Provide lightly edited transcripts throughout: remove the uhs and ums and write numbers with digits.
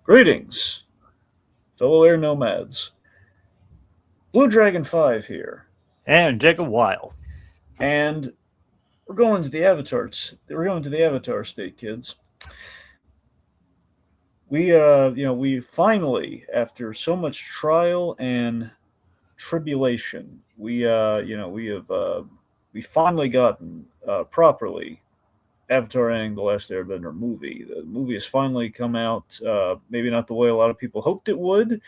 Greetings, fellow air nomads. Blue Dragon 5 here. And Jacob Weil. And we're going to the Avatar. We're going to the Avatar state, kids. We finally, after so much trial and tribulation, we finally gotten properly Avatar Aang, The Last Airbender movie. The movie has finally come out, maybe not the way a lot of people hoped it would.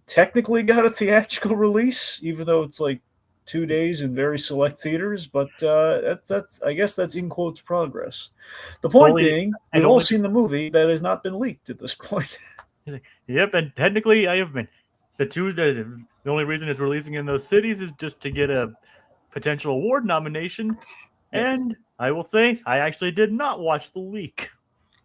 Technically got a theatrical release, even though it's like 2 days in very select theaters. But that's I guess that's in quotes progress. The It's point only being, it's we've all only seen the movie that has not been leaked at this point. Yep, and technically I have been. The only reason it's releasing in those cities is just to get a potential award nomination. Yeah. And I will say I actually did not watch the leak.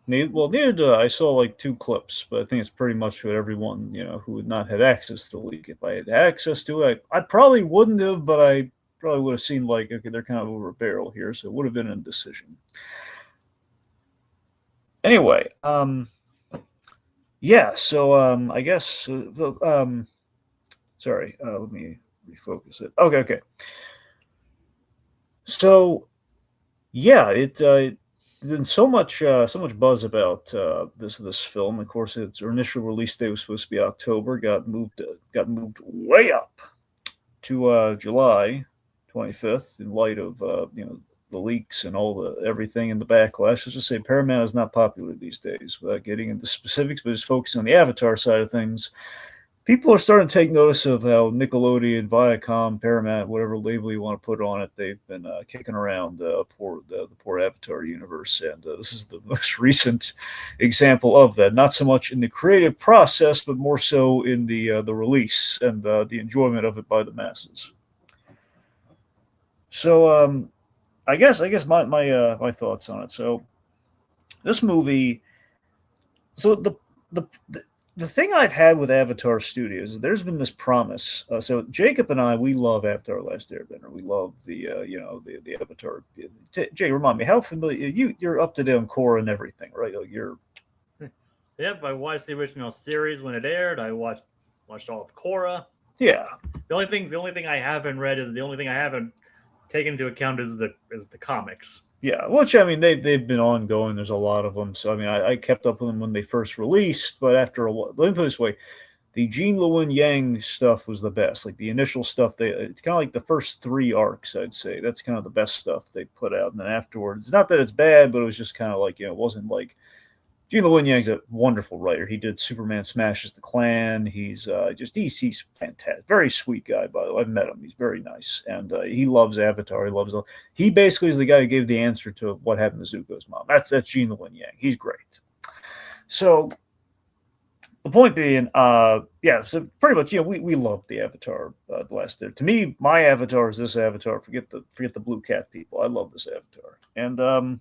Neither did I. I saw like two clips, but I think it's pretty much what everyone who had not had access to the leak. If I had access to it, I probably wouldn't have, but I probably would have seen like, okay, they're kind of over a barrel here, so it would have been a decision. Anyway, yeah. So I guess sorry. Let me refocus it. Okay. So yeah, there's been so much buzz about this film. Of course, its initial release date was supposed to be October. Got moved way up to July 25th in light of the leaks and all the everything in the backlash. Let's just say Paramount is not popular these days. Without getting into specifics, but just focusing on the Avatar side of things, people are starting to take notice of how Nickelodeon, Viacom, Paramount, whatever label you want to put on it, they've been kicking around the poor Avatar universe, and this is the most recent example of that. Not so much in the creative process, but more so in the release and the enjoyment of it by the masses. So I guess my thoughts on it. So this movie, so the the thing I've had with Avatar Studios, there's been this promise. So Jacob and I, we love Avatar: Last Airbender. We love the Avatar. Jay, remind me, how familiar you're up to date on Korra and everything, right? Like you're Yep, I watched the original series when it aired. I watched all of Korra. yeah. The only thing I haven't read is the only thing I haven't taken into account is the comics. Yeah, which I mean they've been ongoing. There's a lot of them, so I mean I kept up with them when they first released, but after a while, let me put it this way: the Jean Lewin Yang stuff was the best. Like the initial stuff, it's kind of like the first three arcs. I'd say that's kind of the best stuff they put out, and then afterwards, not that it's bad, but it was just kind of like it wasn't like Gene Lewin Yang's a wonderful writer. He did Superman Smashes the Klan. He's fantastic. Very sweet guy, by the way. I've met him. He's very nice, and he loves Avatar. He basically is the guy who gave the answer to what happened to Zuko's mom. That's Gene Lewin Yang. He's great. So the point being, yeah. So pretty much, we love the Avatar. The last there. To me, my Avatar is this Avatar. Forget the blue cat people. I love this Avatar, and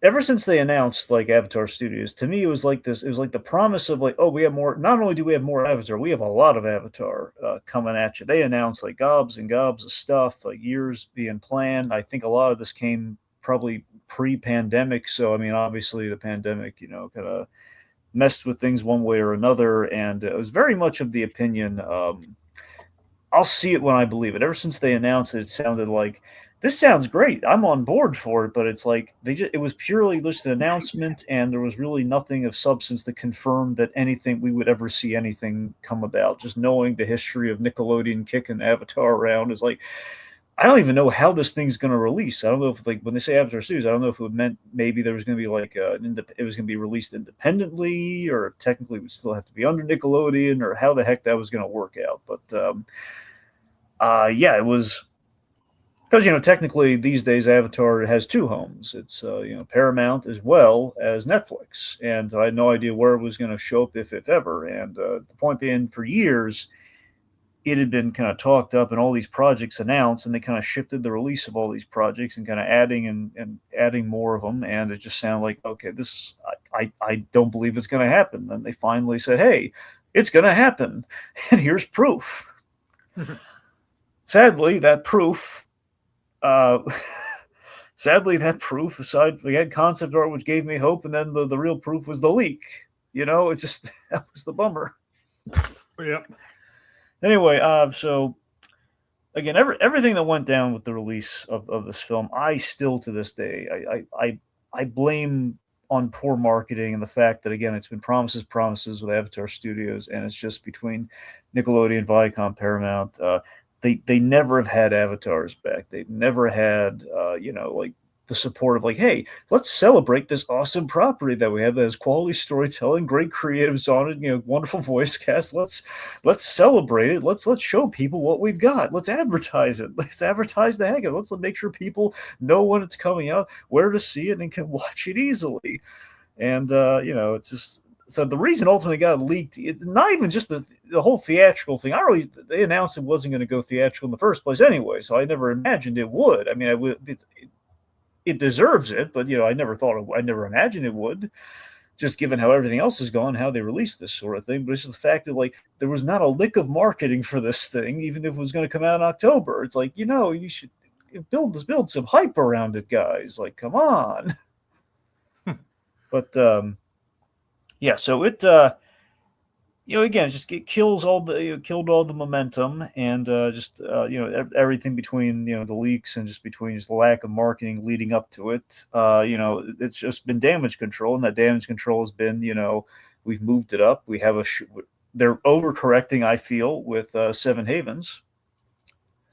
ever since they announced like Avatar Studios, to me it was like this. It was like the promise of like, oh, we have more. Not only do we have more Avatar, we have a lot of Avatar coming at you. They announced like gobs and gobs of stuff, like years being planned. I think a lot of this came probably pre-pandemic. So I mean, obviously the pandemic, kind of messed with things one way or another, and it was very much of the opinion. I'll see it when I believe it. Ever since they announced it, it sounded like this sounds great. I'm on board for it, but it's like it was purely just an announcement, and there was really nothing of substance to confirm that anything we would ever see anything come about. Just knowing the history of Nickelodeon kicking Avatar around is like I don't even know how this thing's going to release. I don't know if like when they say Avatar Studios, I don't know if it meant maybe there was going to be like it was going to be released independently, or if technically it would still have to be under Nickelodeon, or how the heck that was going to work out. But yeah, it was because technically these days Avatar has two homes. It's Paramount as well as Netflix, and I had no idea where it was going to show up if ever. And the point being, for years it had been kind of talked up and all these projects announced, and they kind of shifted the release of all these projects and kind of and adding more of them, and it just sounded like, okay, this I don't believe it's going to happen. Then they finally said, hey, it's going to happen, and here's proof. Sadly, that proof uh, sadly, that proof, aside, we had concept art which gave me hope, and then the real proof was the leak. You know, it's just that was the bummer. Yep. Anyway, so again, everything that went down with the release of this film, I still to this day, I blame on poor marketing and the fact that again it's been promises with Avatar Studios, and it's just between Nickelodeon, Viacom, Paramount. They never have had avatars back. They've never had like the support of like, hey, let's celebrate this awesome property that we have that has quality storytelling, great creatives on it, wonderful voice cast. Let's celebrate it. Let's show people what we've got. Let's advertise it. Let's advertise the heck of it. Let's make sure people know when it's coming out, where to see it, and can watch it easily. And it's just so the reason ultimately got leaked, not even just the whole theatrical thing. They announced it wasn't going to go theatrical in the first place anyway, so I never imagined it would. I mean, it deserves it, but I never imagined it would, just given how everything else has gone, how they released this sort of thing. But it's just the fact that like there was not a lick of marketing for this thing, even if it was going to come out in October. It's like you should build some hype around it, guys. Like, come on. But yeah, so it again, it kills killed all the momentum, and everything between the leaks and just between just the lack of marketing leading up to it. It's just been damage control, and that damage control has been we've moved it up. We have they're overcorrecting, I feel, with Seven Havens.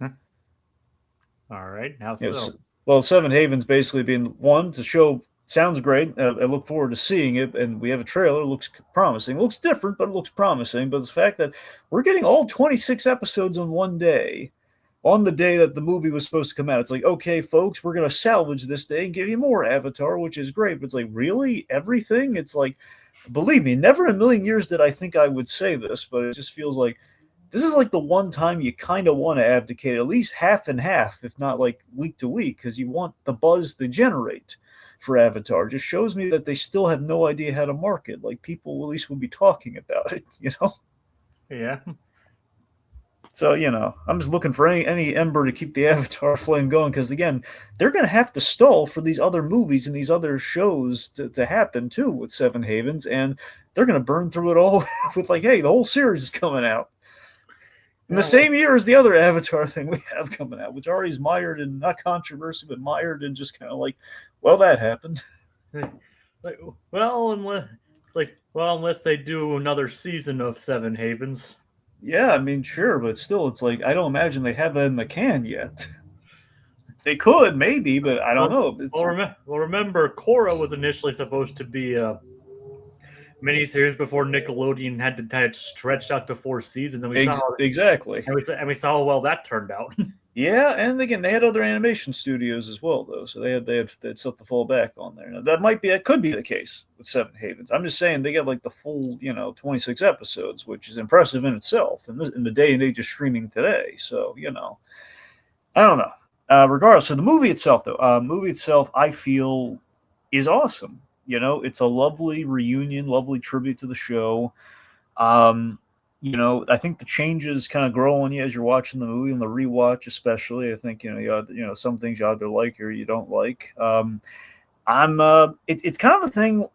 All right, how so? Well, Seven Havens basically being one to show. Sounds great. I look forward to seeing it, and we have a trailer. It looks promising. It looks different, but it looks promising. But the fact that we're getting all 26 episodes in one day, on the day that the movie was supposed to come out, it's like, okay, folks, we're going to salvage this day and give you more Avatar, which is great. But it's like, really? Everything? It's like, believe me, never in a million years did I think I would say this, but it just feels like this is like the one time you kind of want to abdicate at least half and half, if not like week to week, because you want the buzz to generate for Avatar. Just shows me that they still have no idea how to market. Like people at least would be talking about it, Yeah. So I'm just looking for any ember to keep the Avatar flame going, because again, they're going to have to stall for these other movies and these other shows to happen too with Seven Havens, and they're going to burn through it all with like, hey, the whole series is coming out in the same year as the other Avatar thing we have coming out, which already is mired in not controversy, but mired in just kind of like, well, that happened. Unless they do another season of Seven Havens. Yeah, I mean, sure, but still, it's like I don't imagine they have that in the can yet. They could maybe, but I don't know. Remember, Korra was initially supposed to be a miniseries before Nickelodeon had stretched out to 4 seasons, and exactly, and we saw how well that turned out. Yeah, and again, they had other animation studios as well, though, so they had stuff to fall back on there. Now, that could be the case with Seven Havens. I'm just saying they got like the full 26 episodes, which is impressive in itself in the day and age of streaming today. So I don't know. Regardless, so the movie itself, though, I feel is awesome. It's a lovely reunion, lovely tribute to the show. I think the changes kind of grow on you as you're watching the movie, and the rewatch especially. I think some things you either like or you don't like. It's kind of a thing.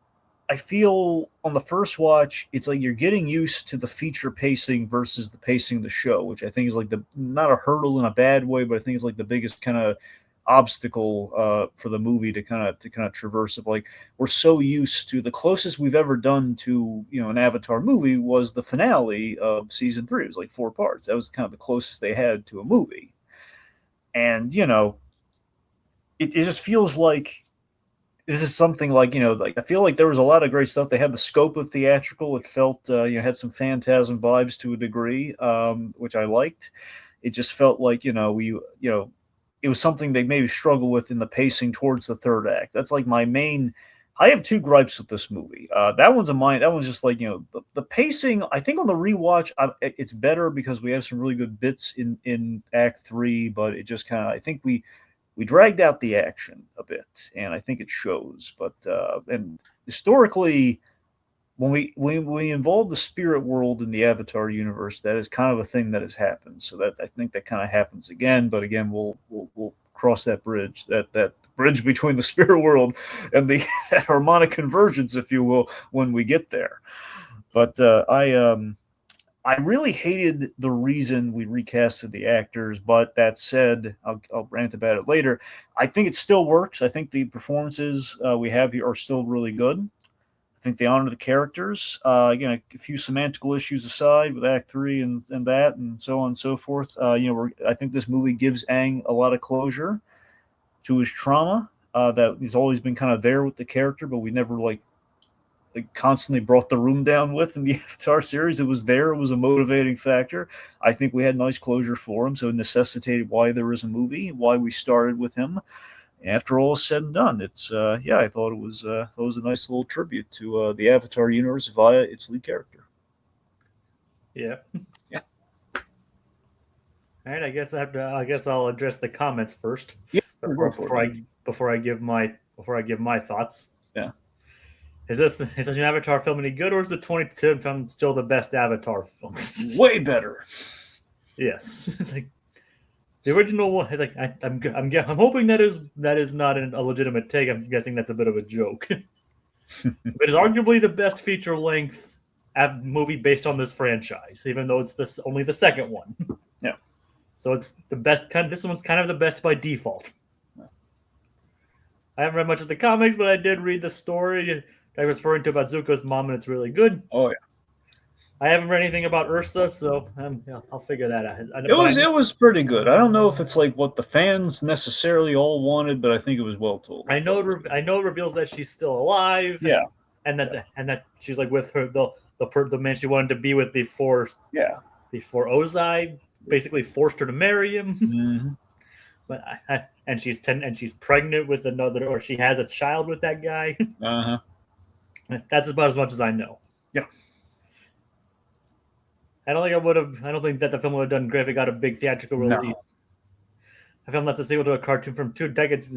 I feel on the first watch, it's like you're getting used to the feature pacing versus the pacing of the show, which I think is like not a hurdle in a bad way, but I think it's like the biggest kind of obstacle for the movie to kind of traverse. Of like, we're so used to the closest we've ever done to an Avatar movie was the finale of season 3. It was like 4 parts. That was kind of the closest they had to a movie, and it just feels like this is something like like I feel like there was a lot of great stuff. They had the scope of theatrical. It felt had some Phantasm vibes to a degree, which I liked. It just felt like it was something they maybe struggle with in the pacing towards the third act. That's like my main. I have 2 gripes with this movie. That one's a mine. That one's just like the pacing. I think on the rewatch, it's better because we have some really good bits in Act 3, but it just kind of I think we dragged out the action a bit, and I think it shows. But and historically, when we involve the spirit world in the Avatar universe, that is kind of a thing that has happened. So that I think that kind of happens again. But again, we'll cross that bridge, that bridge between the spirit world and the harmonic convergence, if you will, when we get there. But I really hated the reason we recasted the actors, but that said, I'll rant about it later. I think it still works. I think the performances we have here are still really good. I think they honor the characters. Again, a few semantical issues aside with Act Three and that, and so on and so forth. I think this movie gives Aang a lot of closure to his trauma. That he's always been kind of there with the character, but we never like constantly brought the room down with in the Avatar series. It was there. It was a motivating factor. I think we had nice closure for him, so it necessitated why there was a movie, why we started with him. After all is said and done, it's I thought it was a nice little tribute to the Avatar universe via its lead character. Yeah. Yeah. All right. I guess I'll address the comments first. Yeah. Before I give my thoughts. Yeah. Is this an Avatar film any good, or is the 2010 film still the best Avatar film? Way better. Yes, it's like the original one. Like I'm hoping that is not a legitimate take. I'm guessing that's a bit of a joke. But it's arguably the best feature length movie based on this franchise, even though it's only the second one. Yeah. So it's the best. This one's kind of the best by default. I haven't read much of the comics, but I did read the story I was referring to about Zuko's mom, and it's really good. Oh yeah. I haven't read anything about Ursa, so I'll figure that out. It was pretty good. I don't know if it's like what the fans necessarily all wanted, but I think it was well told. I know it reveals that she's still alive. Yeah. And that she's like with her the man she wanted to be with before. Yeah. Before Ozai basically forced her to marry him. Mm-hmm. But and she's pregnant with another, or she has a child with that guy. Uh-huh. That's about as much as I know. Yeah. I don't think that the film would have done great if it got a big theatrical release. No. A film that's a sequel to a cartoon from 2 decades.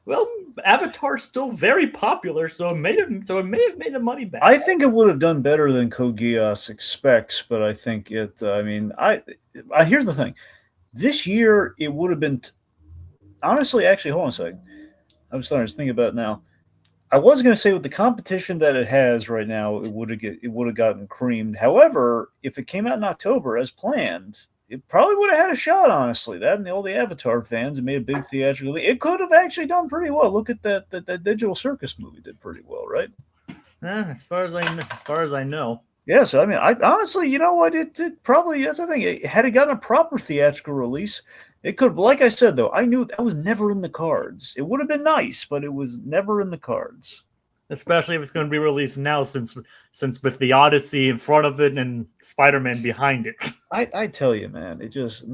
Well, Avatar's still very popular, so it may have made the money back. I think it would have done better than Kogias expects, but I think it. Here's the thing. This year it would have been. Honestly, actually, hold on a second. I'm starting to think about it now. I was going to say with the competition that it has right now, it would have gotten creamed. However, if it came out in October as planned, it probably would have had a shot. Honestly, that and all the Avatar fans and made a big theatrical. It could have actually done pretty well. Look at that Digital Circus movie did pretty well, right? As far as I know. Yeah, so I mean, I honestly, you know what? It probably, that's the thing. Had it gotten a proper theatrical release, it could. Like I said, though, I knew that was never in the cards. It would have been nice, but it was never in the cards. Especially if it's going to be released now, since with the Odyssey in front of it and Spider-Man behind it. I tell you, man, it just,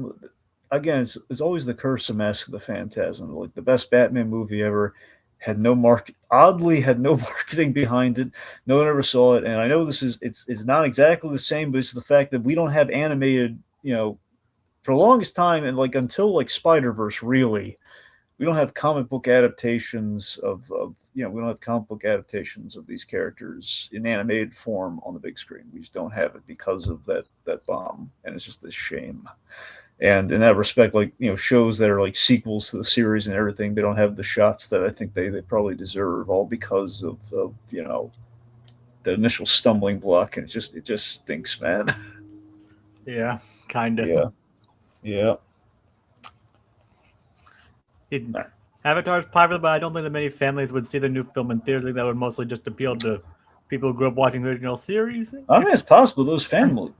again, it's always the curse of Mask of the Phantasm. Like the best Batman movie ever. Had no marketing behind it. No one ever saw it. And I know it's not exactly the same, but it's the fact that we don't have animated, for the longest time, and like until like Spider-Verse, really, we don't have comic book adaptations of we don't have comic book adaptations of these characters in animated form on the big screen. We just don't have it because of that bomb. And it's just this shame. And in that respect, like, shows that are like sequels to the series and everything, they don't have the shots that I think they probably deserve, all because of the initial stumbling block. And it just stinks, man. Yeah, kind of. Yeah. Avatar's popular, but I don't think that many families would see the new film in theaters. I think that would mostly just appeal to people who grew up watching the original series. I mean, it's possible those families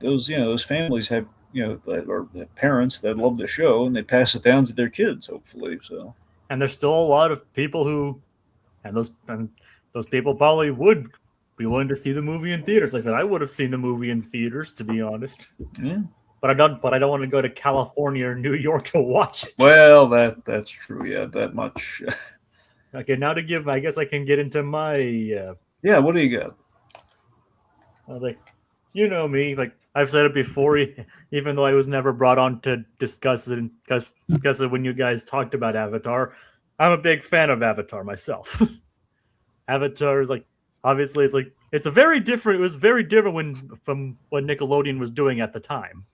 have, that are parents that love the show, and they pass it down to their kids, hopefully. So, and there's still a lot of people who, and those people probably would be willing to see the movie in theaters. Like I said, I would have seen the movie in theaters, to be honest. Yeah. But I don't want to go to California or New York to watch it. Well, that's true. Yeah, that much. Okay, now I guess I can get into my. Yeah, what do you got? Like, you know me, like I've said it before, even though I was never brought on to discuss it when you guys talked about Avatar. I'm a big fan of Avatar myself. Avatar is like, obviously, it was very different from what Nickelodeon was doing at the time.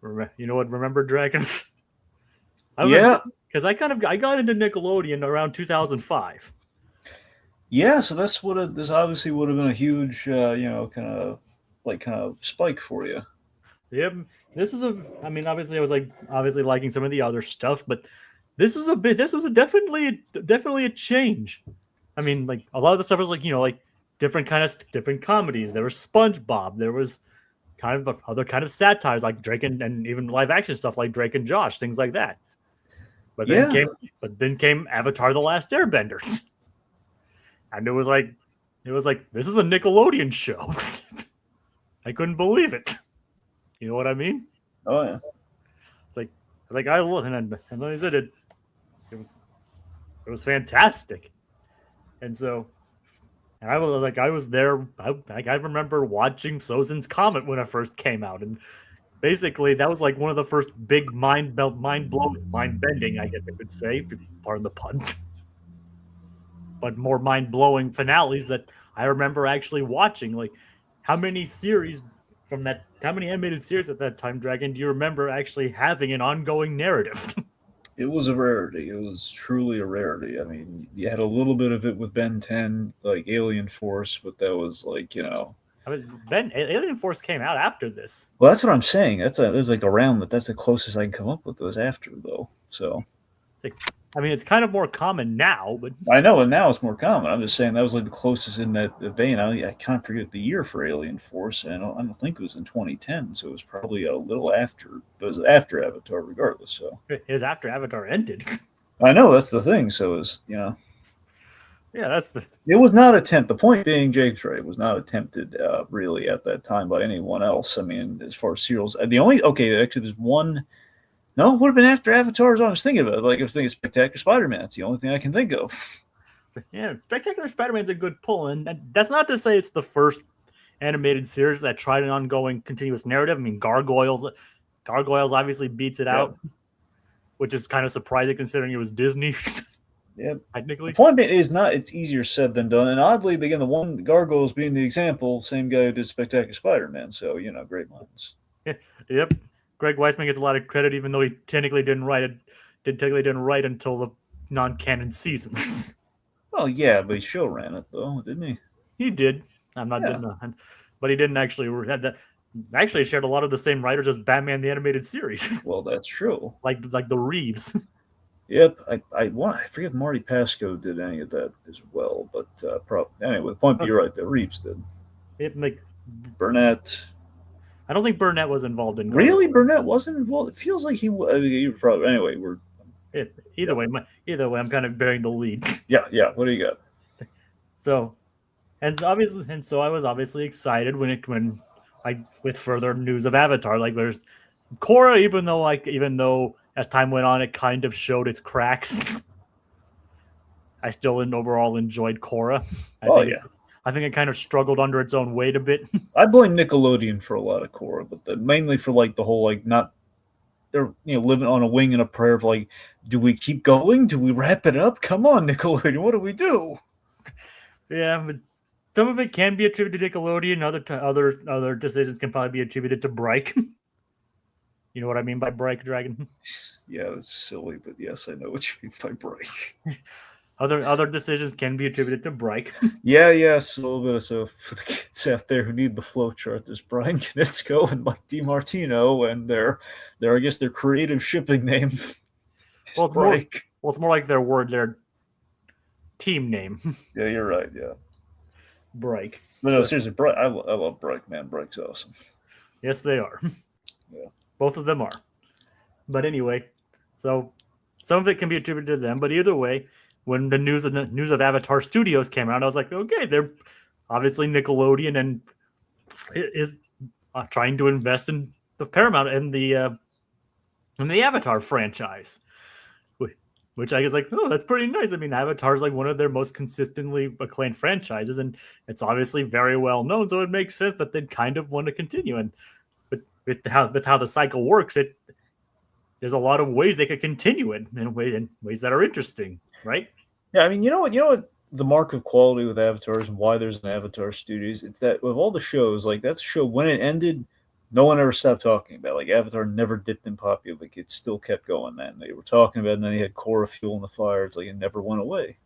You know what? Remember Dragon? Yeah. because I got into Nickelodeon around 2005. Yeah, so this obviously would have been a huge, kind of spike for you. Yep. This is a. I mean, obviously, I was like obviously liking some of the other stuff, but this was a bit. This was definitely a change. I mean, like a lot of the stuff was like like different comedies. There was SpongeBob. There was kind of other kind of satires like Drake and even live action stuff like Drake and Josh, things like that. But then Yeah, came Avatar: The Last Airbender, and it was like this is a Nickelodeon show. I couldn't believe it. You know what I mean? oh yeah, It's like I look and then I said it was fantastic, and so and I was there. I remember watching Sozin's Comet when it first came out, and basically that was like one of the first big mind blowing, mind bending, I guess I could say, pardon the pun, but more mind blowing finales that I remember actually watching. Like, how many series from that? How many animated series at that time, Dragon? Do you remember actually having an ongoing narrative? it was a rarity. It was truly a rarity. I mean, you had a little bit of it with Ben 10, like Alien Force, but that was like I mean, Ben Alien Force came out after this. Well, that's what I'm saying. It was like around that. That's the closest I can come up with. It was after though. So Like, I mean, it's kind of more common now, but I know, and now it's more common. I'm just saying that was like the closest in that vein. I can't forget the year for Alien Force, and I don't think it was in 2010, so it was probably a little after. It was after Avatar, regardless. So it was after Avatar ended. I know that's the thing. So it was Yeah, that's the. it was not attempt. The point being, Jake Trey was not attempted really at that time by anyone else. I mean, as far as serials, the only actually there's one. No, it would have been after Avatar. Is what I was thinking about. Like I was thinking Spectacular Spider-Man. That's the only thing I can think of. Yeah, Spectacular Spider-Man's a good pull, and that's not to say it's the first animated series that tried an ongoing, continuous narrative. I mean, Gargoyles obviously beats it out, which is kind of surprising considering it was Disney. Yeah. Technically, The point being is not. It's easier said than done. And oddly, again, the one Gargoyles being the example, same guy who did Spectacular Spider-Man. So great minds. yep. Greg Weisman gets a lot of credit, even though he technically didn't write it. Technically didn't write until the non-canon season. Well, yeah, but he show ran it though, didn't he? He did. I'm not Yeah. denying, but he didn't actually had that. Actually, shared a lot of the same writers as Batman the Animated Series, Well, that's true. like the Reeves. Yep. I forget if Marty Pasco did any of that as well, but anyway, the point being, you're right. The Reeves did. It, like, Burnett. I don't think Burnett was involved in. Really, Burnett wasn't involved. It feels like he was. I mean, you probably anyway. Either way, I'm kind of bearing the lead. Yeah. What do you got? So, and so I was obviously excited when with further news of Avatar. Like there's Korra, even though as time went on, it kind of showed its cracks. I still overall enjoyed Korra. I think it kind of struggled under its own weight a bit. I blame Nickelodeon for a lot of Korra, but mainly for like the whole like not they're living on a wing and a prayer of like, do we keep going? Do we wrap it up? Come on, Nickelodeon, what do we do? Yeah, but some of it can be attributed to Nickelodeon. Other decisions can probably be attributed to Bryke. You know what I mean by Bryke, Dragon? Yeah, it's silly, but yes, I know what you mean by Bryke. Other decisions can be attributed to Bryke. Yes, a little bit of so for the kids out there who need the flow chart. There's Brian Knitsko and Mike DiMartino, and their I guess their creative shipping name is Bryke. It's more like their team name. Yeah, you're right. Yeah, Bryke. But no, seriously, Bryke. I love Bryke, man. Bryke's awesome. Yes, they are. Yeah, both of them are. But anyway, so some of it can be attributed to them. But either way, when the news of Avatar Studios came out, I was like, okay, they're obviously Nickelodeon and is trying to invest in the Paramount and the Avatar franchise, which I was like, oh, that's pretty nice. I mean, Avatar's like one of their most consistently acclaimed franchises, and it's obviously very well known, so it makes sense that they'd kind of want to continue. And with how the cycle works, there's a lot of ways they could continue it in ways that are interesting, right? Yeah, I mean, you know what the mark of quality with Avatars and why there's an Avatar Studios, it's that with all the shows, like that's a show when it ended, No one ever stopped talking about it. Like Avatar never dipped in popular. Like it still kept going. Then they were talking about it, and then they had Korra fuel in the fire. It's like it never went away.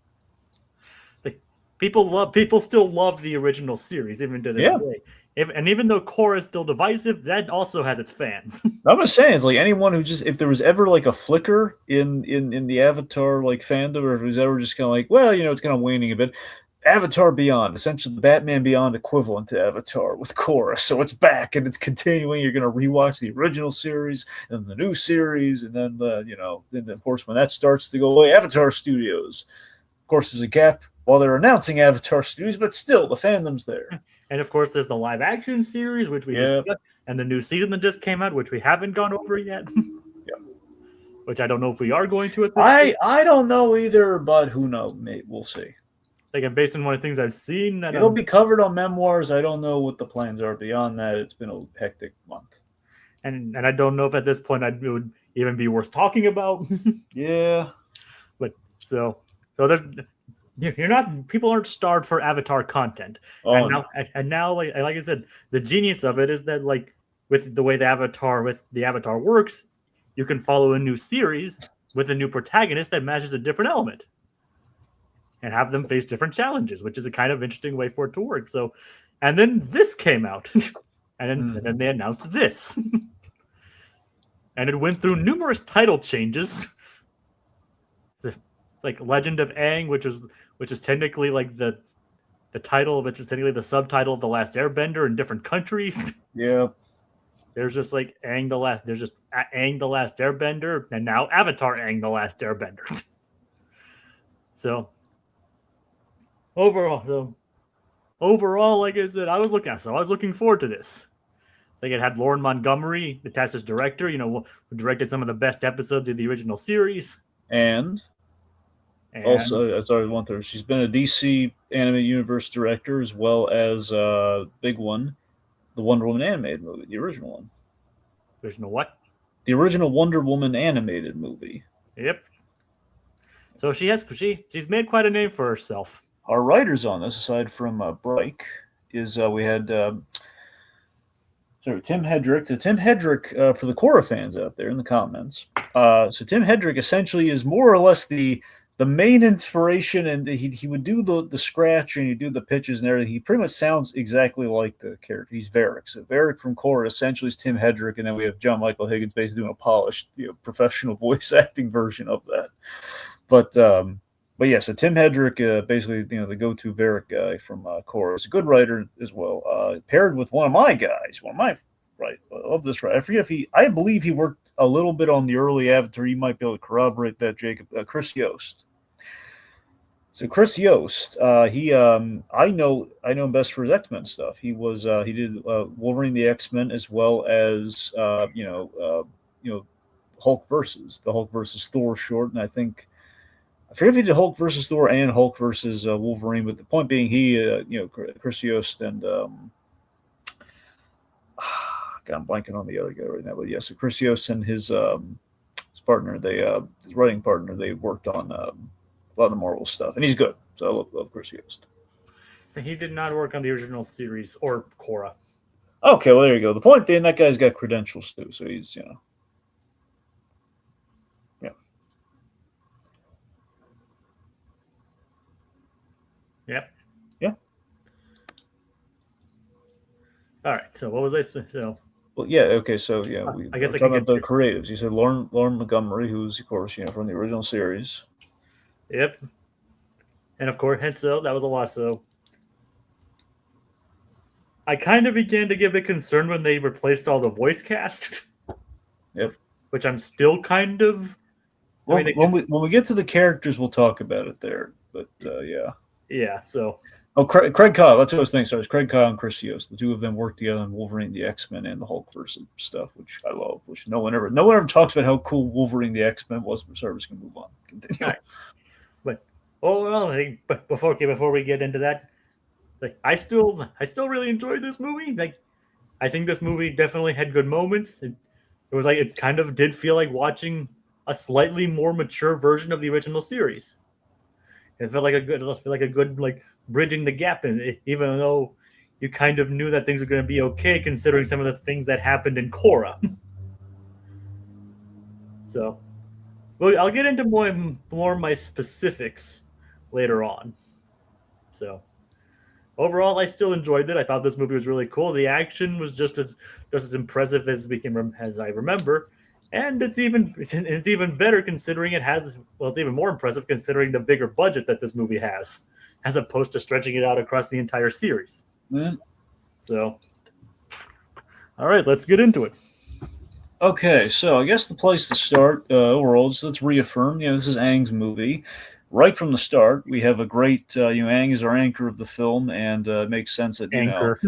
Like people still love the original series even to this Yeah. day. And even though Korra is still divisive, that also has its fans. I'm just saying, it's like anyone who just if there was ever like a flicker in the Avatar like fandom, or if it was ever just kind of like, well, it's kind of waning a bit. Avatar Beyond, essentially the Batman Beyond equivalent to Avatar with Korra, so it's back and it's continuing. You're going to rewatch the original series and the new series, and then then of course when that starts to go away, Avatar Studios. Of course, there's a gap while they're announcing Avatar Studios, but still the fandom's there. And of course, there's the live action series, which we Yeah. discussed, and the new season that just came out, which we haven't gone over yet. Yep. Which I don't know if we are going to at this point. I don't know either, but who knows? We'll see. Like, based on one of the things I've seen, that it'll be covered on memoirs. I don't know what the plans are beyond that. It's been a hectic month, and I don't know if at this point it would even be worth talking about. Yeah, but so there's you're not people aren't starved for Avatar content. Oh, and now like I said, the genius of it is that like with the way the Avatar works, you can follow a new series with a new protagonist that matches a different element and have them face different challenges, which is a kind of interesting way for it to work. So, and then this came out, and then they announced this, and it went through numerous title changes. It's like Legend of Aang, which is technically like the title, which is technically the subtitle of The Last Airbender in different countries. Yeah. There's just like Aang the Last. There's just Aang the Last Airbender, and now Avatar Aang the Last Airbender. So overall, like I said, I was looking forward to this. Like it had Lauren Montgomery attached as director, who directed some of the best episodes of the original series. And also, sorry, one third. She's been a DC animated universe director as well as big one, the Wonder Woman animated movie, the original one. Original what? The original Wonder Woman animated movie. Yep. So she's made quite a name for herself. Our writers on this, aside from Bryke, is we had Tim Hedrick. So Tim Hedrick, for the Korra fans out there in the comments. So Tim Hedrick essentially is more or less the main inspiration, and he would do the scratch and he'd do the pitches and everything. He pretty much sounds exactly like the character. He's Varric. So Varric from Korra essentially is Tim Hedrick, and then we have John Michael Higgins basically doing a polished, professional voice acting version of that. But yeah, so Tim Hedrick, basically, the go-to Varric guy from Korra, is a good writer as well. Paired with one of my right, of this right. I believe he worked a little bit on the early Avatar. You might be able to corroborate that, Jacob. Chris Yost. So Chris Yost, I know him best for his X-Men stuff. He did Wolverine the X-Men as well as Hulk versus Thor short, and I forget if he did Hulk versus Thor and Hulk versus Wolverine, but the point being Chris Yost and God, I'm blanking on the other guy right now, but yeah, so Chris Yost and his partner, his writing partner, they worked on a lot of the Marvel stuff, and he's good. So I love Chris Yost. He did not work on the original series or Korra. Okay, well there you go. The point being, that guy's got credentials too, so he's yeah. Yep. Yeah. All right. So what was I saying? So. Well, yeah. Okay. So yeah, I guess talking about the creatives. You said Lauren Montgomery, who's of course from the original series. Yep. And of course, and so that was a lot. So I kind of began to get a bit concerned when they replaced all the voice cast. Yep. Which I'm still kind of. Well, when we get to the characters, we'll talk about it there. But yeah. Yeah. So. Oh, Craig Kyle. That's what I was thinking. Sorry, it's Craig Kyle and Chris Yost. The two of them worked together on Wolverine, the X-Men, and the Hulk versus stuff, which I love. Which no one ever talks about how cool Wolverine, the X-Men was. Sorry, we're just gonna move on. Continue. Right. But before we get into that, like I still really enjoyed this movie. Like I think this movie definitely had good moments. It was like it kind of did feel like watching a slightly more mature version of the original series. It felt like a good like bridging the gap, and even though you kind of knew that things were going to be okay considering some of the things that happened in Korra. So, well, I'll get into more of my specifics later on. So, overall, I still enjoyed it. I thought this movie was really cool. The action was just as impressive as I remember, and it's even better considering it has it's even more impressive considering the bigger budget that this movie has, as opposed to stretching it out across the entire series. Mm. So, all right, let's get into it. Okay, so I guess the place to start overall, so let's reaffirm. This is Aang's movie. Right from the start, we have a great. Aang is our anchor of the film, and it makes sense that Anchor.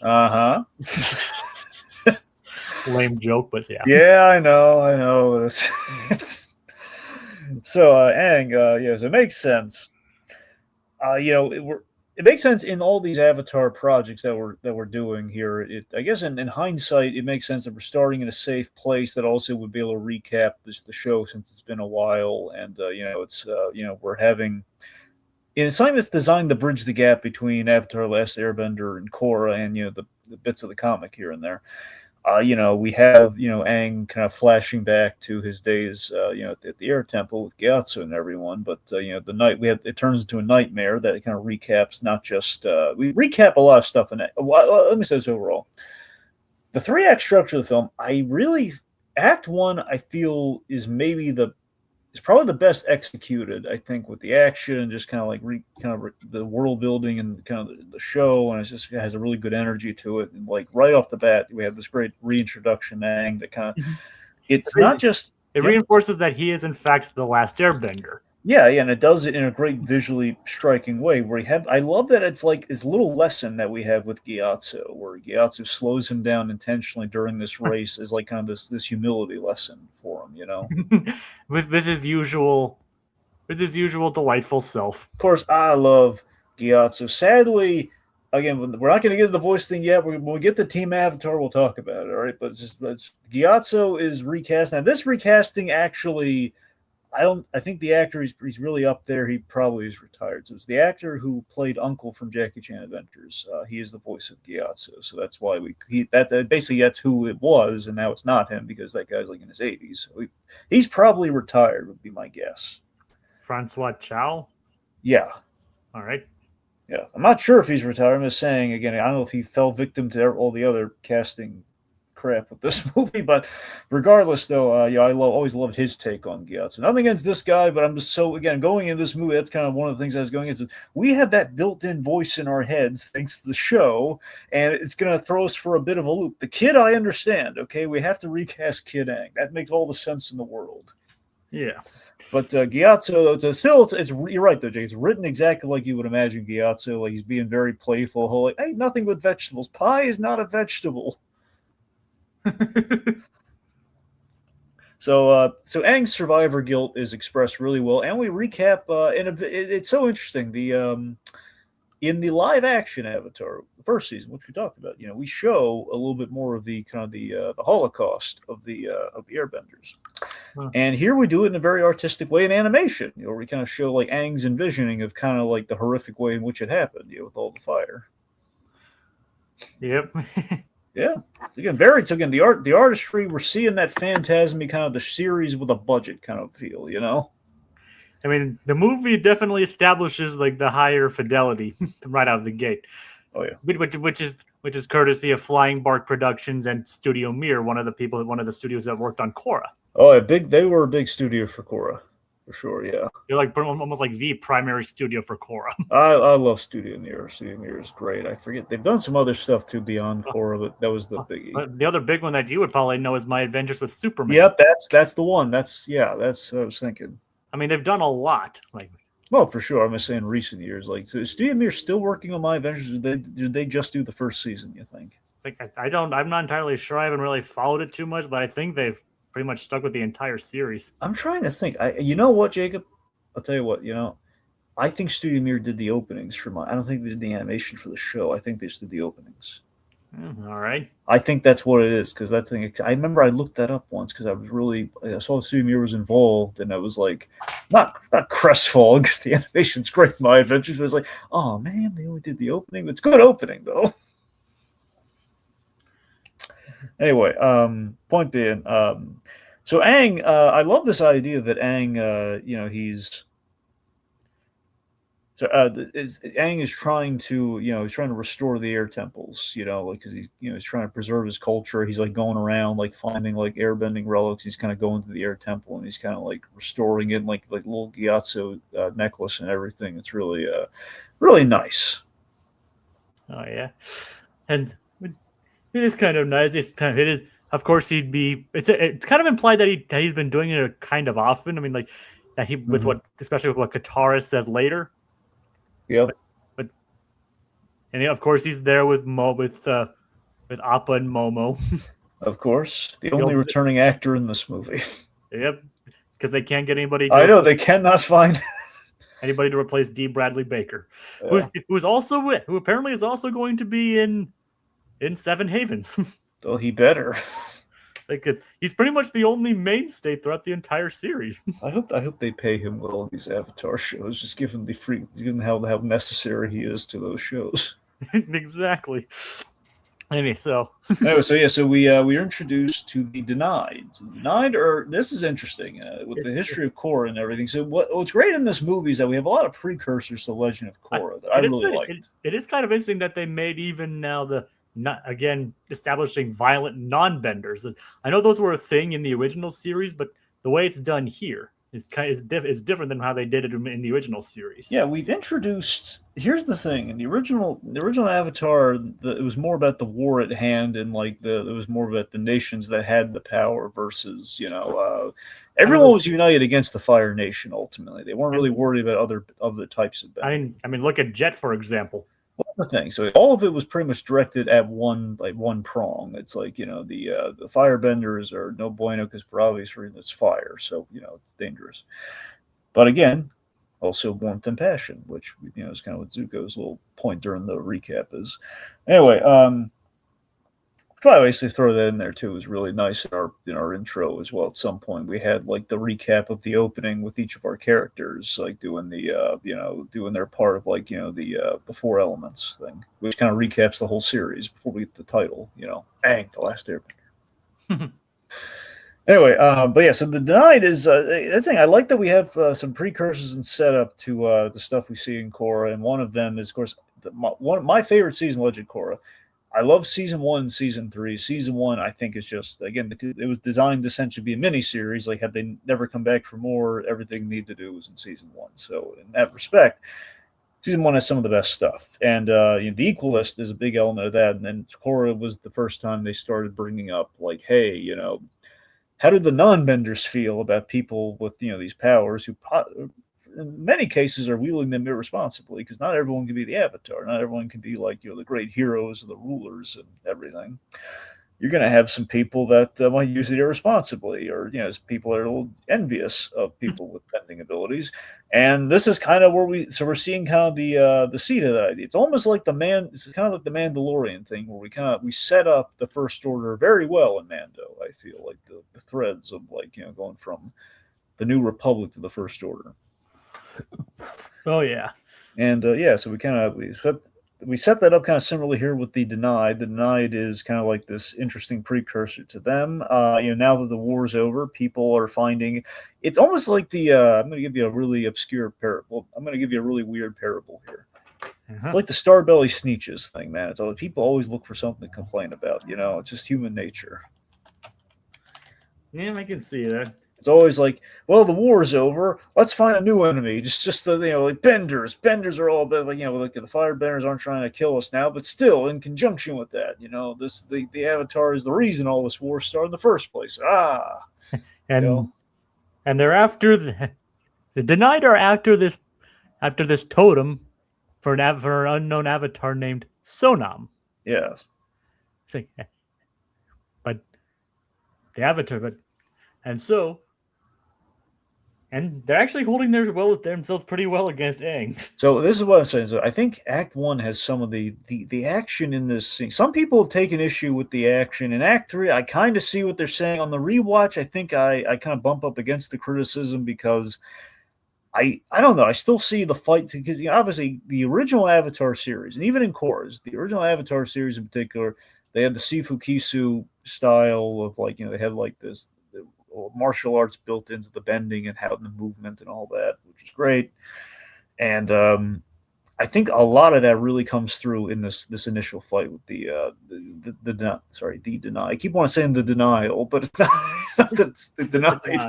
Uh huh. Lame joke, but yeah. Yeah, I know. So Aang, so it makes sense. It makes sense in all these Avatar projects that we're doing here. I guess in hindsight, it makes sense that we're starting in a safe place that also would be able to recap the show since it's been a while, and we're having. It's something that's designed to bridge the gap between Avatar: Last Airbender and Korra, and the bits of the comic here and there. We have Aang kind of flashing back to his days, at the Air Temple with Gyatso and everyone. But the night it turns into a nightmare that kind of recaps not just we recap a lot of stuff in it. Well, let me say this overall: the 3 act structure of the film, Act One, I feel is probably the best executed. I think with the action and just kind of like the world building and kind of the show, and it has a really good energy to it. And like right off the bat, we have this great reintroduction Aang that kind of it's not just it reinforces that he is in fact the last Airbender. Yeah, and it does it in a great visually striking way. I love that it's like this little lesson that we have with Gyatso, where Gyatso slows him down intentionally during this race as like kind of this humility lesson for him. with his usual delightful self. Of course, I love Gyatso. Sadly, again, we're not going to get the voice thing yet. When we get the Team Avatar, we'll talk about it. All right, but Gyatso is recast. Now, this recasting actually. I think the actor he's really up there. He probably is retired. So it's the actor who played Uncle from Jackie Chan Adventures. He is the voice of Gyatso. So that's why basically that's who it was, and now it's not him because that guy's like in his 80s. So he's probably retired would be my guess. Francois Chow? Yeah. All right. Yeah. I'm not sure if he's retired. I'm just saying, again, I don't know if he fell victim to all the other casting crap with this movie, but regardless, though, I always loved his take on Gyatso. Nothing against this guy, but I'm just again, going into this movie, that's kind of one of the things I was going into. We have that built-in voice in our heads thanks to the show, and it's going to throw us for a bit of a loop. The kid, I understand, okay? We have to recast Kid Aang. That makes all the sense in the world. Yeah. But Gyatso, you're right though, Jay. It's written exactly like you would imagine Gyatso. Like he's being very playful. Like, hey, nothing but vegetables. Pie is not a vegetable. So Aang's survivor guilt is expressed really well, and we recap. It's so interesting. In the live action Avatar, the first season, which we talked about, we show a little bit more of the kind of the Holocaust of the Airbenders, and here we do it in a very artistic way in animation. We kind of show like Aang's envisioning of kind of like the horrific way in which it happened, with all the fire. Yep. Yeah. Again, the artistry, we're seeing that Phantasm kind of the series with a budget kind of feel, I mean, the movie definitely establishes like the higher fidelity right out of the gate. Oh yeah. Which is courtesy of Flying Bark Productions and Studio Mir, one of the studios that worked on Korra. Oh, they were a big studio for Korra. For sure, yeah. They're like almost like the primary studio for Korra. I love Studio Mir. Studio Mir is great. I forget they've done some other stuff too beyond Korra, but that was the biggie. The other big one that you would probably know is My Adventures with Superman. Yep, that's the one. That's what I was thinking. I mean, they've done a lot. Well, for sure. I'm just saying recent years. Like, so is Studio Mir still working on My Adventures? Did they just do the first season? You think? I'm not entirely sure. I haven't really followed it too much, but I think they've pretty much stuck with the entire series. I'm trying to think. You know what, Jacob? I'll tell you what. I think Studio Mir did the openings for I don't think they did the animation for the show. I think they just did the openings. All right. I think that's what it is because that thing. I remember I looked that up once because I saw Sumir was involved, and I was like, not crestfallen because the animation's great in My Adventures, but it's like, oh man, they only did the opening. It's good opening though. Anyway, point being, so Aang, I love this idea that Aang, he's so Aang is trying to, he's trying to restore the air temples, like because he's trying to preserve his culture. He's like going around like finding like airbending relics. He's kind of going to the air temple and he's kind of like restoring it, like little gyatso necklace and everything. It's really nice. Oh yeah, and it is kind of nice. It is. Of course, he'd be. It's kind of implied that he's been doing it kind of often. I mean, like that he with Mm-hmm. what, especially with what Katara says later. Yep, But and of course he's there with with Appa and Momo. of course, the The only old, returning actor in this movie. yep, because they can't get I know they cannot find. anybody to replace D. Bradley Baker, Yeah. who apparently is also going to be in Seven Havens. Well, he better. Like, he's pretty much the only mainstay throughout the entire series. I hope they pay him well in these Avatar shows. Just given how necessary he is to those shows. Exactly. Anyway, so Anyway, so we are introduced to the denied. So the denied, or this is interesting with the history of Korra and everything. So what's great in this movie is that we have a lot of precursors to the Legend of Korra that I really liked. it is kind of interesting that they made even now the not again establishing violent non-benders. I know those were a thing in the original series, but the way it's done here is different than how they did it in the original series. Yeah, we've introduced. Here's the thing: in the original Avatar, it was more about the war at hand, and like it was more about the nations that had the power versus I mean, everyone was united against the Fire Nation. Ultimately, they weren't really and worried about other types of bending. I mean, look at Jet for example. Well, the thing, so all of it was pretty much directed at one prong. It's like the firebenders are no bueno because for obvious reasons it's fire, so it's dangerous. But again, also warmth and passion, which is kind of what Zuko's little point during the recap is. Anyway, probably basically throw that in there too. It was really nice in our intro as well. At some point, we had like the recap of the opening with each of our characters, like doing doing their part of like the four elements thing, which kind of recaps the whole series before we get the title. Aang, the Last Airbender. Anyway, but yeah, so the denied is the thing. I like that we have some precursors and setup to the stuff we see in Korra, and one of them is, of course, one of my favorite season, Legend Korra. I love season one and season three. Season one, I think, is just again it was designed to essentially be a mini series. Like had they never come back for more, everything they need to do was in season one. So in that respect, season one has some of the best stuff. And the Equalist is a big element of that. And then Korra was the first time they started bringing up like, hey, how do the non-benders feel about people with these powers who in many cases are wielding them irresponsibly because not everyone can be the Avatar, not everyone can be like the great heroes or the rulers and everything. You're going to have some people that might use it irresponsibly, or people that are a little envious of people with bending abilities. And this is kind of where we're seeing kind of the seed of that idea. It's almost like it's kind of like the Mandalorian thing, where we set up the First Order very well in Mando. I feel like the threads of like going from the New Republic to the First Order. Oh yeah, And so we set that up kind of similarly here with the denied. The denied is kind of like this interesting precursor to them. Now that the war is over, people are finding it's almost like the. I'm going to give you a really obscure parable. I'm going to give you a really weird parable here. It's like the Starbelly Sneetches thing, man. It's all people always look for something to complain about. It's just human nature. yeah, I can see that. It's always like, well, the war is over. Let's find a new enemy. Just the like benders. Benders are all about like the firebenders aren't trying to kill us now, but still, in conjunction with that, the Avatar is the reason all this war started in the first place. You And know, and they're after the denied are after this totem for an unknown avatar named Sonam. yeah. Think, but the avatar, but and so And they're actually holding themselves pretty well against Aang. So this is what I'm saying. So I think Act One has some of the action in this scene. Some people have taken issue with the action in Act Three. I kind of see what they're saying on the rewatch. I think I kind of bump up against the criticism because I don't know. I still see the fight because obviously the original Avatar series, and even in Korra's, the original Avatar series in particular, they had the Sifu Kisu style of like they had like this martial arts built into the bending and how the movement and all that, which is great. And I think a lot of that really comes through in this initial fight with the deny. I keep on saying the denial, but it's not that it's the denied.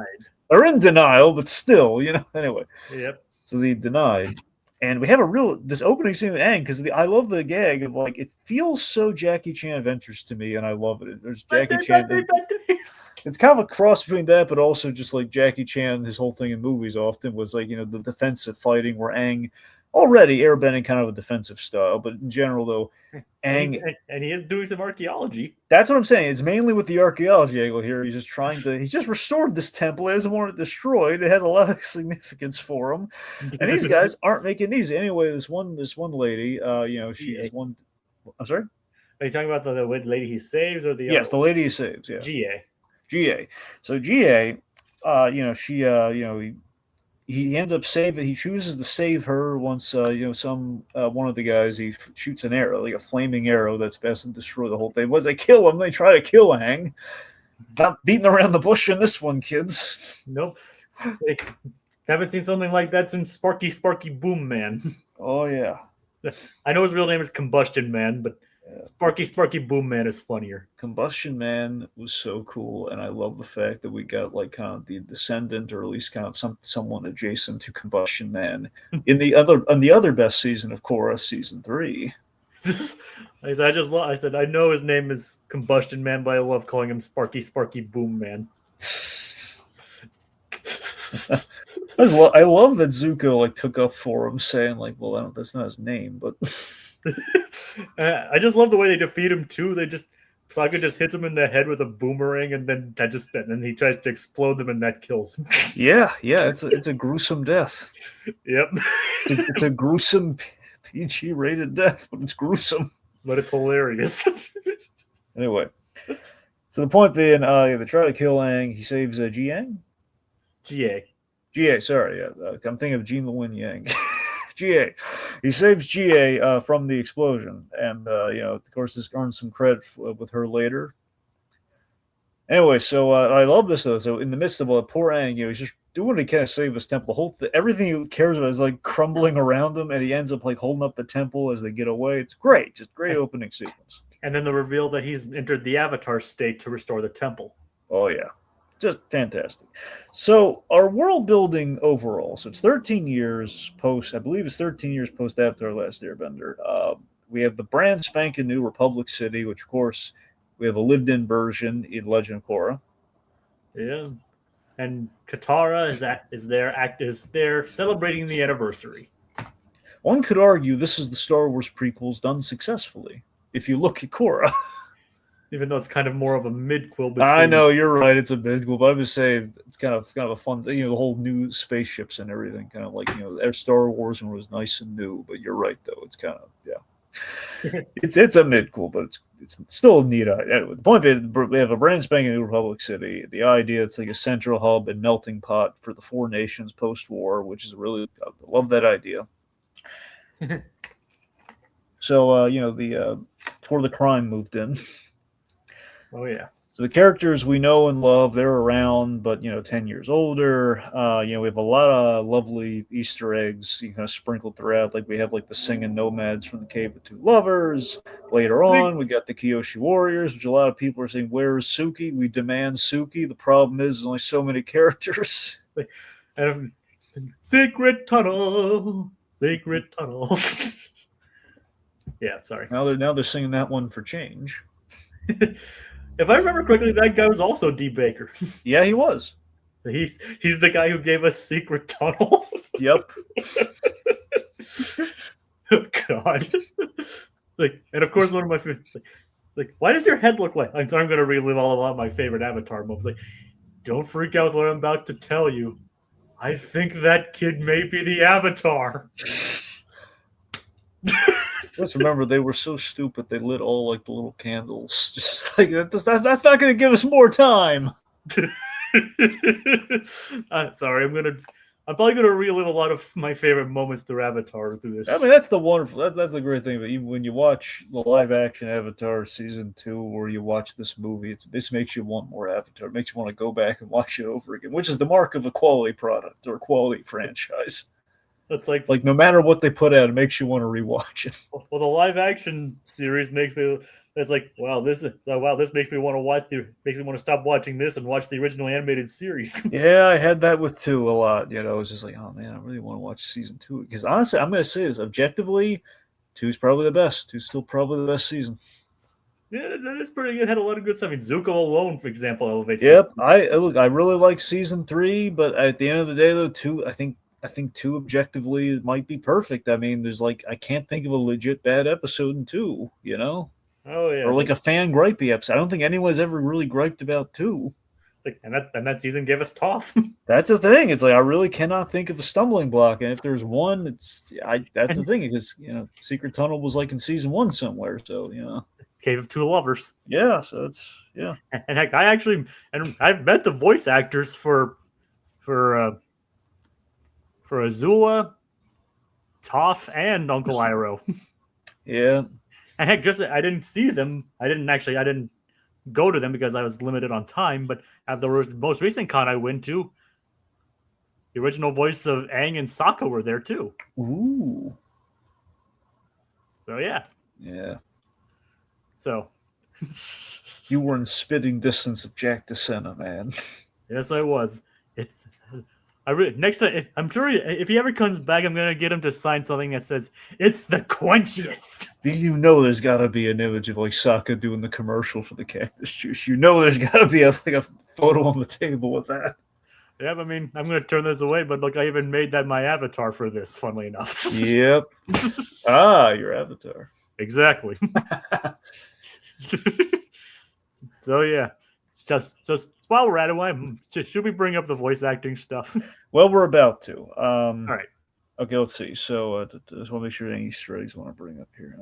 They're in denial, but still, Anyway, Yep. so the denied, and we have this opening scene with Aang because I love the gag of like it feels so Jackie Chan Adventures to me, and I love it. There's Jackie Chan. It's kind of a cross between that, but also just like Jackie Chan, his whole thing in movies often was like, the defensive fighting where Aang already airbending kind of a defensive style, but in general though, Aang and he is doing some archaeology. That's what I'm saying. It's mainly with the archaeology angle here. He's just restored this temple. He doesn't want it destroyed. It has a lot of significance for him. And these guys aren't making it easy. Anyway, this one lady, she is one. I'm sorry? Are you talking about the lady he saves or the Yes, the lady he saves, yeah. GA. So GA, he ends up saving. He chooses to save her once, one of the guys he shoots an arrow, like a flaming arrow that's best to destroy the whole thing. Once they kill him, they try to kill Aang. Not beating around the bush in this one, kids. Nope. They haven't seen something like that since Sparky Boom Man. Oh yeah. I know his real name is Combustion Man, but Sparky Boom Man is funnier. Combustion Man was so cool, and I love the fact that we got like kind of the descendant, or at least kind of someone adjacent to Combustion Man in the other best season of Korra, season 3. I said I know his name is Combustion Man, but I love calling him Sparky Boom Man. I love that Zuko like took up for him, saying like, "Well, that's not his name," but I just love the way they defeat him too. Sokka just hits him in the head with a boomerang, and then he tries to explode them, and that kills him. Yeah, it's a gruesome death. Yep, it's a gruesome PG rated death, but it's gruesome. But it's hilarious. Anyway, so the point being, they try to kill Aang. He saves Jiang. GA, sorry, yeah, I'm thinking of Jean Lewin Yang. GA. He saves GA from the explosion, and of course, this earns some credit with her later. Anyway, so I love this though. So in the midst of poor Aang, he's just doing to kind of save this temple. The whole everything he cares about is like crumbling around him, and he ends up like holding up the temple as they get away. It's great, just great opening sequence. And then the reveal that he's entered the Avatar state to restore the temple. Oh yeah. Just fantastic. So our world building overall, so it's 13 years post, I believe it's 13 years post Avatar Last Airbender. We have the brand spanking new Republic City, which of course we have a lived in version in Legend of Korra. Yeah. And Katara is there celebrating the anniversary. One could argue this is the Star Wars prequels done successfully, if you look at Korra. Even though it's kind of more of a midquel. I know you're right; it's a midquel, but I'm just saying it's kind of a fun, the whole new spaceships and everything, kind of like Star Wars was nice and new. But you're right, though; it's kind of it's a midquel, but it's still a neat idea. Anyway, the point is, we have a brand spanking new Republic City. The idea it's like a central hub and melting pot for the 4 nations post-war, which is I love that idea. So before the crime moved in. Oh, yeah. So the characters we know and love, they're around, but, 10 years older. We have a lot of lovely Easter eggs kind of sprinkled throughout. Like we have like the singing nomads from the Cave of Two Lovers. Later on, we got the Kyoshi Warriors, which a lot of people are saying, where is Suki? We demand Suki. The problem is there's only so many characters. And Secret Tunnel. Yeah, sorry. Now they're singing that one for change. If I remember correctly, that guy was also D. Baker. Yeah, he was. He's the guy who gave us Secret Tunnel. Yep. Oh, God. And of course, one of my favorite. Why does your head look like? I'm going to relive all of my favorite Avatar moments. Don't freak out with what I'm about to tell you. I think that kid may be the Avatar. Just remember, they were so stupid they lit all like the little candles. Just like that's not going to give us more time. Sorry, I'm probably gonna relive a lot of my favorite moments through Avatar through I this. mean, that's the wonderful. That's the great thing. But even when you watch the live action Avatar season 2, or you watch this movie, this makes you want more Avatar. It makes you want to go back and watch it over again, which is the mark of a quality product or a quality franchise. It's like, Like no matter what they put out, it makes you want to rewatch it. well, the live action series makes me. It's like, wow, this makes me want to makes me want to stop watching this and watch the original animated series. Yeah, I had that with 2 a lot. You know, I was just like, oh man, I really want to watch season 2 because honestly, I'm going to say this objectively, 2 is probably the best. 2 is still probably the best season. Yeah, that is pretty good. Had a lot of good stuff. I mean, Zuko alone, for example, elevates. Yep, I look. I really like season 3, but at the end of the day, though, 2. I think 2 objectively might be perfect. I mean, there's like I can't think of a legit bad episode in 2. You know, Oh yeah, or like a fan gripey episode. I don't think anyone's ever really griped about 2. and that season gave us Toph. That's the thing. It's like I really cannot think of a stumbling block, and if there's one, that's the And thing because Secret Tunnel was like in season 1 somewhere. So Cave of Two Lovers. yeah. So it's yeah. And heck, I've met the voice actors for Azula, Toph, and Uncle Iroh. Yeah. And heck, I didn't see them. I didn't go to them because I was limited on time. But at the most recent con I went to, the original voice of Aang and Sokka were there too. Ooh. So yeah. Yeah. So You were in spitting distance of Jack DeSena, man. yes, I was. It's next time. I'm sure if he ever comes back, I'm gonna get him to sign something that says it's the quenchiest. You know there's got to be an image of like Sokka doing the commercial for the cactus juice. You know there's got to be like a photo on the table with that. Yeah, I mean, I'm gonna turn this away, but look, I even made that my avatar for this. Funnily enough. Yep. Your avatar. Exactly. So yeah, just while we're at it, should we bring up the voice acting stuff? Well, we're about to. All right. Okay, let's see. So, just want to make sure any Easter eggs I want to bring up here.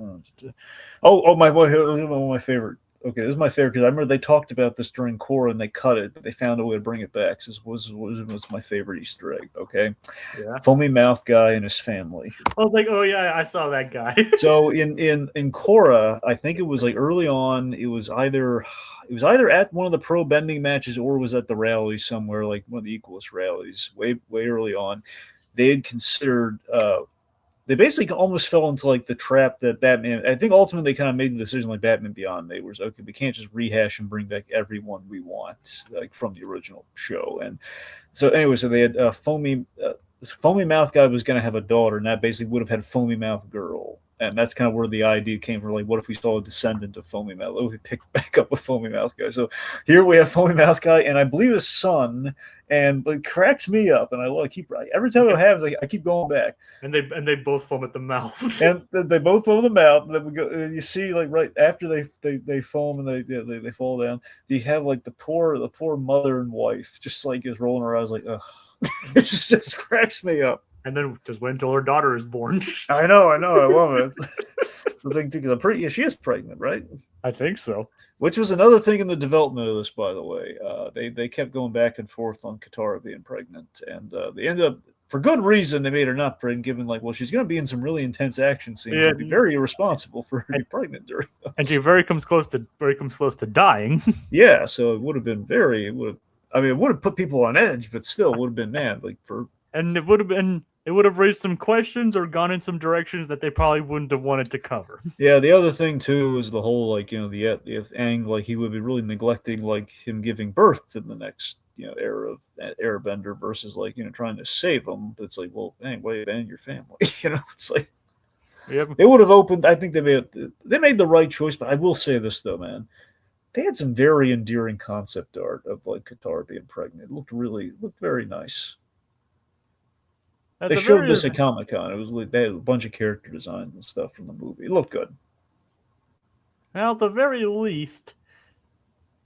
My favorite. Okay, this is my favorite because I remember they talked about this during Korra and they cut it, but they found a way to bring it back. So this was my favorite Easter egg. Okay, Yeah. Foamy Mouth guy and his family. I was like, oh yeah, I saw that guy. So in Korra, I think it was like early on. It was either at one of the pro bending matches or was at the rally somewhere, like one of the Equalist rallies, way early on. They had considered. They basically almost fell into like the trap that Batman. I think ultimately they kind of made the decision like Batman Beyond made, was okay. We can't just rehash and bring back everyone we want like from the original show. And so anyway, so they had Foamy Mouth guy was going to have a daughter, and that basically would have had Foamy Mouth girl. And that's kind of where the idea came from. Like, what if we saw a descendant of Foamy Mouth? What if we picked back up a Foamy Mouth guy? So here we have Foamy Mouth guy, and I believe his son, and it cracks me up. And every time it happens, I keep going back. And they both foam at the mouth. And they both foam at the mouth. And then we go. You see, like right after they foam and they fall down. You have like the poor mother and wife just like is rolling her eyes like, ugh. It just cracks me up. And then just wait until her daughter is born. I know, I love it. The thing too, because she is pregnant, right? I think so. Which was another thing in the development of this, by the way. They kept going back and forth on Katara being pregnant, and they ended up, for good reason, they made her not pregnant, given like, well, she's going to be in some really intense action scenes. Yeah. It'd be very irresponsible for her to be pregnant during those. And she very comes close to dying. Yeah, so it would have been it would have put people on edge, but still would have been and it would have raised some questions or gone in some directions that they probably wouldn't have wanted to cover. Yeah, the other thing too is the whole if Aang, like, he would be really neglecting like him giving birth to the next era of Airbender versus like trying to save him. It's like, well, Aang, why abandon your family? It's like, yep. It would have opened. I think they made the right choice. But I will say this though, man. They had some very endearing concept art of like Katara being pregnant. It looked very nice. They showed this at Comic-Con. It was like they had a bunch of character designs and stuff from the movie. It looked good. Well, at the very least,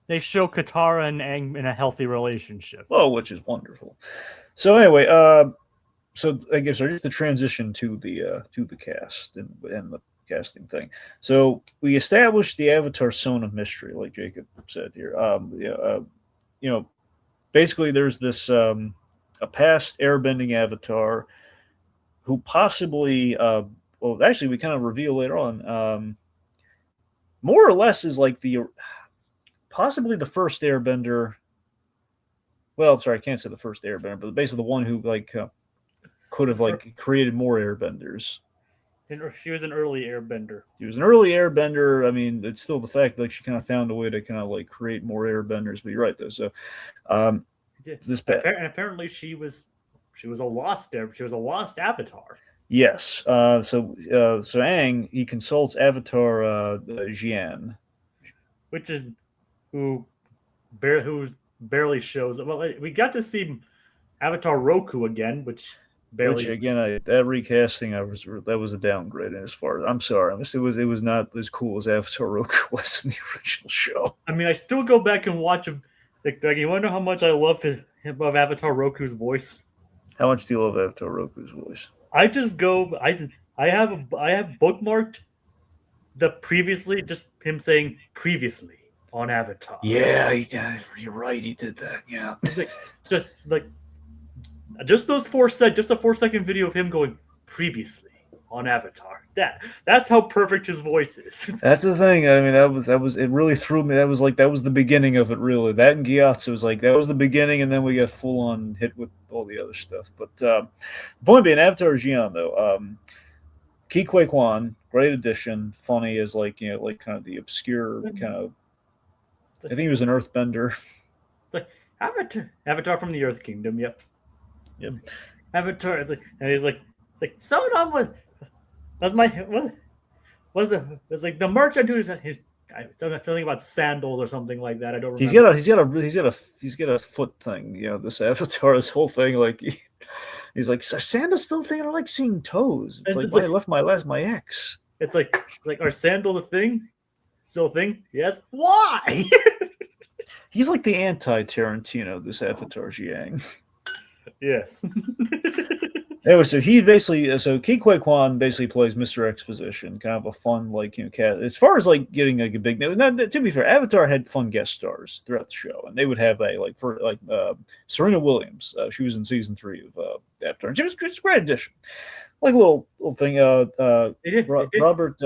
they show Katara and Aang in a healthy relationship. Well, which is wonderful. So anyway, so I guess just the transition to the cast and the casting thing. So we established the Avatar Zone of Mystery, like Jacob said here. You know, basically there's this a past airbending Avatar who possibly, well, actually we kind of reveal later on, more or less is like the possibly the first airbender. Well, sorry, I can't say the first airbender, but basically the one who like could have like created more airbenders. And she was an early airbender. She was an early airbender. I mean, it's still the fact like she kind of found a way to kind of like create more airbenders. But you're right though. So um, this past, And apparently she was a lost avatar. yes. So Aang he consults Avatar Jian, Which is who barely shows. Well, we got to see Avatar Roku again, which barely. which again that recasting that was a downgrade. And as far as I'm sorry, it was not as cool as Avatar Roku was in the original show. I mean, I still go back and watch him. Like, you wonder how much I love Avatar Roku's voice. How much do you love Avatar Roku's voice? I just go. I have bookmarked the previously, just him saying previously on Avatar. Yeah, you're right. He did that. Yeah, like just those 4 just a 4 second video of him going previously on Avatar. That's how perfect his voice is. That's the thing. I mean, that was it. Really threw me. That was the beginning of it. Really, that and Gyatso was like that was the beginning, and then we got full on hit with all the other stuff. But the point being, Avatar Jian though, Ki Kwe Kwan, great addition. Funny as like like kind of the obscure kind of. I think he was an Earthbender. Like Avatar from the Earth Kingdom. Yep. Yep. Avatar, and he's like so that's my what was the it's like the merchant who's I'm feeling about sandals or something like that. I don't remember. He's got a foot thing. This Avatar, this whole thing, like he's like sandals still thinking I like seeing toes. It's like I left my ex. It's like are sandals a thing? Still a thing? Yes. Why? He's like the anti-Tarantino, this Avatar Jiang. Yes. Anyway, so Ki Kwe Kwan basically plays Mr. Exposition, kind of a fun like cat. As far as like getting like a big name, to be fair, Avatar had fun guest stars throughout the show, and they would have Serena Williams. She was in season 3 of Avatar, and she was a great addition. Like a little thing. Robert.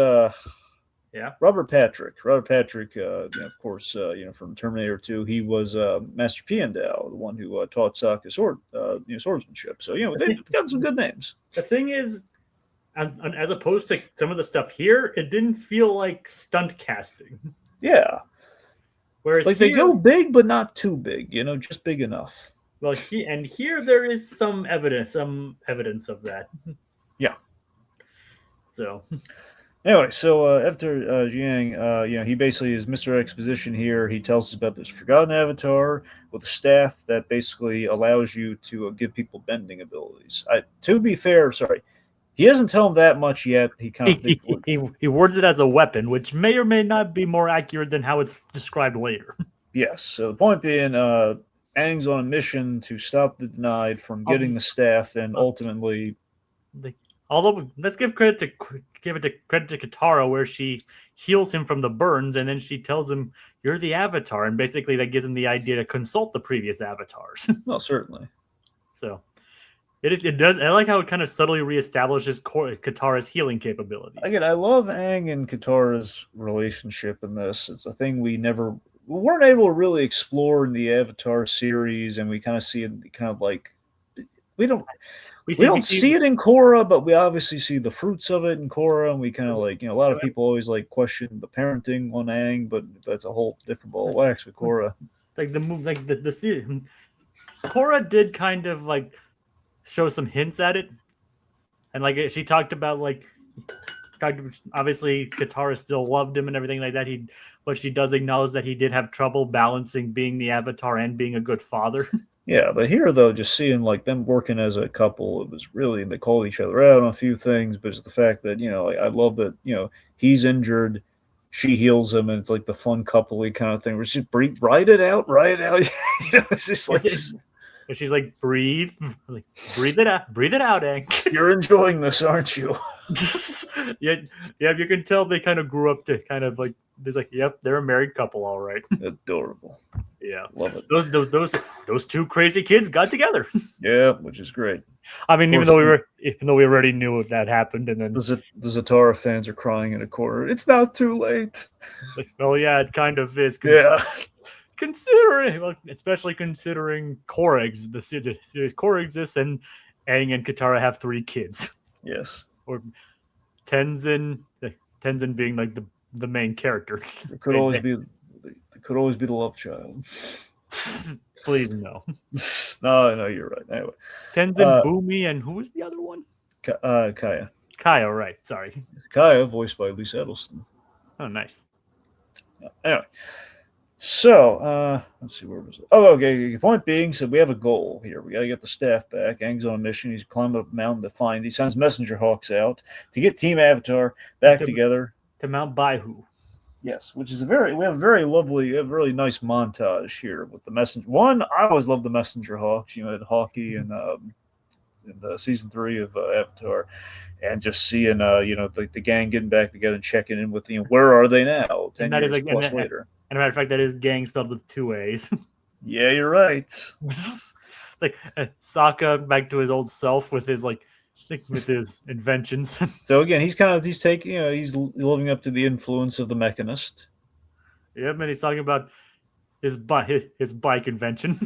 Yeah. Robert Patrick. Of course, from Terminator 2, he was Master Piandao, the one who taught Sokka swordsmanship. So they've got some good names. The thing is, as opposed to some of the stuff here, it didn't feel like stunt casting. Yeah. Whereas like they go big, but not too big. Just big enough. Well, here there is some evidence of that. Yeah. So. Anyway, so after Jiang, he basically is Mr. Exposition here. He tells us about this forgotten avatar with a staff that basically allows you to give people bending abilities. To be fair, sorry, he doesn't tell him that much yet. He kind of he words it as a weapon, which may or may not be more accurate than how it's described later. Yes. So the point being, Aang's on a mission to stop the Denied from getting the staff and ultimately. Although let's give credit to Katara, where she heals him from the burns, and then she tells him, "You're the Avatar," and basically that gives him the idea to consult the previous avatars. Well, certainly. So it does. I like how it kind of subtly reestablishes Katara's healing capabilities. Again, I love Aang and Katara's relationship in this. It's a thing we weren't able to really explore in the Avatar series, and we kind of see it kind of like we don't see it in Korra, but we obviously see the fruits of it in Korra, and we kind of like a lot of people always like question the parenting on Aang, but that's a whole different ball of wax with Korra. Like the Korra did kind of like show some hints at it, and like she talked about obviously Katara still loved him and everything like that. But she does acknowledge that he did have trouble balancing being the Avatar and being a good father. Yeah, but here though, just seeing like them working as a couple, it was really they called each other out on a few things, but it's the fact that I love that he's injured, she heals him, and it's like the fun coupley kind of thing. We're just ride it out. It's just like And she's like, breathe, like, breathe it out, Aang. You're enjoying this, aren't you? yeah, yeah. You can tell they kind of grew up to kind of like. There's like, yep, they're a married couple, all right. Adorable. Yeah, Love it. Those two crazy kids got together. Yeah, which is great. I mean, even though we already knew that happened, and then the Zatara fans are crying in a corner. It's not too late. like, well, yeah, it kind of is. Yeah. Considering, well, especially considering Korra, the series Korra exists, and Aang and Katara have 3 kids. Yes. Or Tenzin being like the main character. It could always be the love child. Please no. No, you're right. Anyway, Tenzin, Boomy, and who was the other one? Kaya. Kaya, right? Sorry. Kaya, voiced by Lisa Edelson. Oh, nice. Anyway, so let's see, where was it? Oh, okay. Point being, so we have a goal here. We got to get the staff back. Aang's on a mission. He's climbing up a mountain to find. He sends messenger hawks out to get Team Avatar back together to Mount Baihu. Yes, which is we have a very lovely, a really nice montage here with the messenger. One, I always love the messenger hawks. You know, had Hawkeye in the season 3 of Avatar, and just seeing the gang getting back together and checking in with where are they now? 10 years plus later. And a matter of fact, that is Gaang spelled with 2 A's. Yeah, you're right. Like Sokka back to his old self with his with his inventions. So again, he's taking, he's living up to the influence of the Mechanist. Yep, and he's talking about his bike invention.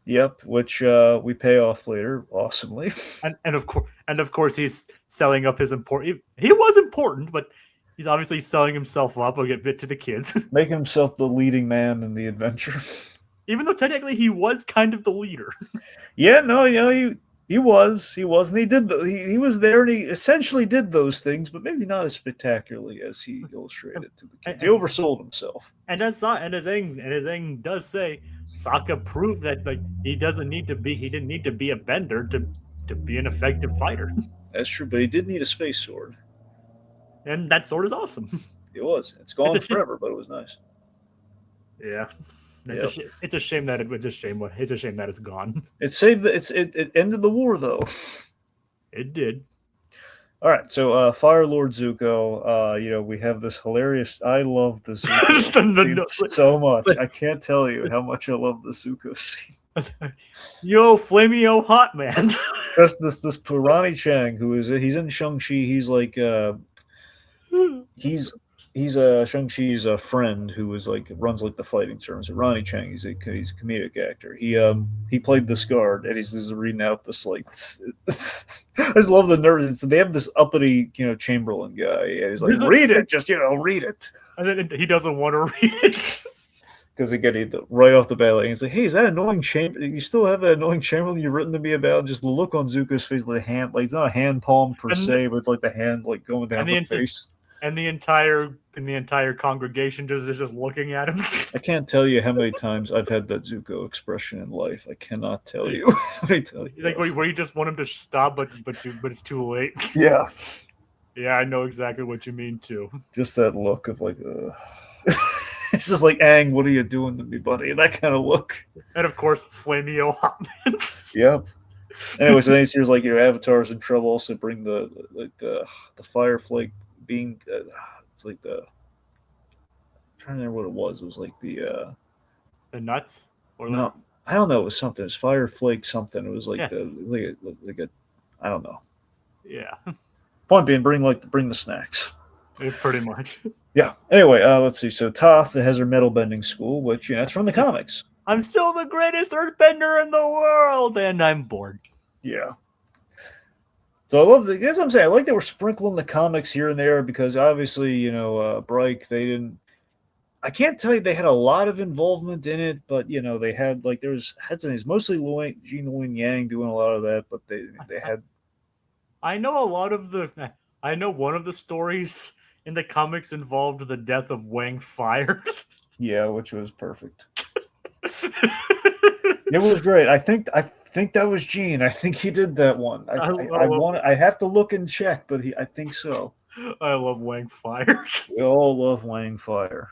Yep, which we pay off later, awesomely. And of course, he's selling up his important. He was important, but he's obviously selling himself up a bit to the kids, making himself the leading man in the adventure. Even though technically he was kind of the leader. Yeah, no, he was, and he did. He was there, and he essentially did those things, but maybe not as spectacularly as he illustrated to the kids. He oversold himself. And as Aang does say, Sokka proved that he didn't need to be a bender to be an effective fighter. That's true, but he did need a space sword, and that sword is awesome. It was. It's gone forever, but it was nice. Yeah. It's a shame that it's gone. It saved it ended the war though. It did. All right, so Fire Lord Zuko, we have this hilarious. I love the Zuko scene so much. I can't tell you how much I love the Zuko scene. Yo, Flamio Hot Man. Just this Purani Chang, he's in Shang-Chi. He's like he's Shang-Chi's friend who is runs the fighting terms. Ronnie Chang, he's a comedic actor. He played this guard, and he's reading out this I just love the nerves. So they have this uppity, Chamberlain guy, and he's like, read it, just read it. And then he doesn't want to read it. Because again, right off the bat, he's like, "Hey, is that annoying Chamberlain? You still have that annoying Chamberlain you've written to me about?" Just the look on Zuko's face, the hand, it's not a hand palm per se, but it's the hand going down the face. And the entire congregation is just looking at him. I can't tell you how many times I've had that Zuko expression in life. I cannot tell you. Where you just want him to stop, but it's too late. Yeah. Yeah, I know exactly what you mean too. Just that look of it's just like, Aang, what are you doing to me, buddy? That kind of look. And of course, Flamio Hot Man. Yep. Anyway, so then he hears Avatar's in trouble. Also bring the fire flake being it's I'm trying to remember what it was. It was the nuts, or no, I don't know. It was something. It was fire flake something. It was I don't know. Yeah. Point being, bring the snacks. Pretty much. Yeah. Anyway, let's see. So Toph has her metal bending school, which that's from the comics. I'm still the greatest earthbender in the world, and I'm bored. Yeah. So I love that's what I'm saying. I like that we're sprinkling the comics here and there because obviously, Bryke, they didn't. I can't tell you they had a lot of involvement in it, but they had it's mostly Jean Luen Yang doing a lot of that, but they had. I know one of the stories in the comics involved the death of Wang Fire. Yeah, which was perfect. It was great. I think that was Gene. I think he did that one. I have to look and check, but I think so. I love Wang Fire. We all love Wang Fire.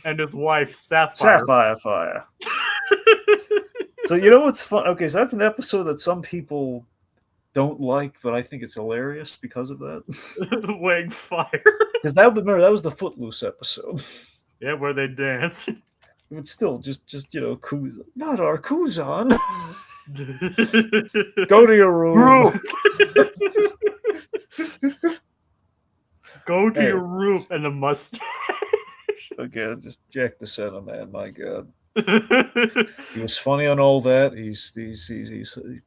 And his wife, Sapphire. Sapphire Fire. So you know what's fun? Okay, so that's an episode that some people don't like, but I think it's hilarious because of that. Wang fire. Because that was the Footloose episode. Yeah, where they dance. But still, just not our Kuzan. Go to your room. Go to Hey. your room and the mustache. Again, just Jack the Santa Man. My God, he was funny on all that. He's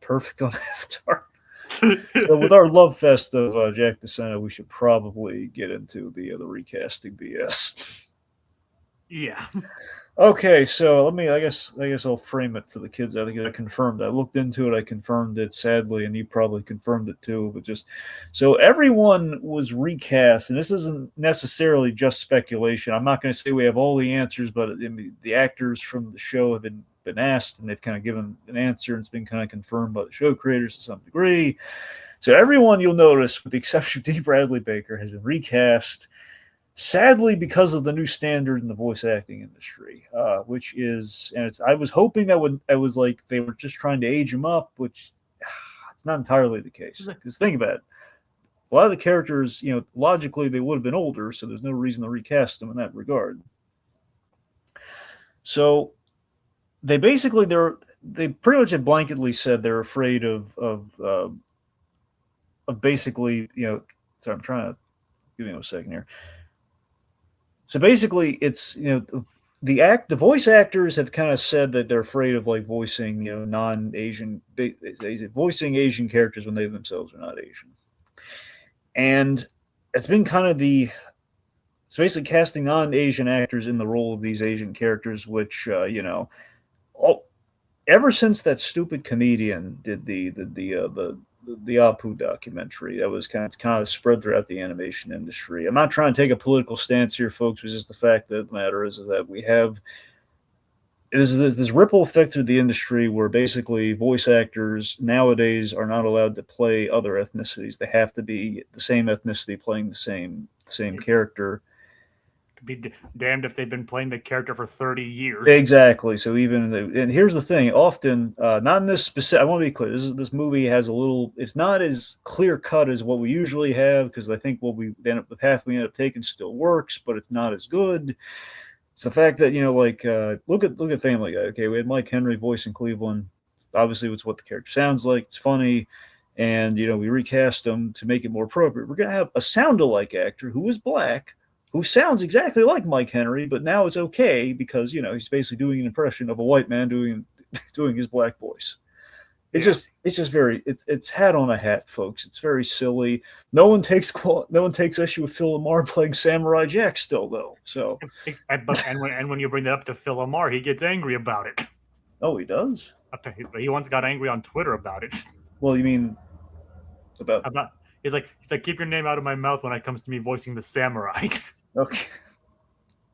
perfect on Avatar. So with our love fest of Jack the Santa, we should probably get into the recasting BS. Yeah. Okay, so I guess I'll frame it for the kids. I think I confirmed. I looked into it. I confirmed it. Sadly, and you probably confirmed it too. But just so everyone was recast, and this isn't necessarily just speculation. I'm not going to say we have all the answers, but the actors from the show have been asked, and they've kind of given an answer, and it's been kind of confirmed by the show creators to some degree. So everyone, you'll notice, with the exception of D. Bradley Baker, has been recast. Sadly, because of the new standard in the voice acting industry, which is, and I was hoping that I was like they were just trying to age him up, which it's not entirely the case. Because think about it, a lot of the characters, logically they would have been older, so there's no reason to recast them in that regard. So they basically they pretty much have blanketly said they're afraid of basically, sorry, I'm trying to give me a second here. So basically, it's the voice actors have kind of said that they're afraid of like voicing non-Asian voicing Asian characters when they themselves are not Asian, and it's been kind of it's basically casting non-Asian actors in the role of these Asian characters, which ever since that stupid comedian did the Apu documentary that was kind of spread throughout the animation industry. I'm not trying to take a political stance here, folks. It's just the fact that the matter is that we have this ripple effect through the industry where basically voice actors nowadays are not allowed to play other ethnicities. They have to be the same ethnicity playing the same character. Be damned if they've been playing the character for 30 years. Exactly. So and here's the thing: often, not in this specific. I want to be clear. This movie has a little. It's not as clear cut as what we usually have because I think the path we end up taking still works, but it's not as good. It's the fact that look at Family Guy. Okay, we had Mike Henry voicing Cleveland. Obviously, it's what the character sounds like. It's funny. And we recast him to make it more appropriate. We're gonna have a sound-alike actor who is black, who sounds exactly like Mike Henry, but now it's okay because he's basically doing an impression of a white man doing his black voice. It's just very it's hat on a hat, folks. It's very silly. No one takes issue with Phil Lamar playing Samurai Jack still though. So and when you bring that up to Phil Lamar, he gets angry about it. Oh, he does? He once got angry on Twitter about it. Well, you mean about he's like keep your name out of my mouth when it comes to me voicing the samurai. Okay.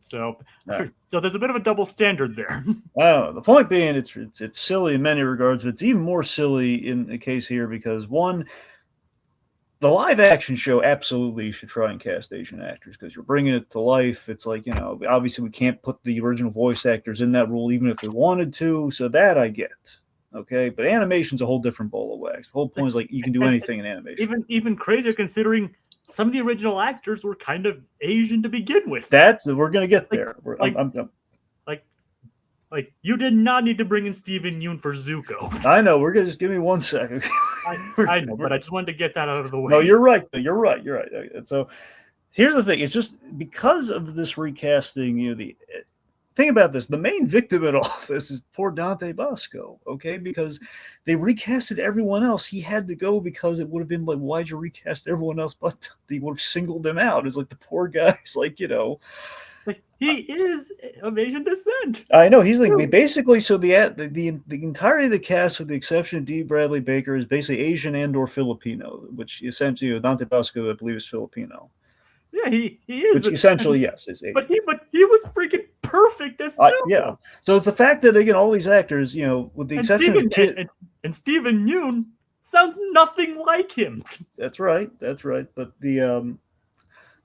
So there's a bit of a double standard there. I don't know. The point being, it's silly in many regards, but it's even more silly in the case here because one, the live action show absolutely should try and cast Asian actors because you're bringing it to life. It's like obviously we can't put the original voice actors in that role even if we wanted to, so that I get. Okay, but animation's a whole different ball of wax. The whole point is like you can do anything in animation. Even crazier considering some of the original actors were kind of Asian to begin with. We're gonna get there. Like you did not need to bring in Steven Yeun for Zuko. I know. We're gonna just give me 1 second. I know, but I just wanted to get that out of the way. No, you're right. You're right. And so here's the thing: it's just because of this recasting. The thing about this, the main victim in all this is poor Dante Bosco, okay? Because they recasted everyone else. He had to go because it would have been like, why'd you recast everyone else? But they would have singled him out. It's like the poor guy's like, he is of Asian descent. I know he's like basically. So the entirety of the cast, with the exception of D. Bradley Baker, is basically Asian and/or Filipino, which essentially Dante Bosco, I believe, is Filipino. Yeah, he is. Which essentially, yes, is Asian. But he was freaking perfect as Zuko. Yeah. So it's the fact that again, all these actors, with the exception of and Steven Yeun sounds nothing like him. That's right. But so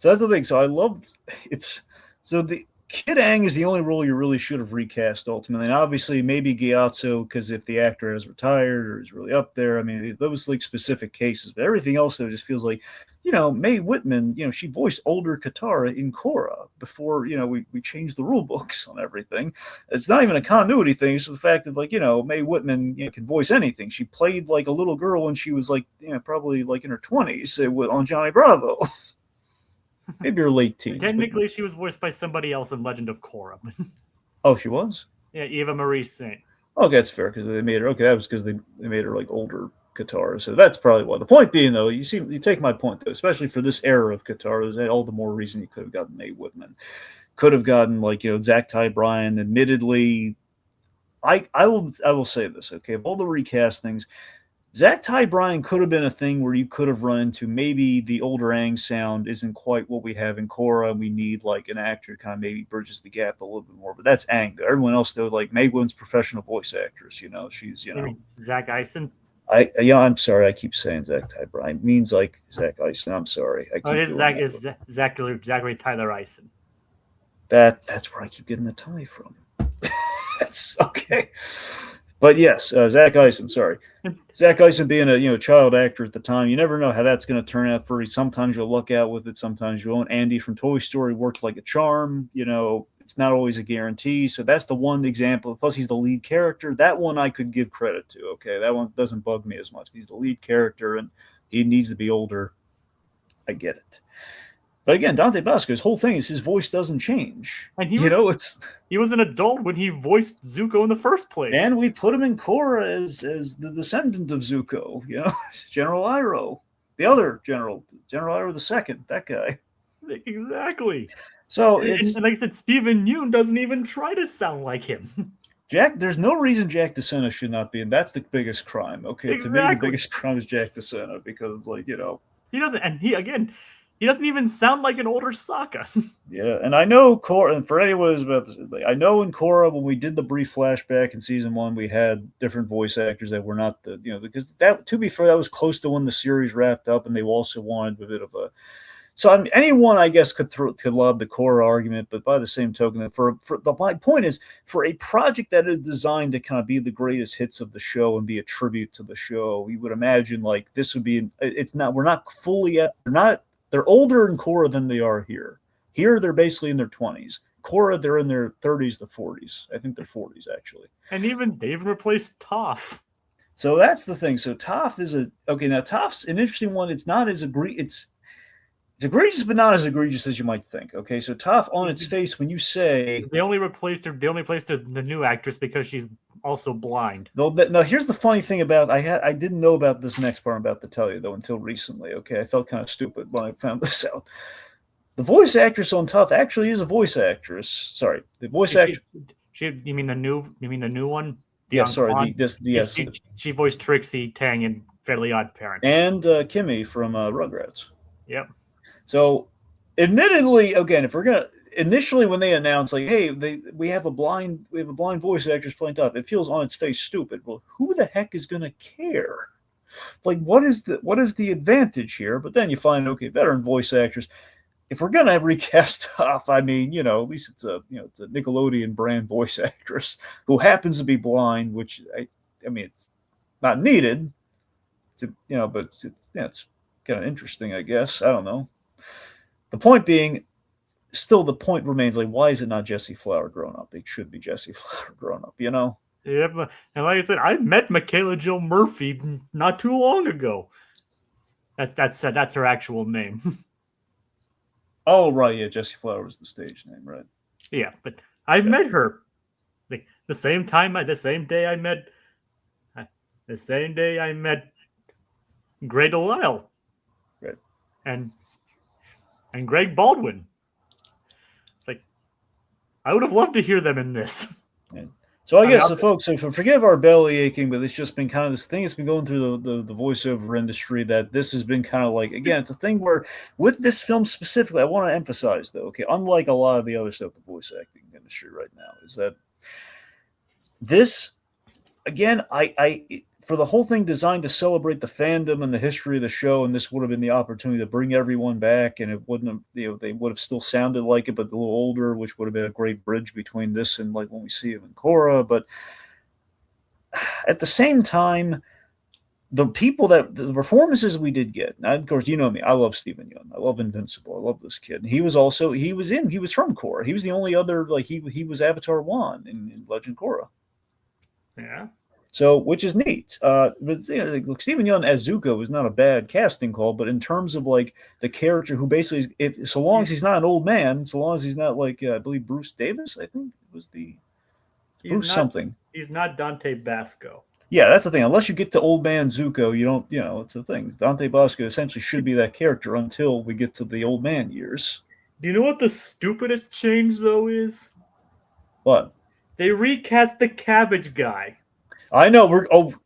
that's the thing. So I loved it's. So the Kid Aang is the only role you really should have recast ultimately. And obviously, maybe Gyatso, because if the actor has retired or is really up there, I mean, those like specific cases. But everything else, though, just feels like, Mae Whitman, she voiced older Katara in Korra before, we changed the rule books on everything. It's not even a continuity thing. It's just the fact that, like, Mae Whitman can voice anything. She played like a little girl when she was like, probably like in her 20s on Johnny Bravo. Maybe her late teens. Technically, she was voiced by somebody else in Legend of Korra. Oh, she was? Yeah, Eva Marie Saint. Okay, that's fair because they made her. Okay, that was because they made her like older Katara. So that's probably why. The point being, though, you take my point, though, especially for this era of Katara, there's all the more reason you could have gotten Mae Whitman. Could have gotten like Zach Ty Bryan. Admittedly, I will say this. Okay, of all the recastings, Zach Ty Bryan could have been a thing where you could have run into maybe the older Aang sound isn't quite what we have in Korra. We need like an actor kind of maybe bridges the gap a little bit more. But that's Aang. Everyone else though, like Mae Whitman's professional voice actress. She's You mean Zach Eisen? I'm sorry. I keep saying Zach Ty Bryan. It means like Zach Eisen. I'm sorry. I keep Zachary Tyler Eisen. That's where I keep getting the tie from. That's okay. But yes, Zach Eisen. Sorry, Zach Eisen being a child actor at the time, you never know how that's going to turn out for you. Sometimes you'll luck out with it, sometimes you won't. Andy from Toy Story worked like a charm. It's not always a guarantee. So that's the one example. Plus, he's the lead character. That one I could give credit to. Okay, that one doesn't bug me as much. He's the lead character, and he needs to be older. I get it. But again, Dante Basco's whole thing is his voice doesn't change. And he was an adult when he voiced Zuko in the first place. And we put him in Korra as the descendant of Zuko, General Iroh. The other General Iroh II, that guy. Exactly. So and like I said, Stephen Yeun doesn't even try to sound like him. There's no reason Jack DeSena should not be in. That's the biggest crime. Okay, exactly. To me, the biggest crime is Jack DeSena because it's like, He doesn't, and he doesn't even sound like an older Sokka. Yeah, and I know Korra, and for anyone who's about this, I know in Korra when we did the brief flashback in season 1, we had different voice actors that were not because that, to be fair, that was close to when the series wrapped up, and they also wanted a bit of a. So anyone, I guess, could love the Korra argument, but by the same token, my point is for a project that is designed to kind of be the greatest hits of the show and be a tribute to the show, you would imagine like this would be. It's not. We're not fully yet. We're not. They're older in Korra than they are here. Here, they're basically in their 20s. Korra, they're in their 30s to 40s. I think they're 40s, actually. And they even replaced Toph. So that's the thing. So Toph is now Toph's an interesting one. It's not as it's egregious, but not as egregious as you might think. Okay, so Toph on its face, when you say they only replaced the new actress because she's also blind. Now, here's the funny thing about I didn't know about this next part I'm about to tell you though until recently. Okay, I felt kind of stupid when I found this out. The voice actress on Toph actually is a voice actress. Sorry, the voice actress. You mean the new one? Yeah, sorry. She voiced Trixie Tang in Fairly Odd Parents and Kimmy from Rugrats. Yep. So, admittedly, again, if we're gonna initially when they announced like, hey, we have a blind voice actress playing Toph, it feels on its face stupid. Well, who the heck is gonna care? Like, what is the advantage here? But then you find veteran voice actors. If we're gonna recast Toph, I mean, at least it's a Nickelodeon brand voice actress who happens to be blind, which I mean, it's not needed, but it's kind of interesting, I guess. I don't know. The point being, still the point remains, like, why is it not Jesse Flower grown up? It should be Jesse Flower grown up, Yeah, and like I said, I met Michaela Jill Murphy not too long ago. That's her actual name. Oh, right, yeah, Jesse Flower was the stage name, right? Yeah, but I met her the same day I met Gray Delisle. Right. And Greg Baldwin. It's like I would have loved to hear them in this. Yeah. So I guess, folks, forgive our belly aching, but it's just been kind of this thing that's been going through the voiceover industry that this has been kind of like, again, it's a thing where with this film specifically, I want to emphasize, though, okay, unlike a lot of the other stuff the voice acting industry right now, is that this, again, for the whole thing designed to celebrate the fandom and the history of the show, and this would have been the opportunity to bring everyone back, and it wouldn't have, they would have still sounded like it, but a little older, which would have been a great bridge between this and like when we see him in Korra. But at the same time, the performances we did get, now, of course, you know me, I love Stephen Yeun, I love Invincible, I love this kid. He was from Korra. He was the only other, like, he was Avatar 1 in Legend Korra. Yeah. So, which is neat. But look, Stephen Yeun as Zuko is not a bad casting call, but in terms of like the character who basically, so long as he's not an old man, so long as he's not like I believe Bruce Davis, I think was Bruce something. He's not Dante Basco. Yeah, that's the thing. Unless you get to old man Zuko, you don't. It's the thing. Dante Basco essentially should be that character until we get to the old man years. Do you know what the stupidest change though is? What? They recast the Cabbage guy. I know.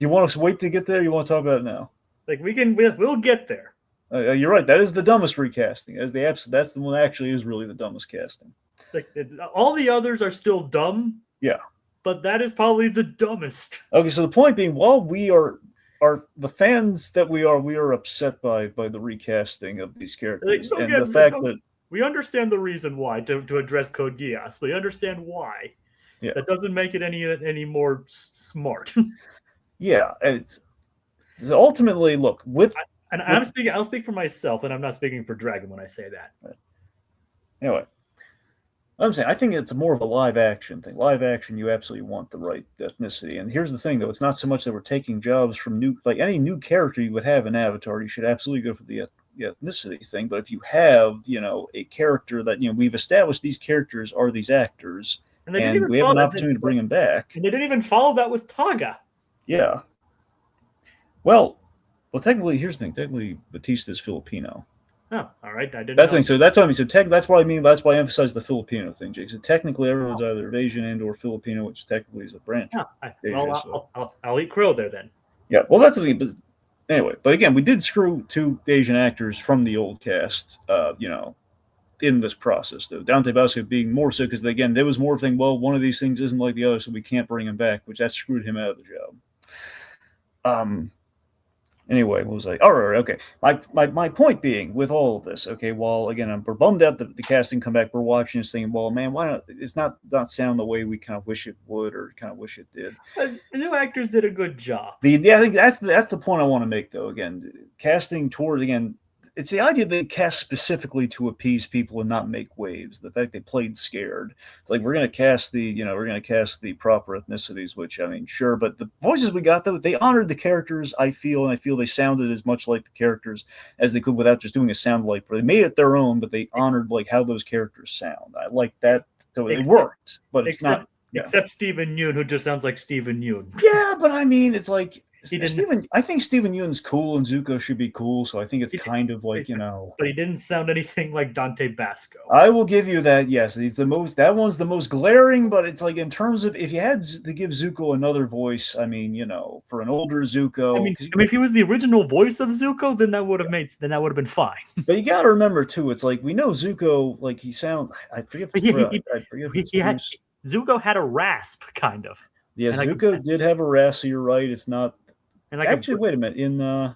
You want us to wait to get there? You want to talk about it now? Like we'll get there. You're right. That is the dumbest recasting. That's the one that actually is really the dumbest casting. Like all the others are still dumb. Yeah. But that is probably the dumbest. Okay, so the point being, while we are the fans that we are upset by the recasting of these characters, and the fact that we understand the reason why to address Code Geass. We understand why. Yeah. That doesn't make it any more smart. Yeah, it's ultimately look I'll speak for myself, and I'm not speaking for Dragon when I say that. Right. Anyway, I'm saying I think it's more of a live action thing. Live action, you absolutely want the right ethnicity. And here's the thing, though: it's not so much that we're taking jobs from any new character you would have in Avatar. You should absolutely go for the ethnicity thing. But if you have a character that we've established these characters are these actors. And we have an opportunity to bring him back. And they didn't even follow that with Taga. Yeah. Well, technically, here's the thing. Technically, Batista's Filipino. Oh, all right. I didn't. That's the thing. So that's what I mean. So that's what I mean. That's why I emphasize the Filipino thing, Jake. So technically, everyone's either Asian and/or Filipino, which technically is a branch. Yeah. I'll eat krill there then. Yeah. Well, that's the thing. But anyway, but again, we did screw 2 Asian actors from the old cast. In this process, though, Dante Basco being more so because again, there was more thing. Well, one of these things isn't like the other, so we can't bring him back, which that screwed him out of the job. Anyway, what was I? All right, okay. My point being with all of this, okay. While again, we're bummed out that the casting come back. We're watching this thing. Well, man, why not? It's not sound the way we kind of wish it would, or kind of wish it did. The new actors did a good job. I think that's the point I want to make, though. Again, casting towards it's the idea they cast specifically to appease people and not make waves. The fact they played scared. It's like we're going to cast the proper ethnicities, which I mean, sure, but the voices we got though, they honored the characters. I feel they sounded as much like the characters as they could without just doing a sound like. They made it their own, but they honored like how those characters sound. I like that. So it worked, but it's not. Yeah. Except Stephen Yeun, who just sounds like Stephen Yeun. Yeah, but I mean, it's like. I think Stephen Yeun's cool and Zuko should be cool, so I think it's kind of like, But he didn't sound anything like Dante Basco. I will give you that, yes. That one's the most glaring, but it's like in terms of if you had to give Zuko another voice, I mean, for an older Zuko. I mean, if he was the original voice of Zuko, then that would have been fine. But you got to remember too, it's like we know Zuko, like I forget. Zuko had a rasp, kind of. Yeah, Zuko did have a rasp. So you're right. It's not. And actually, wait a minute.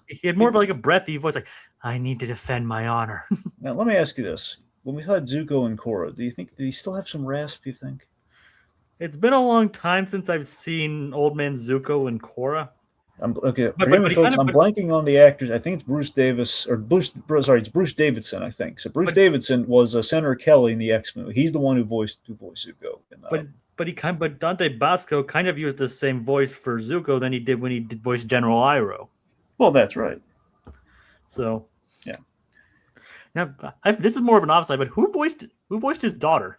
He had more of like a breathy voice, like "I need to defend my honor." Now, let me ask you this: when we had Zuko and Korra, did he still have some rasp? You think? It's been a long time since I've seen Old Man Zuko and Korra. Okay, forgive me, folks. I'm blanking on the actors. I think it's Bruce Davis it's Bruce Davidson. I think so. Davidson was Senator Kelly in the X movie. He's the one who voiced Zuko. But Dante Basco kind of used the same voice for Zuko than he did when he voiced General Iroh. Well, that's right. So yeah. Now this is more of an offside, but who voiced his daughter?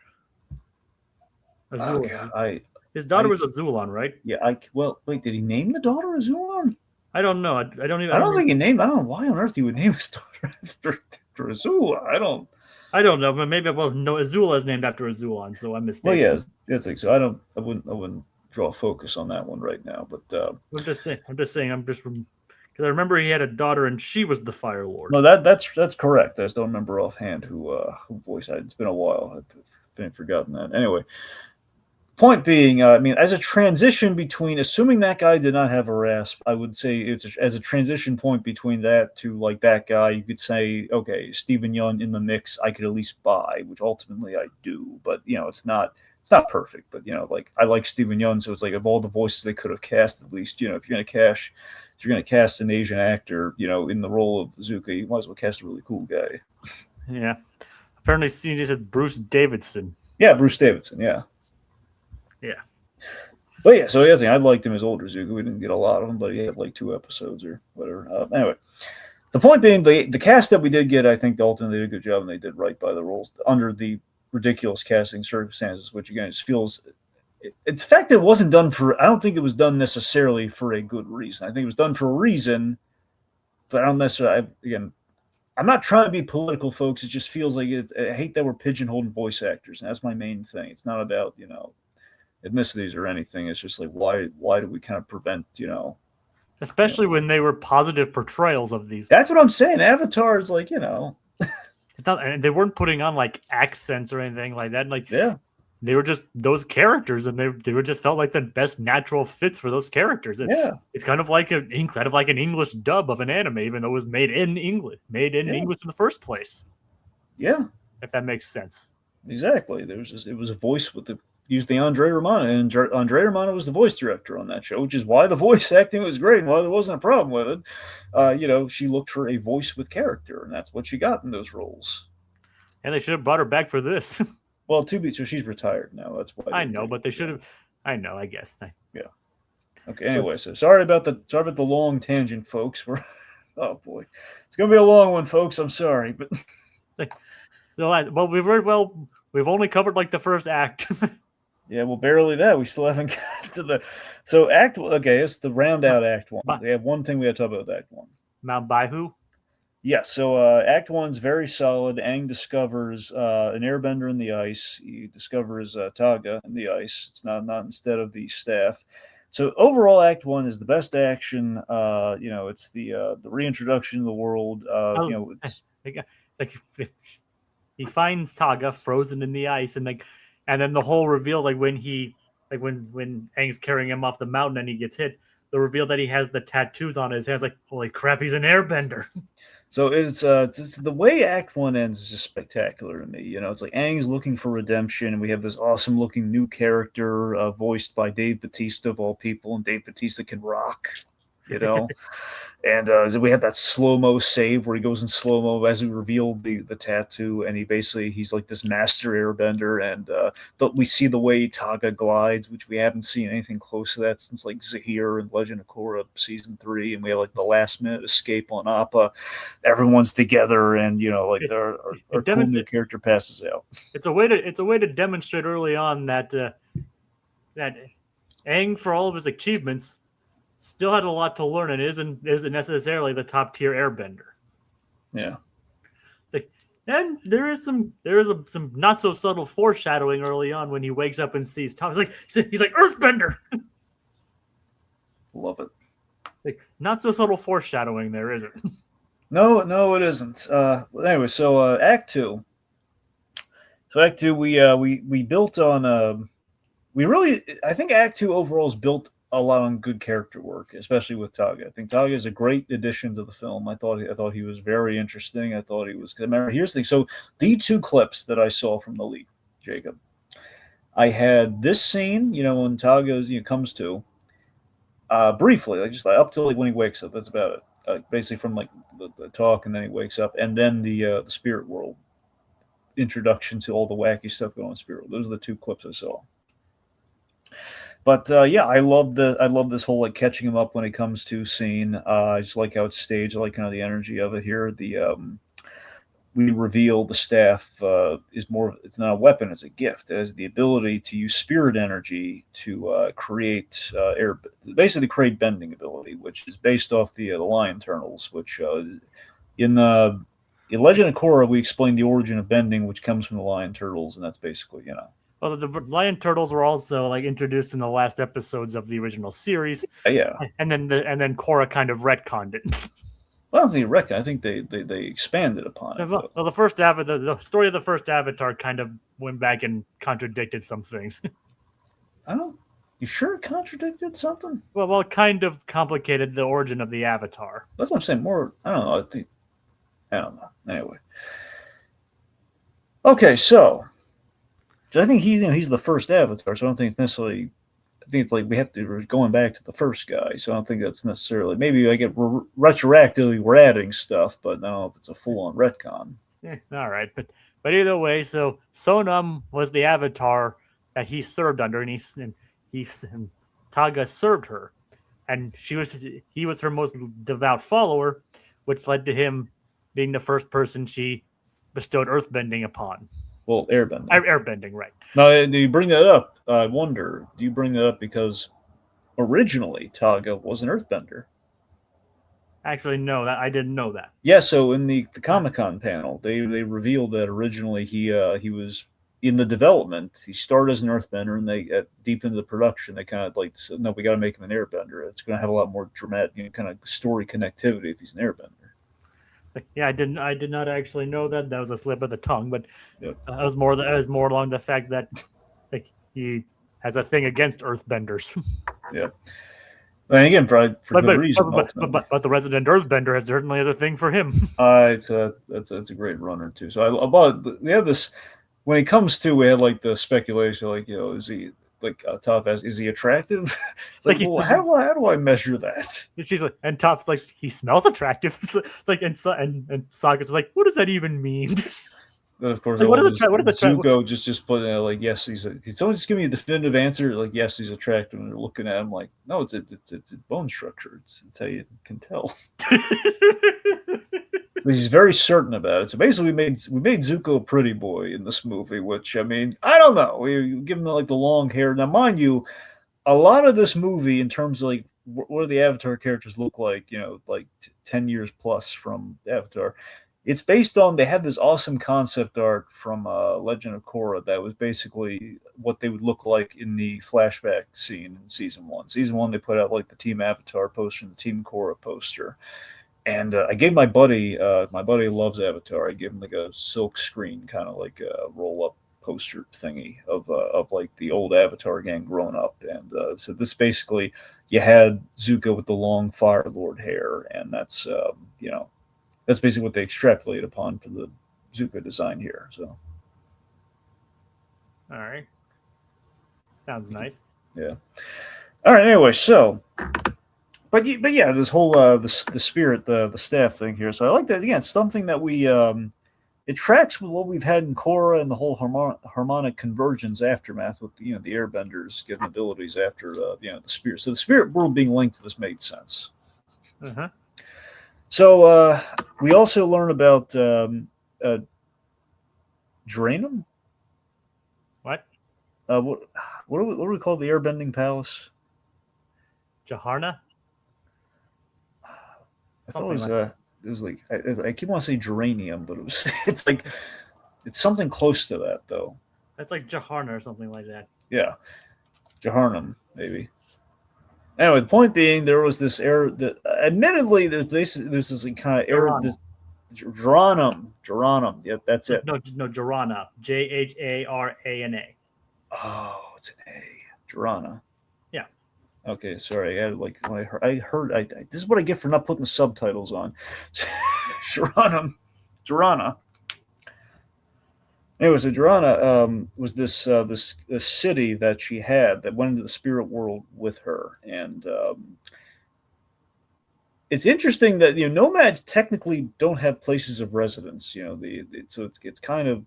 Azula. His daughter was Azulon, right? Yeah. Wait. Did he name the daughter Azulon? I don't know. I don't think he named. I don't know why on earth he would name his daughter after Azula. I don't know, but maybe no. Azula is named after Azulon, so I'm mistaken. Well, yeah, that's like so. I wouldn't draw focus on that one right now. But I'm just saying. Because I remember he had a daughter and she was the Fire Lord. No, that's correct. I just don't remember offhand who voiced it. It's been a while. I've forgotten that. Anyway, Point being, I mean, as a transition between, assuming that guy did not have a rasp, I would say as a transition point between that to like that guy, you could say, okay, Stephen Yeun in the mix, I could at least buy, which ultimately I do, but it's not perfect, but like I like Stephen Yeun, so it's like of all the voices they could have cast, at least if you're gonna cast an Asian actor, in the role of Zuka, you might as well cast a really cool guy. Yeah. Apparently, he said Bruce Davidson. Yeah, Bruce Davidson. Yeah. Yeah. But yeah, so I liked him as older Zuko. We didn't get a lot of him, but he had like 2 episodes or whatever. Anyway, the point being, the cast that we did get, I think ultimately did a good job and they did right by the roles under the ridiculous casting circumstances, which again just feels. It's the fact that it wasn't done for. I don't think it was done necessarily for a good reason. I think it was done for a reason, but I don't necessarily. Again, I'm not trying to be political, folks. It just feels like it. I hate that we're pigeonholing voice actors, and that's my main thing. It's not about ethnicities or anything. It's just like why do we kind of prevent especially when they were positive portrayals of these. That's what I'm saying. Avatar is like it's not, and they weren't putting on like accents or anything like that. Like yeah, they were just those characters, and they were just felt like the best natural fits for those characters. Yeah, it's kind of like an English dub of an anime, even though it was made in English in the first place. Yeah, if that makes sense. Exactly. It was a voice with the used the Andre Romano, and Andre Romano was the voice director on that show, which is why the voice acting was great and why there wasn't a problem with it. She looked for a voice with character, and that's what she got in those roles. And they should have brought her back for this. Well, so she's retired now. That's why I know, but they should have. I know. I guess. Yeah. Okay. Anyway, so sorry about the long tangent, folks. Oh boy, it's gonna be a long one, folks. I'm sorry, but well, we've only covered like the first act. Yeah, well, barely that. We still haven't got to the. So act. Okay, it's the round out act one. We have one thing we have to talk about with act one. Mount Baihu. Yeah, so act one's very solid. Aang discovers an airbender in the ice. He discovers Taga in the ice. It's not instead of the staff. So overall, Act One is the best action. It's the reintroduction of the world. It's like he finds Taga frozen in the ice, and then the whole reveal, like when Aang's carrying him off the mountain and he gets hit, the reveal that he has the tattoos on his hands, like holy crap, he's an airbender. So it's the way Act One ends is just spectacular to me. It's like Aang's looking for redemption, and we have this awesome looking new character voiced by Dave Bautista of all people, and Dave Bautista can rock, And we had that slow-mo save where he goes in slow-mo as we reveal the tattoo, and he's like this master airbender, and we see the way Taga glides, which we haven't seen anything close to that since like Zahir and Legend of Korra season 3, and we have like the last minute escape on Appa. Everyone's together, and our cool new character passes out. It's a way to demonstrate early on that that Aang, for all of his achievements, still had a lot to learn and isn't necessarily the top tier airbender. Yeah. And there is some not so subtle foreshadowing early on when he wakes up and sees Tom. He's like Earthbender. Love it. Like not so subtle foreshadowing there, is it? No, it isn't. Anyway, so Act Two. So Act Two, we built on. I think Act Two overall is built a lot on good character work, especially with Taga. I think Taga is a great addition to the film. I thought he was very interesting. I thought he was good. Remember, here's the thing. So the 2 clips that I saw from the leak, Jacob, I had this scene, when Taga comes to, briefly, like just up till when he wakes up. That's about it. Basically from like the talk, and then he wakes up, and then the spirit world introduction to all the wacky stuff going on in spirit world. Those are the 2 clips I saw. But I love this whole like catching him up when it comes to scene. I just like how it's staged. I like kind of the energy of it here. We reveal the staff is more. It's not a weapon; it's a gift. It has the ability to use spirit energy to create basically create bending ability, which is based off the lion turtles. Which in Legend of Korra, we explained the origin of bending, which comes from the lion turtles, and that's basically Well, the lion turtles were also like introduced in the last episodes of the original series. Yeah, and then Korra kind of retconned it. Well, I don't think retcon. I think they expanded upon it. Well, the first Avatar, the story of the first Avatar kind of went back and contradicted some things. I don't. You sure it contradicted something? Well, it kind of complicated the origin of the Avatar. That's what I'm saying. More. I don't know. I think. I don't know. Anyway. Okay, so I think he's the first Avatar, so I don't think it's necessarily. I think it's like we have to we're going back to the first guy, so I don't think that's necessarily. Maybe I get retroactively we're adding stuff, but I don't know if it's a full on retcon. All right, but either way, so Sonam was the Avatar that he served under, and Taga served her, and he was her most devout follower, which led to him being the first person she bestowed earthbending upon. Well, airbending. Airbending, right? Now, do you bring that up? I wonder. Do you bring that up because originally Taga was an earthbender? Actually, no, that I didn't know that. Yeah. So in the Comic Con panel, they revealed that originally he was in the development. He started as an earthbender, and they deep into the production, they kind of like said, no, we got to make him an airbender. It's going to have a lot more dramatic, kind of story connectivity if he's an airbender. Yeah, I did not actually know that. That was a slip of the tongue, but Yep. I was more along the fact that like he has a thing against earthbenders. Yeah. And again, for good reason. But the resident earthbender certainly has a thing for him. That's a great runner too. So I about we have this when it comes to we had like the speculation like is he like Top as is he attractive? It's like well how do I measure that? And she's like, and Top's like, he smells attractive. It's like and Sokka's like, what does that even mean? Then of course, like, what is Zuko just put like yes he's someone just give me a definitive answer like yes he's attractive and they're looking at him like no it's a bone structure it's how you can tell. He's very certain about it. So basically, we made Zuko a pretty boy in this movie, which I mean, I don't know. We give him like the long hair. Now, mind you, a lot of this movie, in terms of like what do the Avatar characters look like, 10 years plus from Avatar, it's based on they had this awesome concept art from Legend of Korra that was basically what they would look like in the flashback scene in season one. Season one, they put out like the Team Avatar poster and the Team Korra poster. And I gave my buddy loves Avatar. I gave him like a silk screen, kind of like a roll up poster thingy of like the old Avatar gang growing up. And so this basically, you had Zuko with the long Fire Lord hair, and that's that's basically what they extrapolate upon for the Zuko design here. So, all right, sounds nice. Yeah. All right. Anyway, so but yeah, this whole the spirit the staff thing here. So I like that again. Something that we it tracks with what we've had in Korra and the whole harmonic convergence aftermath with the airbenders getting abilities after the spirit. So the spirit world being linked to this made sense. Uh-huh. So we also learn about Draenum. What? What do we call the airbending palace? Jaharna. I thought it was like I keep wanting to say geranium, but it's like it's something close to that though. That's like Jaharna or something like that. Yeah, Jaharnam maybe. Anyway, the point being, there was this air. Admittedly, there's this kind of air. Geranum. Yep, that's it. No, Jarana. Jharana. Oh, it's an A. Jarana. Yeah. Okay, sorry. I had like when I heard. This is what I get for not putting the subtitles on. Jarana. Anyway, so Jarana was this city that she had that went into the spirit world with her, and it's interesting that nomads technically don't have places of residence. So it's kind of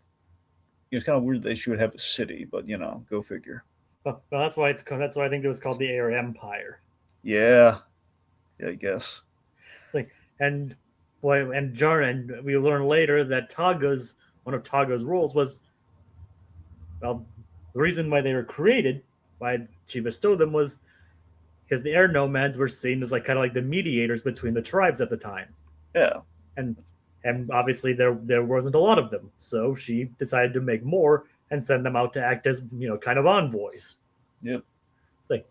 it's kind of weird they should have a city, but go figure. Well, that's why I think it was called the Air Empire. Yeah, I guess. And we learn later that one of Taga's roles was, well, the reason why they were created, why she bestowed them, was because the air nomads were seen as kind of like the mediators between the tribes at the time. Yeah. And obviously there wasn't a lot of them, so she decided to make more and send them out to act as kind of envoys. Yep. But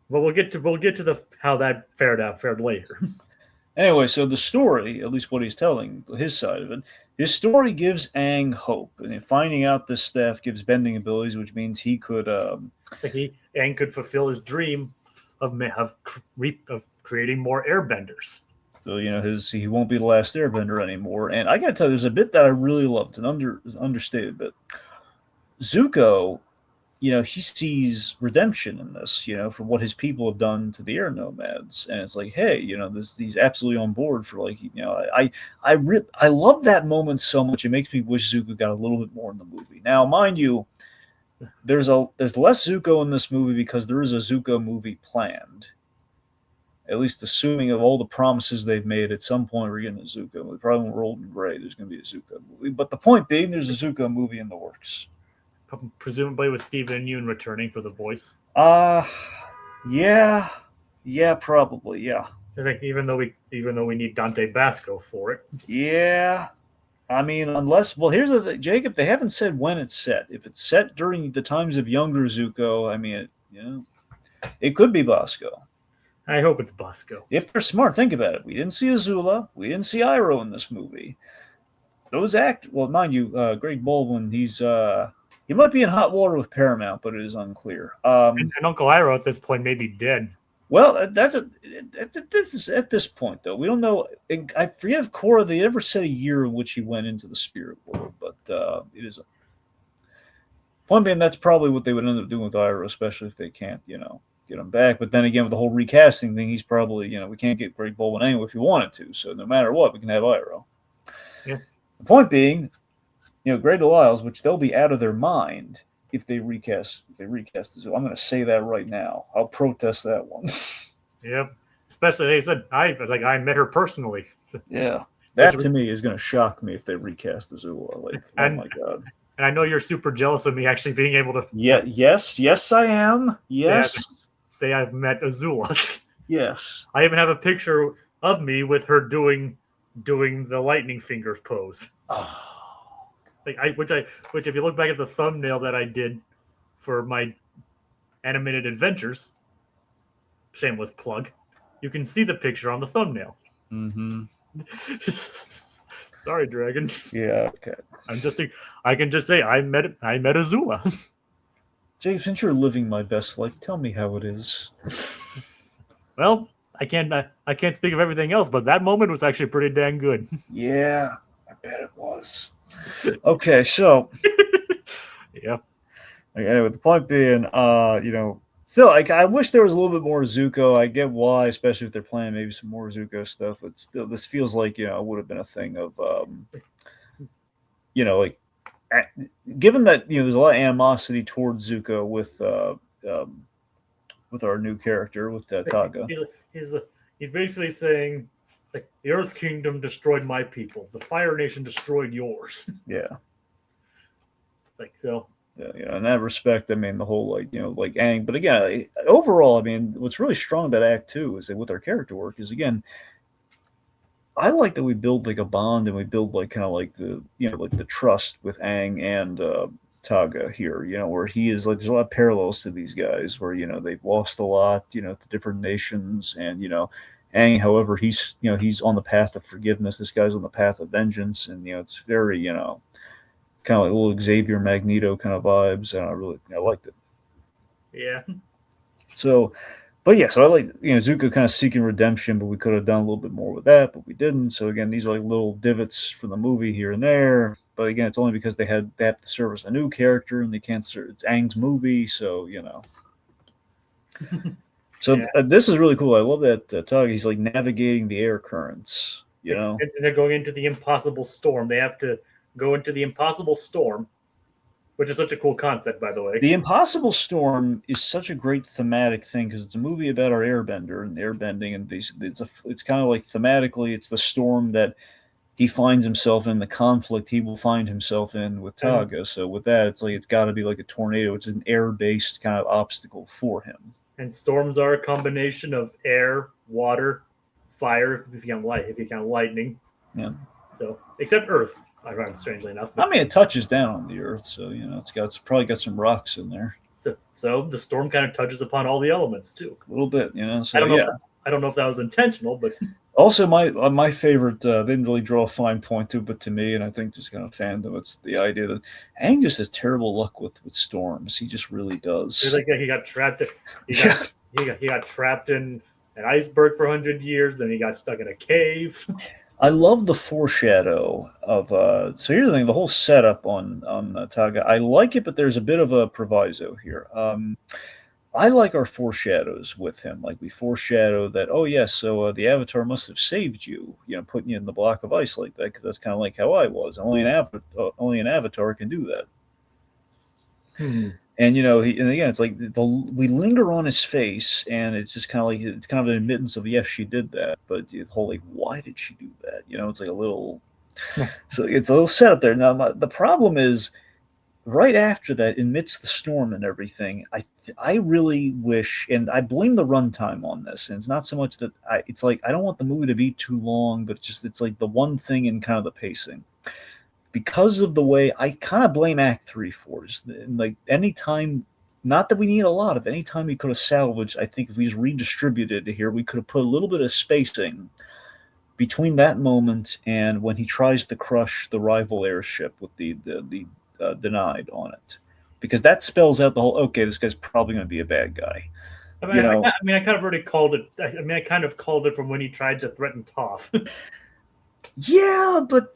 we'll get to how that fared later. Anyway, so the story, at least what he's telling, his side of it, His story gives Aang hope, and finding out this staff gives bending abilities, which means he could. Aang could fulfill his dream of creating more airbenders. So he won't be the last Airbender anymore. And I gotta tell you, there's a bit that I really loved, an understated bit. Zuko, he sees redemption in this, for what his people have done to the air nomads, and it's like, hey, he's absolutely on board for like, I love that moment so much. It makes me wish Zuko got a little bit more in the movie. Now, mind you, there's less Zuko in this movie because there is a Zuko movie planned. At least assuming of all the promises they've made, at some point we're getting a Zuko. We probably won't roll in gray. There's going to be a Zuko movie, but the point being, there's a Zuko movie in the works. Presumably with Steven Yeun returning for the voice. Yeah, probably, yeah. I think even though we need Dante Basco for it. Yeah, I mean, here's the thing, Jacob. They haven't said when it's set. If it's set during the times of younger Zuko, I mean, it could be Bosco. I hope it's Bosco. If they're smart, think about it. We didn't see Azula. We didn't see Iroh in this movie. Those mind you, Greg Baldwin, he might be in hot water with Paramount, but it is unclear. And Uncle Iroh at this point may be dead. Well, this is at this point though. We don't know. I forget if Korra, they ever said a year in which he went into the spirit world, but it is a point being that's probably what they would end up doing with Iroh, especially if they can't, get him back. But then again, with the whole recasting thing, he's probably, we can't get Greg Baldwin anyway if we wanted to. So no matter what, we can have Iroh. Yeah. The point being, Grey Delisles, which they'll be out of their mind if they recast this. I'm going to say that right now. I'll protest that one. Yep. Especially they said I met her personally. Yeah. That to me is going to shock me if they recast Azula. Like, oh my god. And I know you're super jealous of me actually being able to. Yeah. Yes, I am. Yes. Say I've met Azula. Yes. I even have a picture of me with her doing the lightning fingers pose. Oh. Which if you look back at the thumbnail that I did for my animated adventures, shameless plug, you can see the picture on the thumbnail. Mm-hmm. Sorry, Dragon. Yeah, okay. I can just say I met Azula. James, since you're living my best life, tell me how it is. Well, I can't speak of everything else, but that moment was actually pretty dang good. Yeah, I bet it was. Okay, so yeah. Anyway, the point being, still, like, I wish there was a little bit more Zuko. I get why, especially if they're playing maybe some more Zuko stuff. But still, this feels like it would have been a thing of, like, given that there's a lot of animosity towards Zuko with our new character with Taga. He's basically saying, like, the Earth Kingdom destroyed my people. The Fire Nation destroyed yours. Yeah. It's like, so. Yeah, in that respect, I mean, the whole, like Aang. But again, overall, I mean, what's really strong about Act 2 is that with our character work is, again, I like that we build, like, a bond and we build, like, kind of like the, like the trust with Aang and Taga here, where he is, like, there's a lot of parallels to these guys where, they've lost a lot, to different nations. And, Aang, however, he's on the path of forgiveness. This guy's on the path of vengeance. And, it's very, kind of like little Xavier Magneto kind of vibes. And I liked it. Yeah. So, but yeah, so I like, Zuko kind of seeking redemption, but we could have done a little bit more with that, but we didn't. So again, these are like little divots for the movie here and there. But again, it's only because they have to service a new character and they can't it's Aang's movie. So, So yeah. This is really cool. I love that Tug. He's like navigating the air currents, And they're going into the impossible storm. They have to go into the impossible storm, which is such a cool concept, by the way. The impossible storm is such a great thematic thing because it's a movie about our airbender and airbending, and it's kind of like thematically, it's the storm that he finds himself in, the conflict he will find himself in with Taga. So with that, it's like it's got to be like a tornado. It's an air-based kind of obstacle for him. And storms are a combination of air, water, fire, if you count lightning. Yeah. So, except Earth, strangely enough. I mean, it touches down on the Earth, so it's probably got some rocks in there. So the storm kind of touches upon all the elements too. A little bit, So I don't know if that was intentional, but Also, my favorite, they didn't really draw a fine point to, but to me, and I think just kind of fandom, it's the idea that Aang just has terrible luck with storms. He just really It's does. like he got trapped. He got Yeah, he got trapped in an iceberg for 100 years. Then he got stuck in a cave. I love the foreshadow of. So here's the thing: the whole setup on Taga, I like it, but there's a bit of a proviso here. I like our foreshadows with him. Like we foreshadow that, oh yes, so the Avatar must have saved you, putting you in the block of ice like that, because that's kind of like how I was. Only an Avatar can do that. Hmm. And and again, it's like we linger on his face, and it's just kind of like it's kind of an admittance of yes, she did that, but the whole like why did she do that? It's like a little, so it's a little setup there. Now the problem is right after that, amidst the storm and everything, I really wish, and I blame the runtime on this. And it's not so much that it's like I don't want the movie to be too long, but it's like the one thing in kind of the pacing because of the way I kind of blame Act Three for is like anytime. Not that we need a lot of anytime we could have salvaged. I think if we just redistributed it here, we could have put a little bit of spacing between that moment and when he tries to crush the rival airship with the denied on it, because that spells out the whole. Okay, this guy's probably going to be a bad guy. I mean, You know, I kind of already called it. I mean, I kind of called it from when he tried to threaten Toph. yeah, but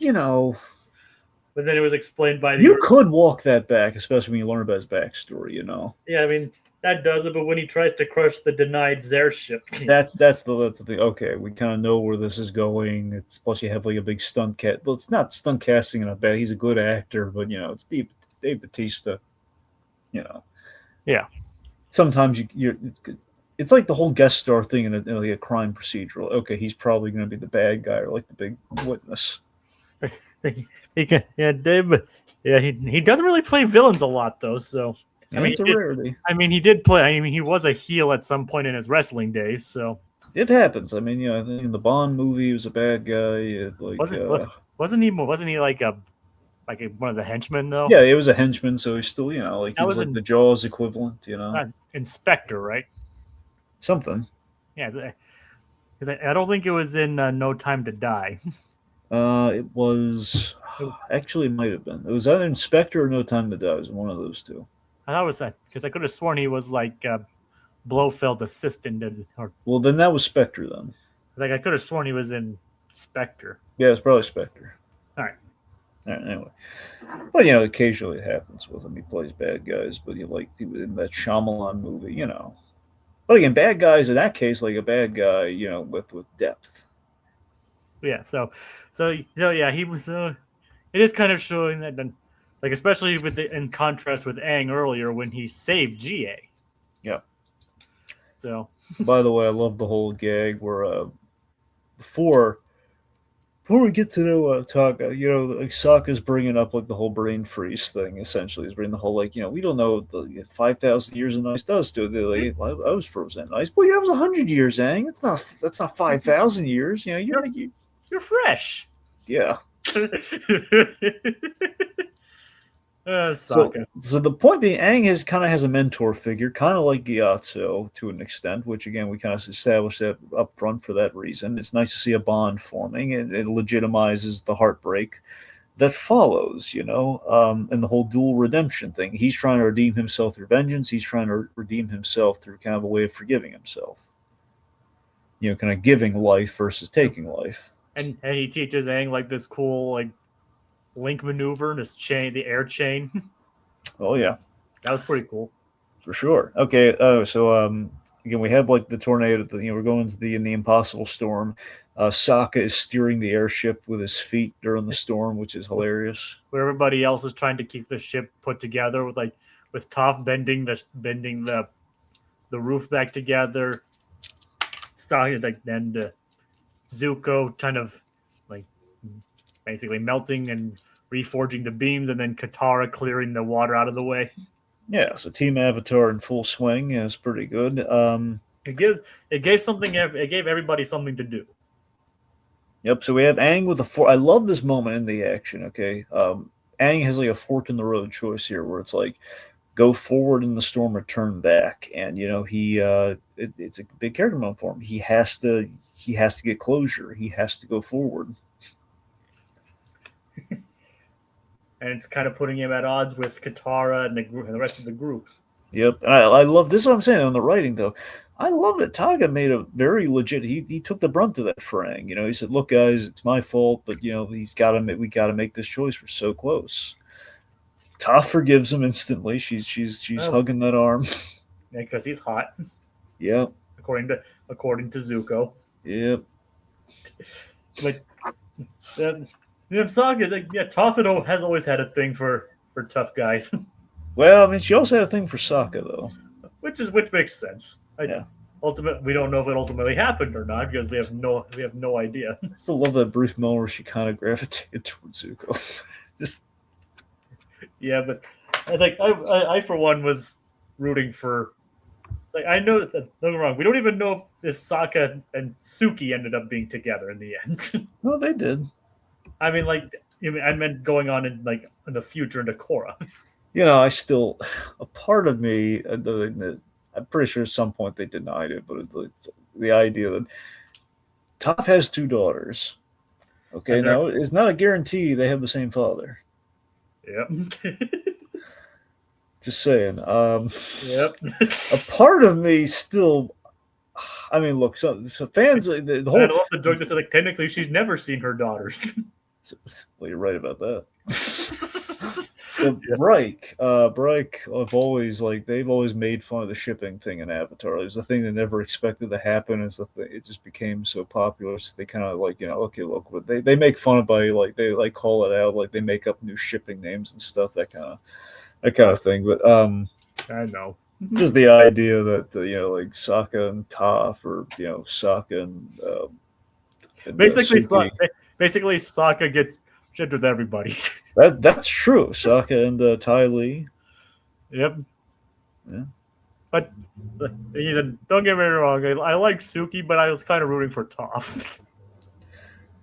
But then it was explained by the. you could walk that back, especially when you learn about his backstory. Yeah, I mean that does it. But when he tries to crush the denied airship, That's the thing. Okay, we kind of know where this is going. It's plus you have like a big stunt cat. Well, it's not stunt casting in a bad. He's a good actor, but it's Dave Batista. You know, yeah, sometimes it's like the whole guest star thing in like a crime procedural. Okay, he's probably going to be the bad guy or like the big witness. he can. Yeah, Dave. Yeah, he doesn't really play villains a lot though. So I Yeah, mean, it's a rarity. he did play. I mean, he was a heel at some point in his wrestling days. So It happens. I mean, I think in the Bond movie, he was a bad guy. wasn't wasn't he like one of the henchmen though? Yeah, he was a henchman, so he's still, like he That was was like the an Jaws equivalent, Inspector, right? something. Yeah, because I don't think it was in No Time to Die. It was actually it might have been. It was either Inspector or No Time to Die. It was one of those two. I thought it was because I could have sworn he was like Blofeld's assistant, or Well, then that was Spectre then. like I could have sworn he was in Spectre. Yeah, it's probably Spectre. All right. All right, anyway, but occasionally it happens with him. He plays bad guys, but he was in that Shyamalan movie. But again, bad guys in that case, like a bad guy, with depth. Yeah. So yeah, he was. It is kind of showing that, like especially in contrast with Aang earlier when he saved Ga. Yeah. So. By the way, I love the whole gag where before we get to know Taka, like Sokka's bringing up like the whole brain freeze thing. Essentially, he's bringing the whole like, we don't know what the 5,000 years of ice does to it. They're like, I was frozen in ice. Well, that was 100 years, Aang. That's not 5,000 years. You're fresh. Yeah. So, Sokka. so the point being, Aang has a mentor figure, kind of like Gyatso to an extent, which again we kind of established that up front for that reason. It's nice to see a bond forming, and it legitimizes the heartbreak that follows, and the whole dual redemption thing. He's trying to redeem himself through vengeance. He's trying to redeem himself through kind of a way of forgiving himself. Kind of giving life versus taking life. And he teaches Aang like this cool like link maneuver and this chain, the air chain. Oh yeah, that was pretty cool for sure. Okay, so again we have like the tornado. We're going to in the impossible storm. Sokka is steering the airship with his feet during the storm, which is hilarious. Where everybody else is trying to keep the ship put together with Toph bending the roof back together. Starting then Zuko kind of like basically melting and reforging the beams, and then Katara clearing the water out of the way. Yeah, so Team Avatar in full swing is pretty good. It gave everybody something to do. Yep. So we have Aang with a fork. I love this moment in the action. Okay, Aang has like a fork in the road choice here, where it's like, go forward in the storm or turn back. And it's a big character moment for him. He has to get closure. He has to go forward. And it's kind of putting him at odds with Katara and the rest of the group. Yep. And I love this. Is what I'm saying on the writing though. I love that Taga made a very legit. He took the brunt of that for Aang. He said, "Look, guys, it's my fault, but we got to make this choice. We're so close." Toph forgives him instantly. She's hugging that arm. Because he's hot. Yep. According to Zuko. Yep. Like, Sokka, Toph has always had a thing for tough guys. Well, I mean, she also had a thing for Sokka though, which makes sense. Yeah. We don't know if it ultimately happened or not because we have no idea. I still love that brief moment where she kind of gravitated towards Zuko. Just yeah, but I think I for one was rooting for. Like I know that don't get me wrong, we don't even know if Sokka and Suki ended up being together in the end. No, they did. I mean, I meant going on in the future into Korra. A part of me, I'm pretty sure at some point they denied it, but it's the idea that Toph has two daughters. Okay, now it's not a guarantee they have the same father. Yep. Just saying. Yep. A part of me still. I mean, look, so fans. The whole. I love the joke that said technically she's never seen her daughters. Well, you're right about that. Bryke, they've always made fun of the shipping thing in Avatar. It was the thing they never expected to happen. It just became so popular. So they kind of okay, look, they make fun of they call it out, they make up new shipping names and stuff, that kind of thing. But I know. Just the idea that Sokka and Toph, or Sokka and basically Sokka gets shit with everybody. That's true. Sokka and Ty Lee. Yep. Yeah. But don't get me wrong. I like Suki, but I was kind of rooting for Toph.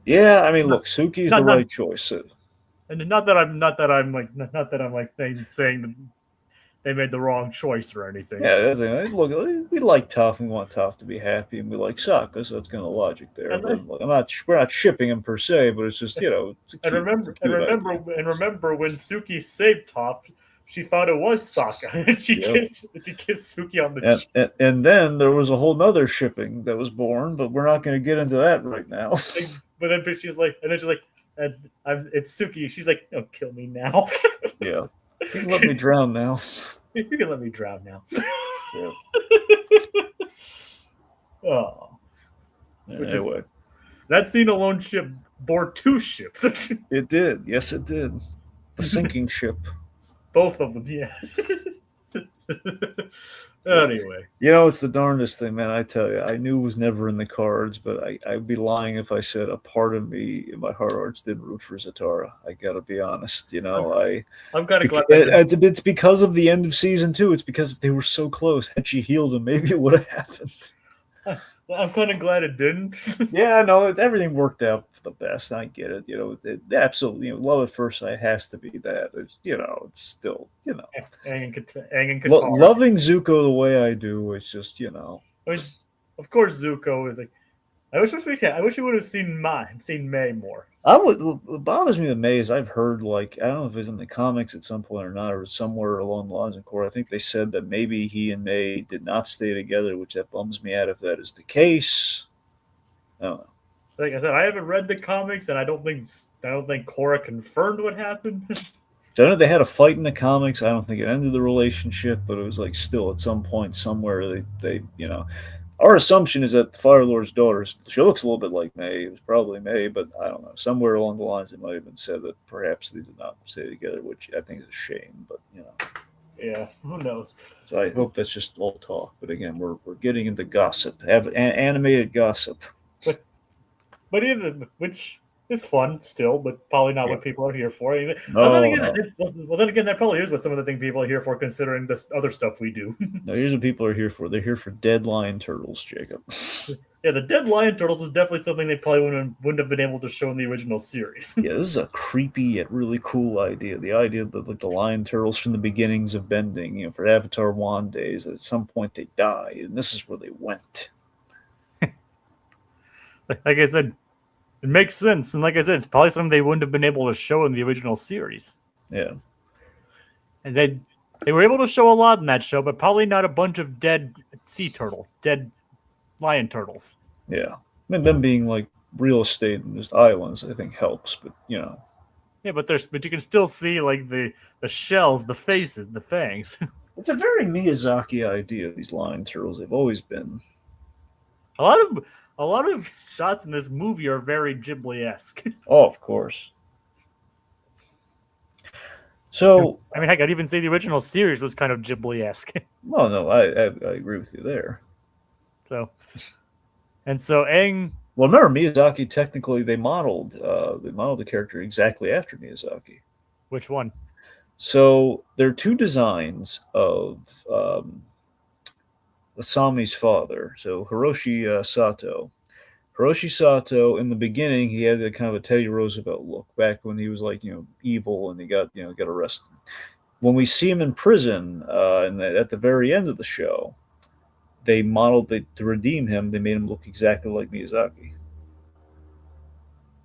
Yeah, I mean, look, Suki's the right choice. And not that I'm saying that they made the wrong choice or anything. Yeah, look, we like Toph. We want Toph to be happy, and we like Sokka, so it's kind of logic there. We're not shipping him per se, but it's just it's and remember when Suki saved Toph, she thought it was Sokka, and she kissed Suki on the cheek. And then there was a whole nother shipping that was born, but we're not going to get into that right now. But then she's like, it's Suki. She's like, "No, kill me now." Yeah. You can let me drown now. You can let me drown now. Yeah. Oh. Anyway. That scene alone bore two ships. It did. Yes, it did. The sinking ship. Both of them, yeah. Anyway. It's the darndest thing, man. I tell you, I knew it was never in the cards, but I'd be lying if I said a part of me in my heart of hearts didn't root for Zatara. I got to be honest. I'm kind of glad. It's because of the end of season 2. It's because they were so close. Had she healed him, maybe it would have happened. I'm kind of glad it didn't. Yeah, no, everything worked out for the best. I get it. Absolutely. Love at first sight has to be that. It's still. Aang and Katara. Loving Zuko the way I do is just. I mean, of course, Zuko is like. I wish we would have seen May more. What bothers me with May is I've heard, I don't know if it's in the comics at some point or not, or somewhere along the lines of Korra. I think they said that maybe he and May did not stay together, which that bums me out if that is the case. I don't know. Like I said, I haven't read the comics, and I don't think Korra confirmed what happened. I know they had a fight in the comics. I don't think it ended the relationship, but it was still at some point somewhere they Our assumption is that the Fire Lord's daughter, she looks a little bit like May. It was probably May, but I don't know. Somewhere along the lines, it might have been said that perhaps they did not stay together, which I think is a shame. But yeah, who knows? So I hope that's just all talk. But again, we're getting into gossip, animated gossip. But either which is fun still, but probably not what people are here for. Then again, that probably is what some of the things people are here for, considering this other stuff we do. No, here's what people are here for. They're here for Deadline Turtles, Jacob. Yeah, the dead lion turtles is definitely something they probably wouldn't have been able to show in the original series. Yeah, this is a creepy yet really cool idea. The idea that like the lion turtles from the beginnings of bending, for Avatar One days, at some point they die, and this is where they went. Like I said, it makes sense, and like I said, it's probably something they wouldn't have been able to show in the original series. Yeah. And they were able to show a lot in that show, but probably not a bunch of dead sea turtles, dead lion turtles. Yeah. And them being like real estate and just islands, I think helps, but Yeah, but you can still see like the shells, the faces, the fangs. it's a very Miyazaki idea, these lion turtles. They've always been. a lot of a lot of shots in this movie are very Ghibli-esque. Oh, of course. So, I mean, heck, I'd even say the original series was kind of Ghibli-esque. well, no, I agree with you there. So, and so Aang, Well, remember Miyazaki. Technically, they modeled the character exactly after Miyazaki. which one? So there are two designs of Asami's father. So Hiroshi Sato. Hiroshi Sato, in the beginning, he had a kind of a Teddy Roosevelt look back when he was like evil and he got arrested. When we see him in prison, and at the very end of the show, they modeled to redeem him. They made him look exactly like Miyazaki.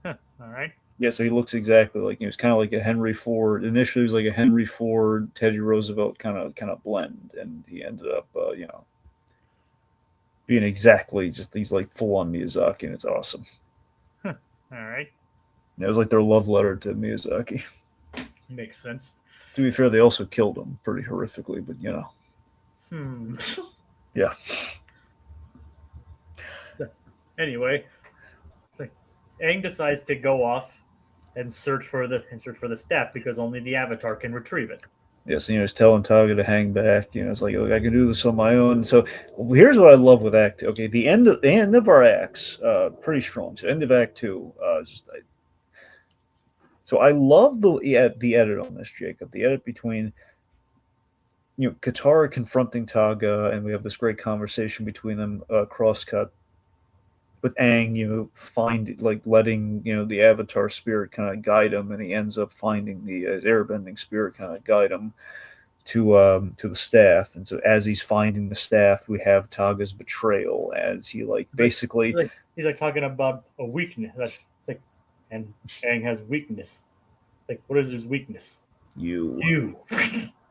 Huh, all right. Yeah, so he looks exactly like he was kind of like a Henry Ford. Initially, he was like a Henry Ford, Teddy Roosevelt kind of blend, and he ended up, being exactly just he's like full on Miyazaki, and it's awesome. Huh, all right. It was like their love letter to Miyazaki. Makes sense. To be fair, they also killed him pretty horrifically, but yeah. So, anyway, Aang decides to go off and search for the staff because only the Avatar can retrieve it. Yes, he's telling Taga to hang back. It's like, look, I can do this on my own. So here's what I love with Act. Okay, the end of our acts, pretty strong. So end of Act Two, so I love the edit on this, Jacob. The edit between Katara confronting Taga, and we have this great conversation between them, cross cut with Aang, find like letting the Avatar spirit kind of guide him, and he ends up finding the airbending spirit kind of guide him to the staff. And so as he's finding the staff, we have Taga's betrayal as he basically he's like talking about a weakness. Like, and Aang has weakness. Like, what is his weakness? You.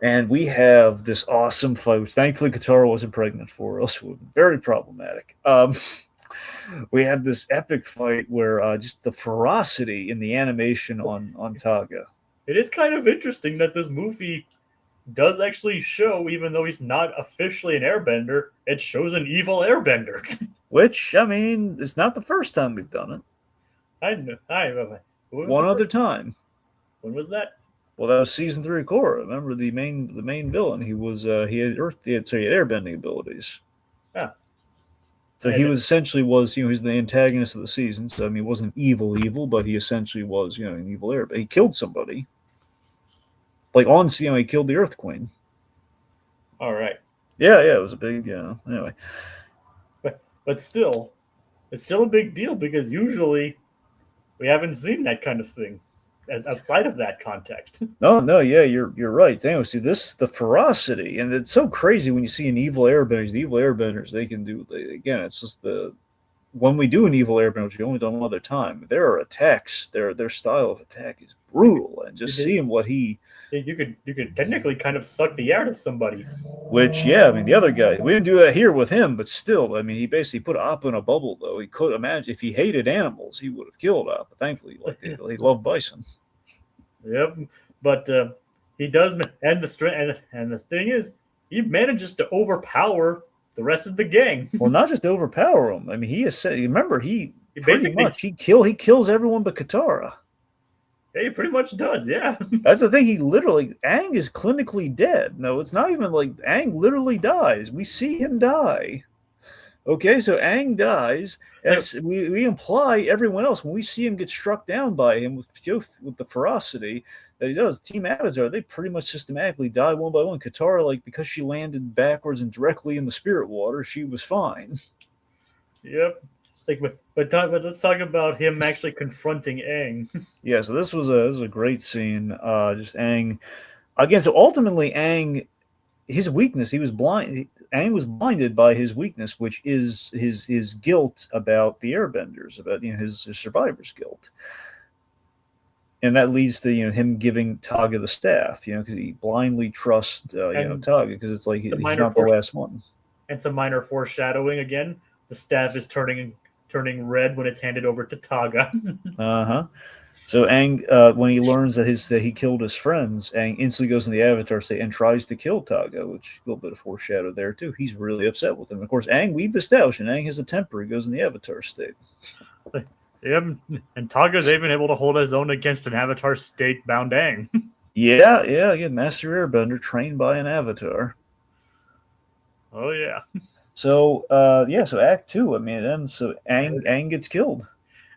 And we have this awesome fight, which thankfully Katara wasn't pregnant for, else it would be very problematic. We have this epic fight where just the ferocity in the animation on Taga. It is kind of interesting that this movie does actually show, even though he's not officially an airbender, it shows an evil airbender. Which, I mean, it's not the first time we've done it. I know. One other time. When was that? Well, that was season 3 of Korra. Remember the main villain? He had airbending abilities. Yeah. So he was essentially he's the antagonist of the season. So I mean, he wasn't evil, but he essentially was an evil airbender. He killed somebody. Like he killed the Earth Queen. All right. Yeah, it was a big, anyway. But still, it's still a big deal because usually we haven't seen that kind of thing outside of that context. No, yeah, you're right. Anyway, see the ferocity, and it's so crazy when you see an evil airbender. The evil airbenders, they can do again. It's just when we do an evil airbender, which we only done one other time. Their attacks, their style of attack is brutal, and just seeing what he. You could technically kind of suck the air out of somebody. Which, yeah, I mean, the other guy, we didn't do that here with him, but still, I mean, he basically put Appa in a bubble, though. He could imagine if he hated animals, he would have killed Appa. Thankfully, he loved bison. Yep, but he does, and the thing is, he manages to overpower the rest of the gang. Well, not just overpower him. I mean, remember he basically he kills everyone but Katara. Yeah, he pretty much does, yeah. That's the thing. Aang is clinically dead. No, it's not even like Aang literally dies. We see him die. Okay, so Aang dies, and we imply everyone else, when we see him get struck down by him with the ferocity that he does, Team Avatar, they pretty much systematically die one by one. Katara, because she landed backwards and directly in the spirit water, she was fine. Yep. but let's talk about him actually confronting Aang. Yeah, so this was a great scene. Just Aang again. So ultimately, Aang, his weakness, he was blind. Aang was blinded by his weakness, which is his guilt about the Airbenders, about his survivor's guilt, and that leads to him giving Taga the staff, because he blindly trusts And Taga because it's like some he's minor not the fore- last one. and some minor foreshadowing again. The staff is turning red when it's handed over to Taga. Uh huh. So Aang, when he learns that he killed his friends, Aang instantly goes in the Avatar state and tries to kill Taga, which a little bit of foreshadow there too. He's really upset with him. Of course, Aang, we've established, and Aang has a temper. He goes in the Avatar state. Yep. And Taga's even able to hold his own against an Avatar state bound Aang. Yeah. Again, Master Airbender trained by an Avatar. Oh yeah. So Act Two. I mean, then so Aang gets killed.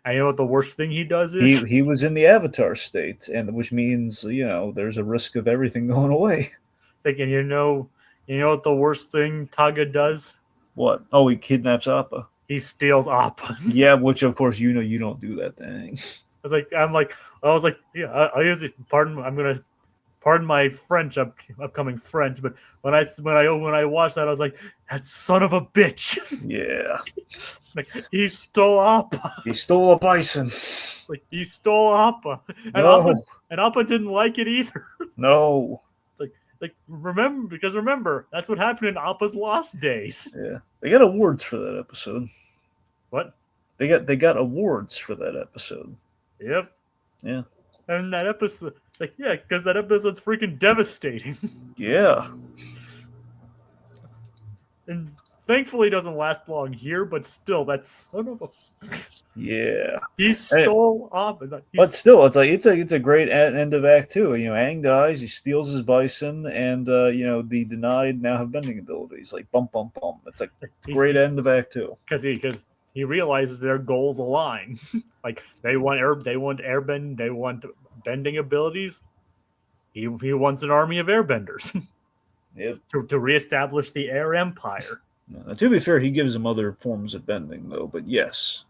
And you know what the worst thing he does He is? he was in the Avatar state, and which means there's a risk of everything going away. Thinking, you know what the worst thing Taga does? What? Oh, he kidnaps Appa. He steals Appa. Yeah, which of course you don't do that thing. I was like, yeah, I use it. Pardon my French, upcoming French, but when I watched that, I was like, that son of a bitch. Yeah, Like he stole Appa. he stole a bison. Like he stole Appa, No, and Appa didn't like it either. no. Remember that's what happened in Appa's lost days. Yeah, they got awards for that episode. What? They got awards for that episode. Yep. Yeah. And that episode, because that episode's freaking devastating. Yeah. And thankfully, it doesn't last long here, but still, that's son of a. Yeah. He stole Appa. But still, it's a great end of Act Two. Aang dies, he steals his bison, and the denied now have bending abilities. Like bump, bump, bump. It's a great end of Act Two. Because he realizes their goals align. Like they want airbend, they want bending abilities. He wants an army of airbenders. Yep. to reestablish the air empire. Now, to be fair, he gives them other forms of bending, though. But yes,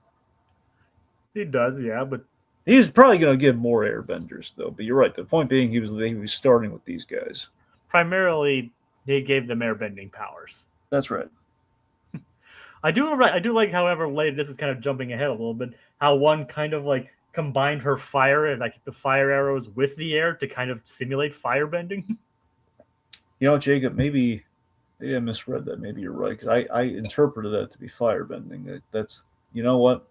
He does, yeah, but he's probably going to give more airbenders, though. But you're right. The point being, he was starting with these guys. primarily they gave them airbending powers. That's right. I do like, however, later, this is kind of jumping ahead a little bit, how one kind of like combined her fire, like the fire arrows with the air to kind of simulate firebending. Jacob, maybe I misread that. Maybe you're right, because I interpreted that to be firebending. That's, you know what?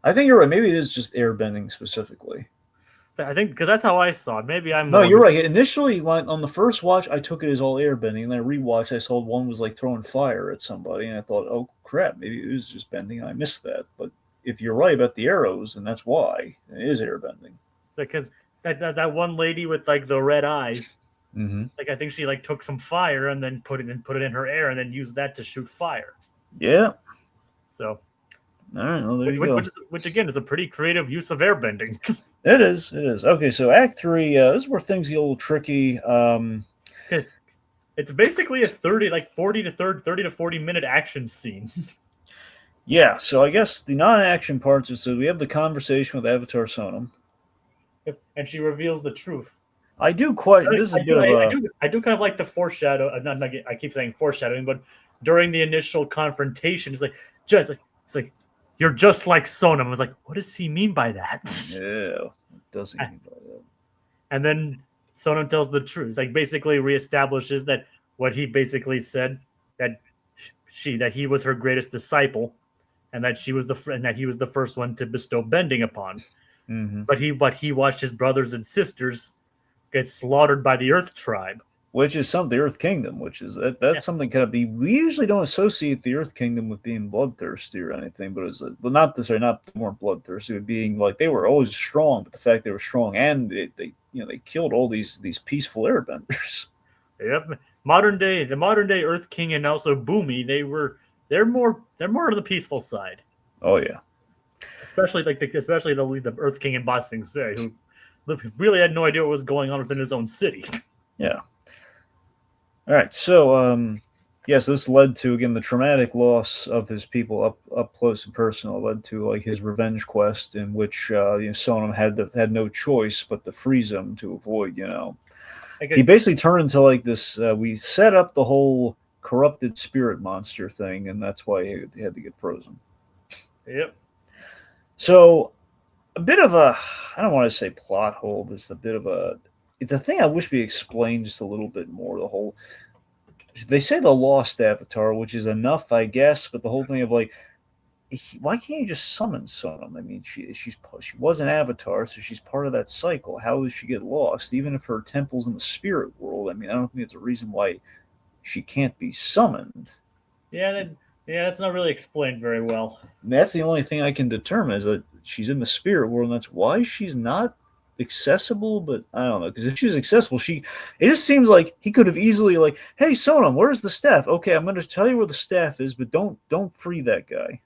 I think you're right. Maybe it is just airbending specifically. I think because that's how I saw it. Maybe I'm No, you're right. Initially, on the first watch, I took it as all airbending, and then I rewatched. I saw one was like throwing fire at somebody, and I thought, oh crap, maybe it was just bending, and I missed that. But if you're right about the arrows, then that's why it is airbending. Because that one lady with like the red eyes, Mm-hmm. like I think she like took some fire and then put it in her air and then used that to shoot fire. Yeah. So, all right. Well, there you go. Which again is a pretty creative use of airbending. It is. Okay, so Act 3, this is where things get a little tricky. It's basically a 30 to 40 minute action scene. Yeah, so I guess the non-action parts is, so we have the conversation with Avatar Sonam. And she reveals the truth. I do kind of like the foreshadow. I keep saying foreshadowing, but during the initial confrontation, it's like you're just like Sonam. I was like, what does he mean by that? Yeah, what does he mean by that? And then Sonam tells the truth, like basically reestablishes that what he basically said, that he was her greatest disciple, and that he was the first one to bestow bending upon. Mm-hmm. But he watched his brothers and sisters get slaughtered by the Earth Tribe, which is the Earth Kingdom, which is that's something kind of we usually don't associate the Earth Kingdom with being bloodthirsty or anything, but not more bloodthirsty, but being like they were always strong, but the fact they were strong and they killed all these peaceful airbenders. Yep, the modern day Earth King and also Boomy, they're more on the peaceful side. Oh yeah, especially the Earth King and Ba Sing Se, who really had no idea what was going on within his own city. Yeah. All right. So Yes, this led to again the traumatic loss of his people up close and personal. It led to like his revenge quest, in which Sonam had no choice but to freeze him to avoid. He basically turned into like this. We set up the whole corrupted spirit monster thing, and that's why he had to get frozen. Yep. So a bit of a, I don't want to say plot hole, but it's a thing I wish we explained just a little bit more. The whole, they say the lost avatar, which is enough, I guess, but the whole thing of like, why can't you just summon Sonam? I mean, she was an avatar, so she's part of that cycle. How does she get lost? Even if her temple's in the spirit world, I mean, I don't think it's a reason why she can't be summoned. Yeah, that's not really explained very well. And that's the only thing I can determine is that she's in the spirit world, and that's why she's not accessible. But I don't know, because if she's accessible, it just seems like he could have easily like, hey Sonam, where's the staff? Okay, I'm going to tell you where the staff is, but don't free that guy.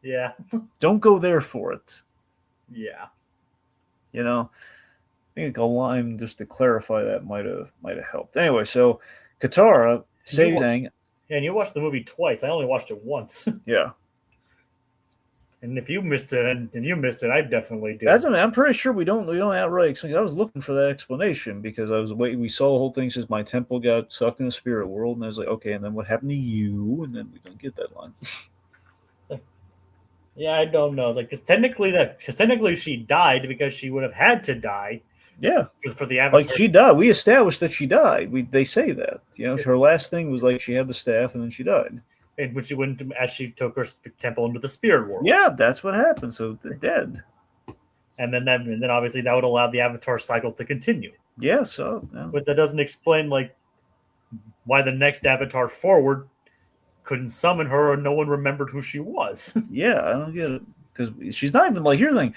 Yeah. Don't go there for it. Yeah. I think a line just to clarify that might have helped. Anyway, so Katara saves Aang. Yeah, and you watched the movie twice. I only watched it once. Yeah. And if you missed it, I definitely did. I'm pretty sure we don't outright explain. I was looking for that explanation because I was waiting. We saw the whole thing. Says my temple got sucked in the spirit world, and I was like, okay, and then what happened to you? And then we don't get that line. Yeah, I don't know. It's like because technically she died because she would have had to die. Yeah, for the avatar. Like she died. We established that she died. They say that her last thing was like she had the staff and then she died. And when she went to, as she took her temple into the spirit world. Yeah, that's what happened. So they're dead. And then obviously that would allow the avatar cycle to continue. Yeah, so but that doesn't explain like why the next avatar forward couldn't summon her or no one remembered who she was. Yeah, I don't get it. Because she's not even like, here's the thing.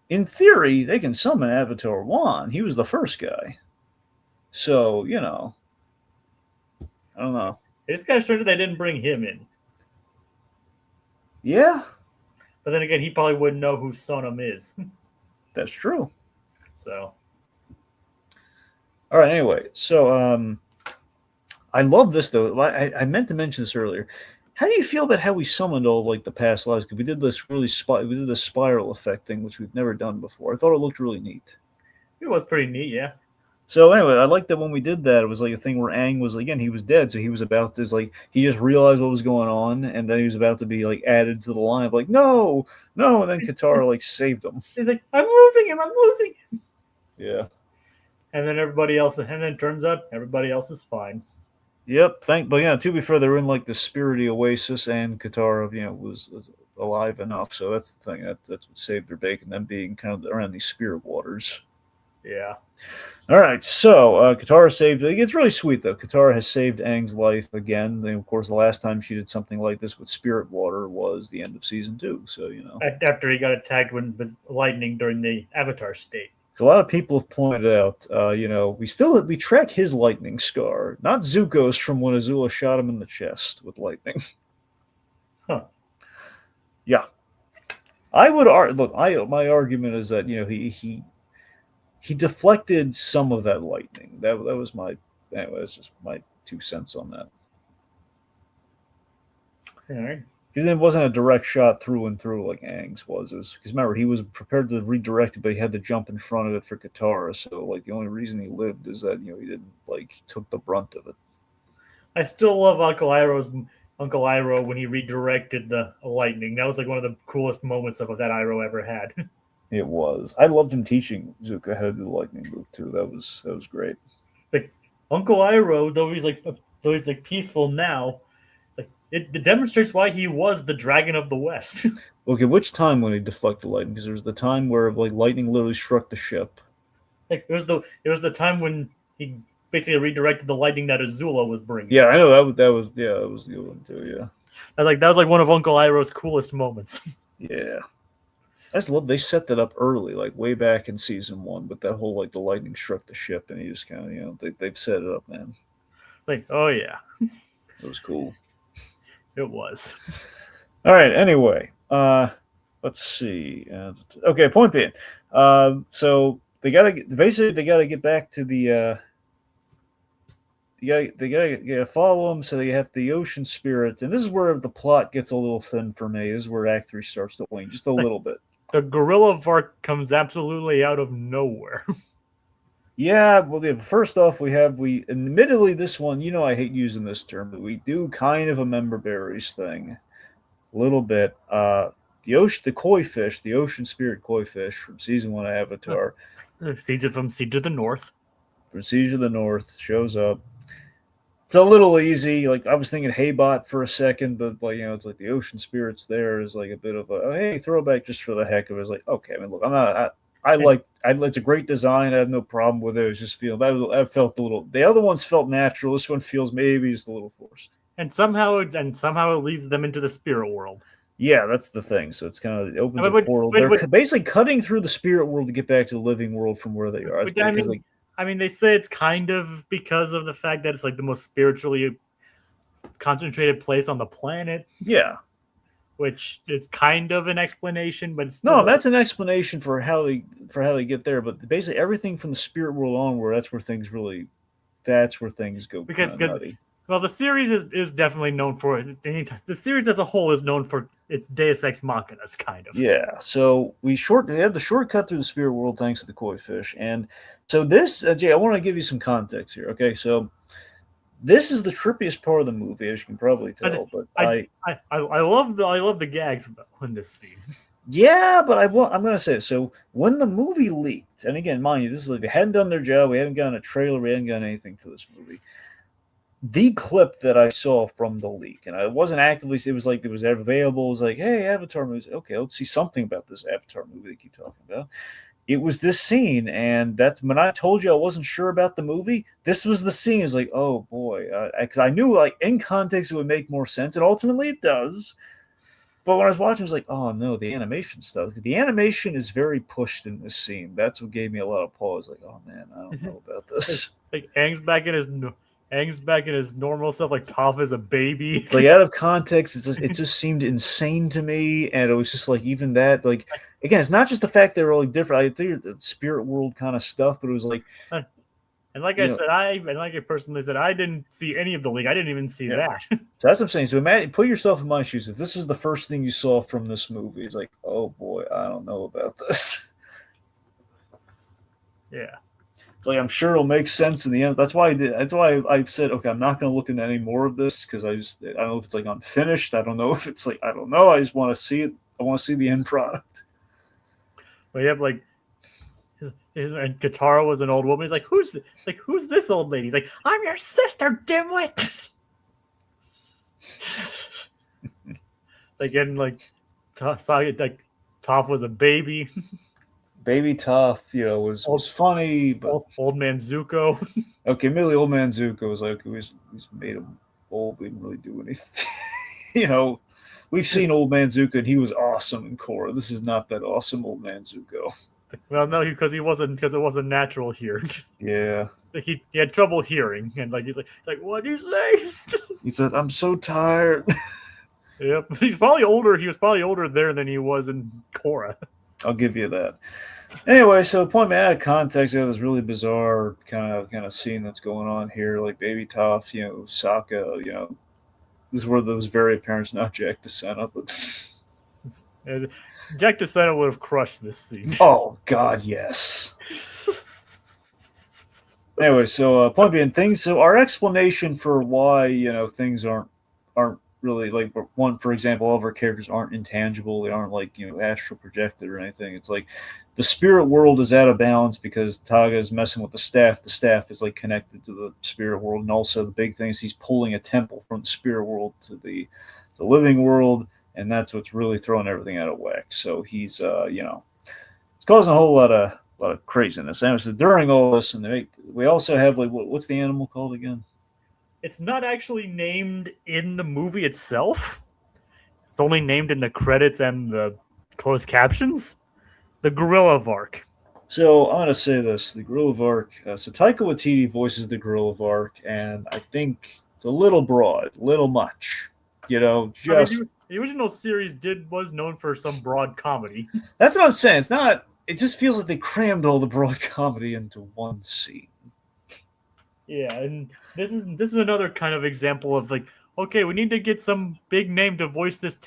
In theory, they can summon Avatar 1. He was the first guy. So, I don't know. It's kind of strange that they didn't bring him in. Yeah. But then again, he probably wouldn't know who Sonam is. That's true. So. All right, anyway. So, I love this, though. I meant to mention this earlier. How do you feel about how we summoned all like the past lives? Because we did this we did this spiral effect thing, which we've never done before. I thought it looked really neat. It was pretty neat, yeah. So anyway, I liked that when we did that, it was like a thing where Aang was again, he was dead, so he was about to like he just realized what was going on, and then he was about to be like added to the line of like no, and then Katara like saved him. He's like, I'm losing him. Yeah. And then it turns out everybody else is fine. Yep. But yeah, to be fair, they were in like the spirity oasis, and Katara, was alive enough. So that's the thing. That's what saved her bacon, them being kind of around these spirit waters. Yeah. All right. So Katara saved. It's really sweet though. Katara has saved Aang's life again. Then, of course, the last time she did something like this with spirit water was the end of season 2. So after he got attacked with lightning during the Avatar state. A lot of people have pointed out, we track his lightning scar, not Zuko's from when Azula shot him in the chest with lightning. Huh. Yeah. I would my argument is that he deflected some of that lightning. That was that's just my 2 cents on that. All right. Because it wasn't a direct shot through and through like Aang's was. It was because remember he was prepared to redirect it, but he had to jump in front of it for Katara. So like the only reason he lived is that he didn't took the brunt of it. I still love Uncle Iroh when he redirected the lightning. That was like one of the coolest moments of that Iroh ever had. It was. I loved him teaching Zuko how to do the lightning move too. That was great. Like Uncle Iroh, though he's peaceful now. It demonstrates why he was the Dragon of the West. Okay, which time when he deflected lightning? Because there was the time where lightning literally struck the ship. It was the time when he basically redirected the lightning that Azula was bringing. Yeah, I know that was the good one too. Yeah, that was one of Uncle Iroh's coolest moments. Yeah, I just love they set that up early, way back in season 1. But that whole the lightning struck the ship, and he just kind of they've set it up, man. Oh yeah, it was cool. It was. All right. Anyway, let's see. Okay. Point being, so they gotta get back to the you gotta follow them, so they have the ocean spirits, and this is where the plot gets a little thin for me. This is where Act 3 starts to wane just a Like, little bit. the gorilla Vark comes absolutely out of nowhere. Yeah, well, first off, admittedly this one, I hate using this term, but we do kind of a member berries thing, a little bit. The koi fish, the ocean spirit koi fish from season 1 of Avatar, Siege of the North. from Siege of the North, shows up. It's a little easy. Like I was thinking Haybot for a second, but it's like the ocean spirits there is like a bit of a hey throwback just for the heck of it. It's like okay, I mean look, I'm not. It's a great design. I have no problem with it. It was just that felt a little. The other ones felt natural. This one feels maybe just a little forced. And somehow it leads them into the spirit world. Yeah, that's the thing. So it's kind of it opens a portal. They're basically cutting through the spirit world to get back to the living world from where they are. I mean, they say it's kind of because of the fact that it's like the most spiritually concentrated place on the planet. Yeah. Which is kind of an explanation, but it's no, that's an explanation for how they get there. But basically, everything from the spirit world onward, that's where things go because nutty. Well, the series is definitely known for it. The series as a whole is known for its Deus Ex Machinas, kind of. Yeah. So they had the shortcut through the spirit world thanks to the koi fish, and so this, Jay, I want to give you some context here. Okay, so this is the trippiest part of the movie, as you can probably tell. But I love the gags though in this scene. Yeah, but I'm going to say it. So when the movie leaked, and again, mind you, this is like they hadn't done their job. We haven't gotten a trailer. We haven't gotten anything for this movie. The clip that I saw from the leak, and I wasn't actively, it was available. It was like, hey, Avatar movie. Okay, let's see something about this Avatar movie they keep talking about. It was this scene, and that's when I told you I wasn't sure about the movie. This was the scene. It was like, oh boy, because I knew like in context it would make more sense, and ultimately it does. But when I was watching, I was like, oh no, the animation stuff. The animation is very pushed in this scene. That's what gave me a lot of pause. Like, oh man, I don't know about this. Like Aang's back in his normal self, like Toph is a baby. Like out of context, it just seemed insane to me, and it was just like even that. Like again, it's not just the fact they're all different. I think the spirit world kind of stuff, but it was like. And like I said, I personally said, I didn't see any of the league. I didn't even see that. So that's what I'm saying. So imagine, put yourself in my shoes. If this was the first thing you saw from this movie, it's like, oh boy, I don't know about this. Yeah. It's like I'm sure it'll make sense in the end. That's why I said, okay, I'm not going to look into any more of this because I don't know if it's like unfinished. I don't know if it's like I don't know. I just want to see it. I want to see the end product. But you have like. And Katara was an old woman. He's like, who's this old lady? He's like, I'm your sister, dimwit. Again, like Toph was a baby. Baby Toph, was funny, but old man Zuko. Okay, maybe old man Zuko was like we made him old. We didn't really do anything. We've seen old man Zuko, and he was awesome in Korra. This is not that awesome old man Zuko. Well, no, because it wasn't natural here. Yeah. He had trouble hearing, and he's like, what do you say? He said, "I'm so tired." Yep, he's probably older. He was probably older there than he was in Korra. I'll give you that. Anyway, so point me out of context, we have this really bizarre kind of scene that's going on here, like Baby Toph, Sokka, this is where those very parents not Jack DeSena, but. And Jack DeSena would have crushed this scene. Oh God, yes. Anyway, so point being, so our explanation for why things aren't really like one, for example, all of our characters aren't intangible. They aren't like astral projected or anything. It's like the spirit world is out of balance because Taga is messing with the staff. The staff is like connected to the spirit world, and also the big thing is he's pulling a temple from the spirit world to the living world. And that's what's really throwing everything out of whack. So he's, it's causing a whole lot of craziness. And so during all this, and we also have like, what's the animal called again? It's not actually named in the movie itself. It's only named in the credits and the closed captions. The Gorilla Vark. So I'm going to say this: the Gorilla Vark. So Taika Waititi voices the Gorilla Vark, and I think it's a little broad, little much. Just. The original series was known for some broad comedy. That's what I'm saying. It's not. It just feels like they crammed all the broad comedy into one scene. Yeah, and this is another kind of example of like, okay, we need to get some big name to voice this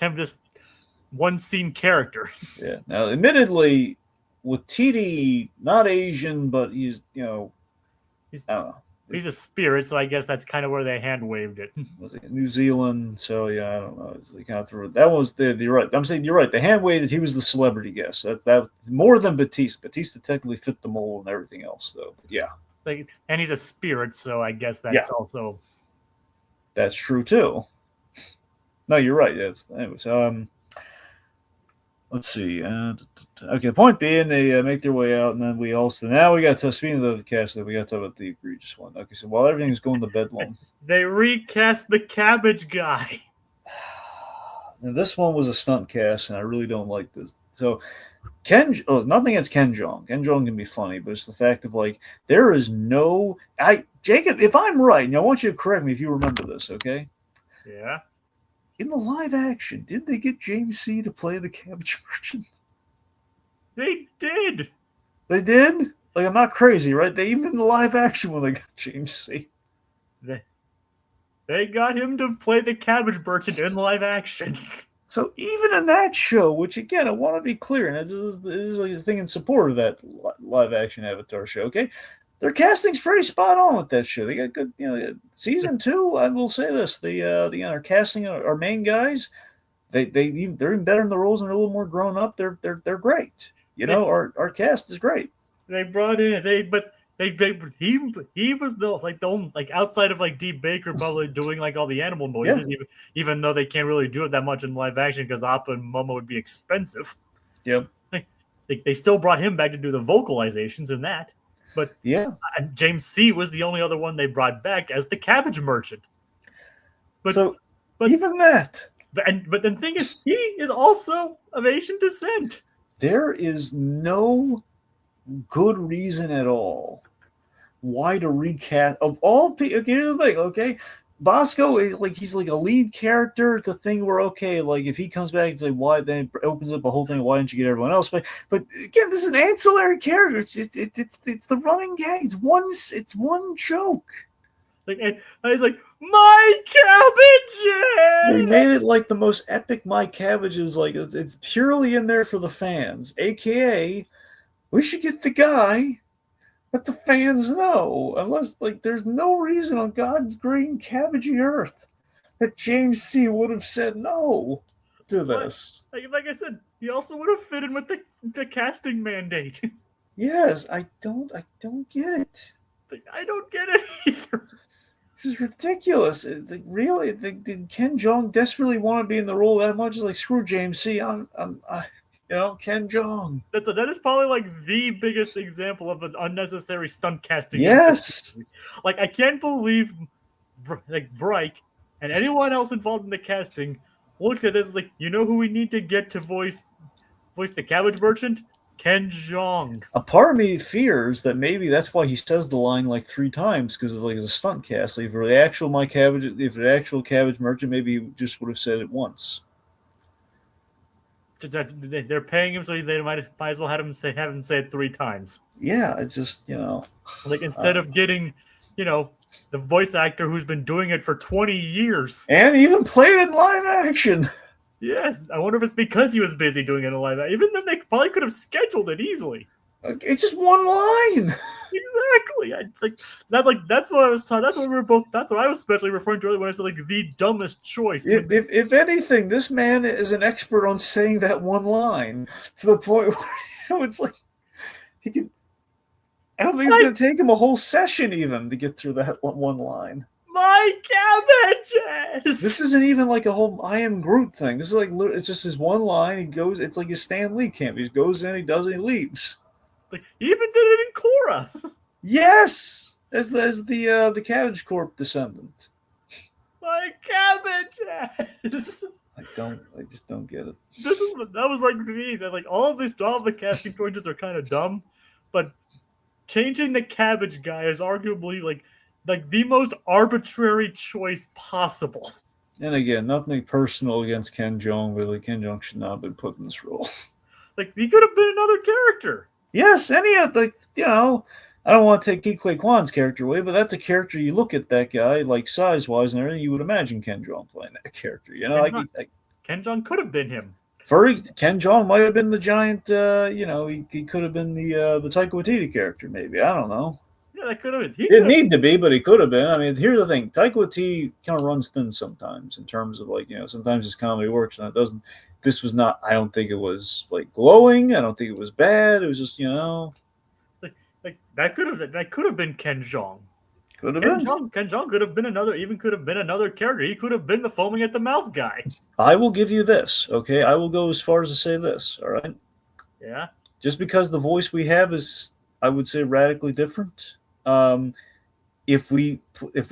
one scene character. Yeah. Now, admittedly, with TD, not Asian, but he's he's, I don't know. he's a spirit, so I guess that's kind of where they hand waved it. Was it New Zealand? So yeah, I don't know. They kind of threw it. That was the you're right. I'm saying you're right. The hand waved. He was the celebrity guest. That more than Batista. Batista technically fit the mold and everything else, though. But yeah, Like, and he's a spirit, so I guess yeah, that's also. that's true too. No, you're right. Yes. Anyways, let's see. Okay, point being, they make their way out, and then we also now we got to speaking of the cast, that we got to talk about the egregious one. Okay, so while everything's going to bedlam, They recast the cabbage guy. and this one was a stunt cast, and I really don't like this. So nothing against Ken Jeong. Ken Jeong can be funny, but it's the fact of like there is no Jacob. If I'm right, and I want you to correct me if you remember this, okay? Yeah. In the live action, did they get James C to play the cabbage merchant? They did. They did. Like I'm not crazy, right? They even in the live action when they got James C. They got him to play the cabbage merchant in live action. So even in that show, which again I want to be clear, and this is like a thing in support of that live action Avatar show. Okay, their casting's pretty spot on with that show. They got good, season 2. I will say this: our casting our main guys, they're even better in the roles and they're a little more grown up. They're great. Our cast is great. They brought in he was the only like outside of like Dee Baker probably doing like all the animal noises, Yeah. even though they can't really do it that much in live action because Appa and Momo would be expensive. Yep. They still brought him back to do the vocalizations in that, but Yeah. James C was the only other one they brought back as the cabbage merchant. But So but even that, but the thing is, he is also of Asian descent. there is no good reason at all why to recast of all people. Okay, here's the thing, okay? Bosco, like he's like a lead character. It's a thing where okay, like if he comes back and say why, then it opens up a whole thing. Why didn't you get everyone else? But again, this is an ancillary character. It's the running gag. It's one joke. Like I was like, my cabbages. They made it like the most epic. My cabbages, like it's purely in there for the fans. AKA, we should get the guy that the fans know, unless like there's no reason on God's green cabbagey earth that James C would have said no to this. Like I said, he also would have fit in with the casting mandate. Yes, I don't get it. I don't get it either. This is ridiculous. Really, did Ken Jeong desperately want to be in the role that much? It's like screw James C. Ken Jeong. That is probably like the biggest example of an unnecessary stunt casting. Yes. Like I can't believe like Bryke and anyone else involved in the casting looked at this like, you know who we need to get to voice the cabbage merchant? Ken Jeong. A part of me fears that maybe that's why he says the line like 3 times, because it's like it's a stunt cast. Like for the actual cabbage merchant, maybe he just would have said it once. They're paying him, so they might as well have him say it 3 times. Yeah, it's just like instead of getting, the voice actor who's been doing it for 20 years and even played it in live action. Yes, I wonder if it's because he was busy doing it in live action. Even then, they probably could have scheduled it easily. It's just one line. Exactly. That's what I was talking. That's what we were both. That's what I was especially referring to earlier when I said like the dumbest choice. If anything, this man is an expert on saying that one line to the point where it's like he can. I don't think it's going to take him a whole session even to get through that one line. My cabbages! This isn't even like a whole I am Groot thing. This is like it's just his one line. He goes. It's like his Stan Lee camp. He goes in, he does it, he leaves. Like he even did it in Korra. Yes, as the Cabbage Corp descendant. My cabbages. I just don't get it. That was like me. That like all of the casting choices are kind of dumb, but changing the cabbage guy is arguably like the most arbitrary choice possible. And again, nothing personal against Ken Jeong, but like Ken Jeong should not have been put in this role. Like he could have been another character. Yes, I don't want to take Ke Kwan's character away, but that's a character you look at that guy, like size wise and everything, you would imagine Ken Jeong playing that character. You know, Ken Jeong could have been him. Ken Jeong might have been the giant. He could have been the Taika Waititi character, maybe. I don't know. Yeah, that could have been. Didn't need to be, but he could have been. I mean, here's the thing: Taika Waititi kind of runs thin sometimes in terms of sometimes his comedy works and it doesn't. This was not. I don't think it was like glowing. I don't think it was bad. It was just like that could have been Ken Jeong. Could have been. Ken Jeong could have been another character. He could have been the foaming at the mouth guy. I will give you this, okay? I will go as far as to say this, all right? Yeah. Just because the voice we have is, I would say, radically different. If we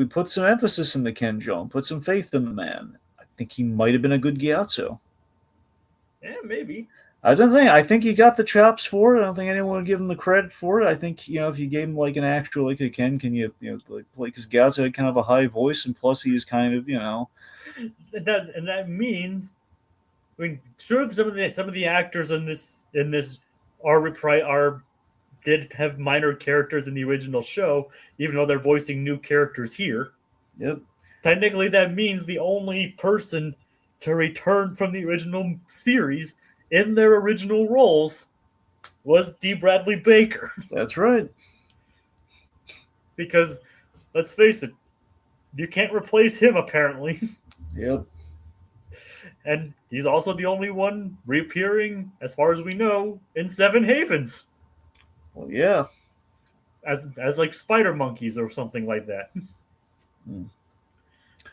put some emphasis in the Ken Jeong, put some faith in the man, I think he might have been a good Gyatso. Yeah, maybe. As I'm saying, I think he got the chops for it. I don't think anyone would give him the credit for it. I think if you gave him like an actual like a Ken, can you like because Gyatso had kind of a high voice, and plus he is kind of And that means, I mean, sure, some of the actors in this did have minor characters in the original show, even though they're voicing new characters here. Yep. Technically, that means the only person to return from the original series in their original roles was D. Bradley Baker. That's right. Because, let's face it, you can't replace him, apparently. Yep. And he's also the only one reappearing, as far as we know, in Seven Havens. Well, yeah. As like spider monkeys or something like that.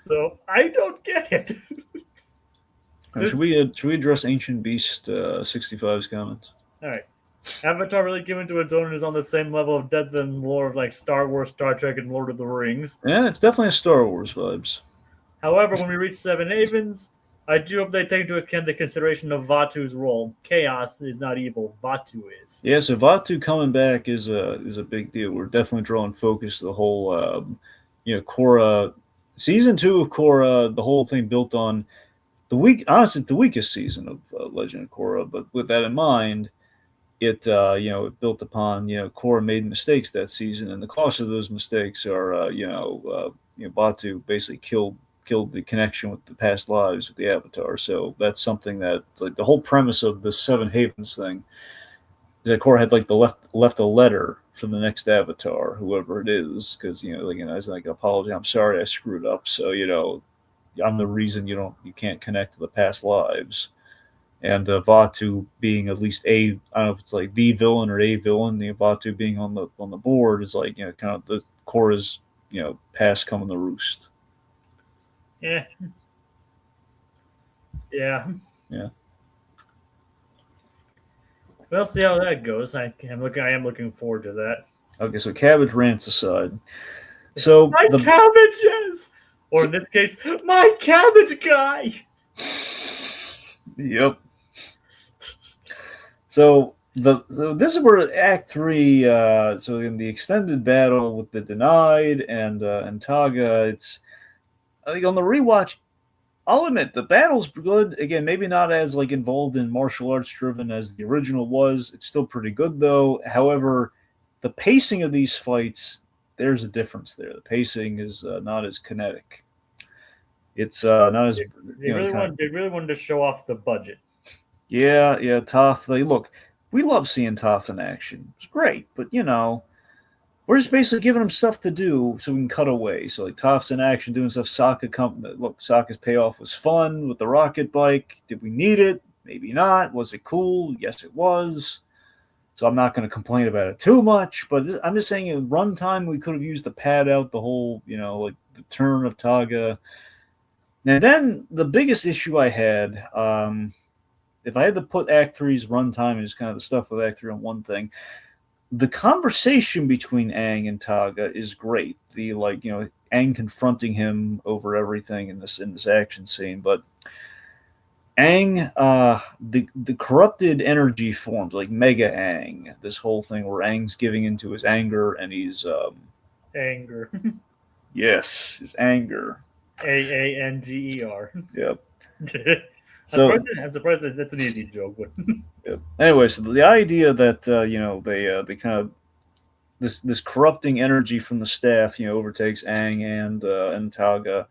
So I don't get it. Should we address Ancient Beast 65's comments? All right. Avatar really given to its own is on the same level of depth and lore of like Star Wars, Star Trek, and Lord of the Rings. Yeah, it's definitely a Star Wars vibes. However, when we reach Seven Havens, I do hope they take into account the consideration of Vatu's role. Chaos is not evil. Vatu is. Yeah, so Vatu coming back is a big deal. We're definitely drawing focus to the whole, Korra. Season 2 of Korra, the whole thing built on the weakest season of Legend of Korra. But with that in mind, it built upon Korra made mistakes that season, and the cost of those mistakes are Batu basically killed the connection with the past lives with the Avatar. So that's something that like the whole premise of the Seven Havens thing is that Korra had like left a letter for the next Avatar, whoever it is, because I was like, apology, I'm sorry I screwed up. So I'm the reason you can't connect to the past lives. And Vatu being at least I don't know if it's like the villain or a villain. Vatu being on the board is like kind of the Korra's past coming to roost. Yeah. Yeah. Yeah. We'll see how that goes. I am looking forward to that. Okay, so cabbage rants aside, so my cabbages, or in this case, my cabbage guy. Yep. So this is where Act 3. So in the extended battle with the Denied and Taga, it's like on the rewatch. I'll admit the battle's good. Again, maybe not as like involved in martial arts driven as the original was. It's still pretty good though. However, the pacing of these fights, there's a difference there. The pacing is not as kinetic. It's not as they really wanted to show off the budget. Yeah, Toph. Look, we love seeing Toph in action. It's great, but we're just basically giving him stuff to do so we can cut away. So like Toph's in action doing stuff. Sokka's payoff was fun with the rocket bike. Did we need it? Maybe not. Was it cool? Yes, it was. So I'm not going to complain about it too much. But I'm just saying, in runtime, we could have used to pad out the whole, like the turn of Taga. And then the biggest issue I had, if I had to put Act 3's runtime and just kind of the stuff with Act 3 on one thing, the conversation between Aang and Taga is great. The Aang confronting him over everything in this action scene, but Aang, the corrupted energy forms like Mega Aang. This whole thing where Aang's giving into his anger and he's anger. Yes, his anger. Aanger. Yep. I'm surprised that that's an easy joke. But yep. Anyway, so the idea that they kind of this corrupting energy from the staff, overtakes Aang and Taga.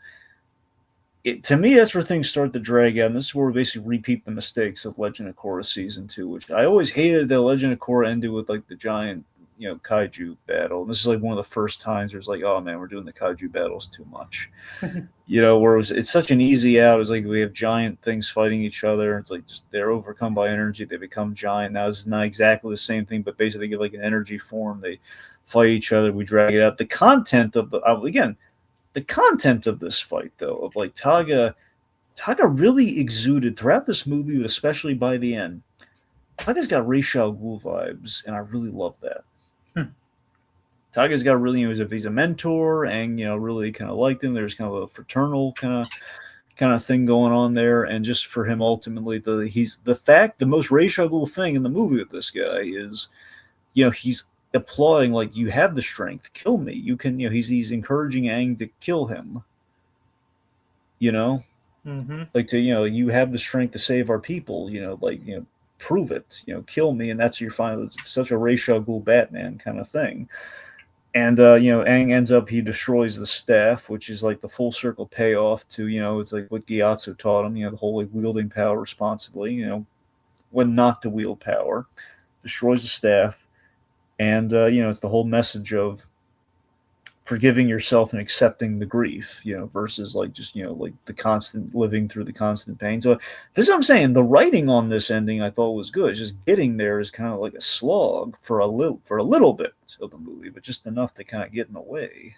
To me, that's where things start to drag out. And this is where we basically repeat the mistakes of Legend of Korra season 2, which I always hated. The Legend of Korra ended with like the giant, kaiju battle. And this is like one of the first times there's like, oh man, we're doing the kaiju battles too much. Where it's such an easy out. It's like we have giant things fighting each other. It's like just they're overcome by energy. They become giant. Now it's not exactly the same thing, but basically they get like an energy form. They fight each other. We drag it out. The content of the content of this fight, though, of like Taga really exuded throughout this movie, but especially by the end. Taga's got Ra's al Ghul vibes, and I really love that. Taga's got really, he's a mentor, and really kind of liked him. There's kind of a fraternal kind of thing going on there, and just for him ultimately, the most Ra's al Ghul thing in the movie with this guy is, he's applauding like you have the strength, kill me. You can, he's encouraging Aang to kill him. Like to you have the strength to save our people. Prove it. Kill me, and that's your final. It's such a Ra's al Ghul Batman kind of thing. And Aang ends up he destroys the staff, which is like the full circle payoff to it's like what Gyatso taught him. The whole like wielding power responsibly. When not to wield power, destroys the staff, and it's the whole message of forgiving yourself and accepting the grief, versus like just like the constant living through the constant pain. So this is what I'm saying. The writing on this ending I thought was good. Just getting there is kind of like a slog for a little bit of the movie, but just enough to kind of get in the way.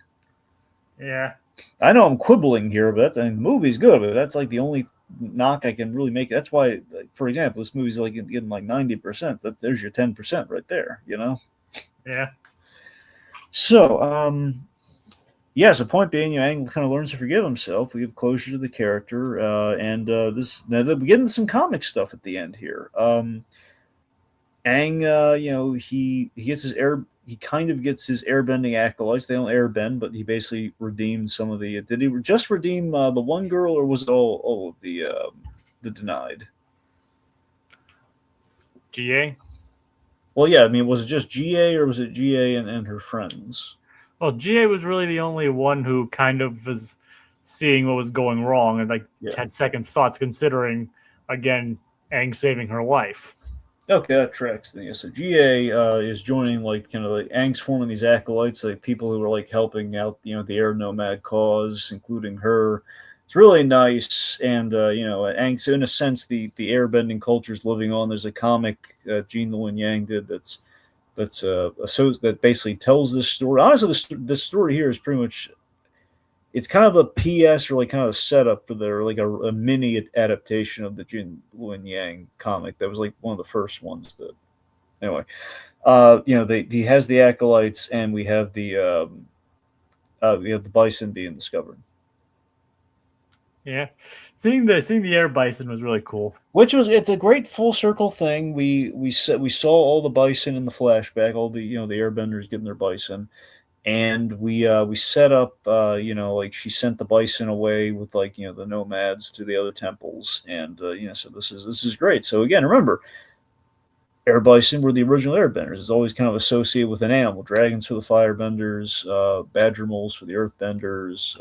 Yeah, I know I'm quibbling here, but the movie's good. But that's like the only knock I can really make. That's why, like, for example, this movie's like getting like 90%. There's your 10% right there. Yeah. So, yeah, so point being, Aang kind of learns to forgive himself. We give closure to the character, and now we get into some comic stuff at the end here. Aang, he kind of gets his airbending acolytes. They don't airbend, but he basically redeemed some of the. Did he just redeem the one girl, or was it all of the denied? GA. Well, yeah, I mean, was it just GA, or was it GA and her friends? Well, GA was really the only one who kind of was seeing what was going wrong and like had second thoughts, considering again Aang saving her life. Okay, that tracks. Then. Yeah, so GA is joining like kind of like Aang's forming these acolytes, like people who are like helping out, the air nomad cause, including her. It's really nice, and Aang. So in a sense, the airbending culture is living on. There's a comic Gene Luen Yang did that basically tells this story. Honestly, this story here is pretty much it's kind of a PS or like kind of a setup for their like a mini adaptation of the Jin Luen Yang comic that was like one of the first ones that anyway. He has the acolytes, and we have the bison being discovered. Yeah, seeing the air bison was really cool. It's a great full circle thing. We saw all the bison in the flashback, all the the airbenders getting their bison, and we set up like she sent the bison away with like the nomads to the other temples, and so this is great. So again, remember, air bison were the original airbenders. It's always kind of associated with an animal. Dragons for the firebenders, badger moles for the earthbenders,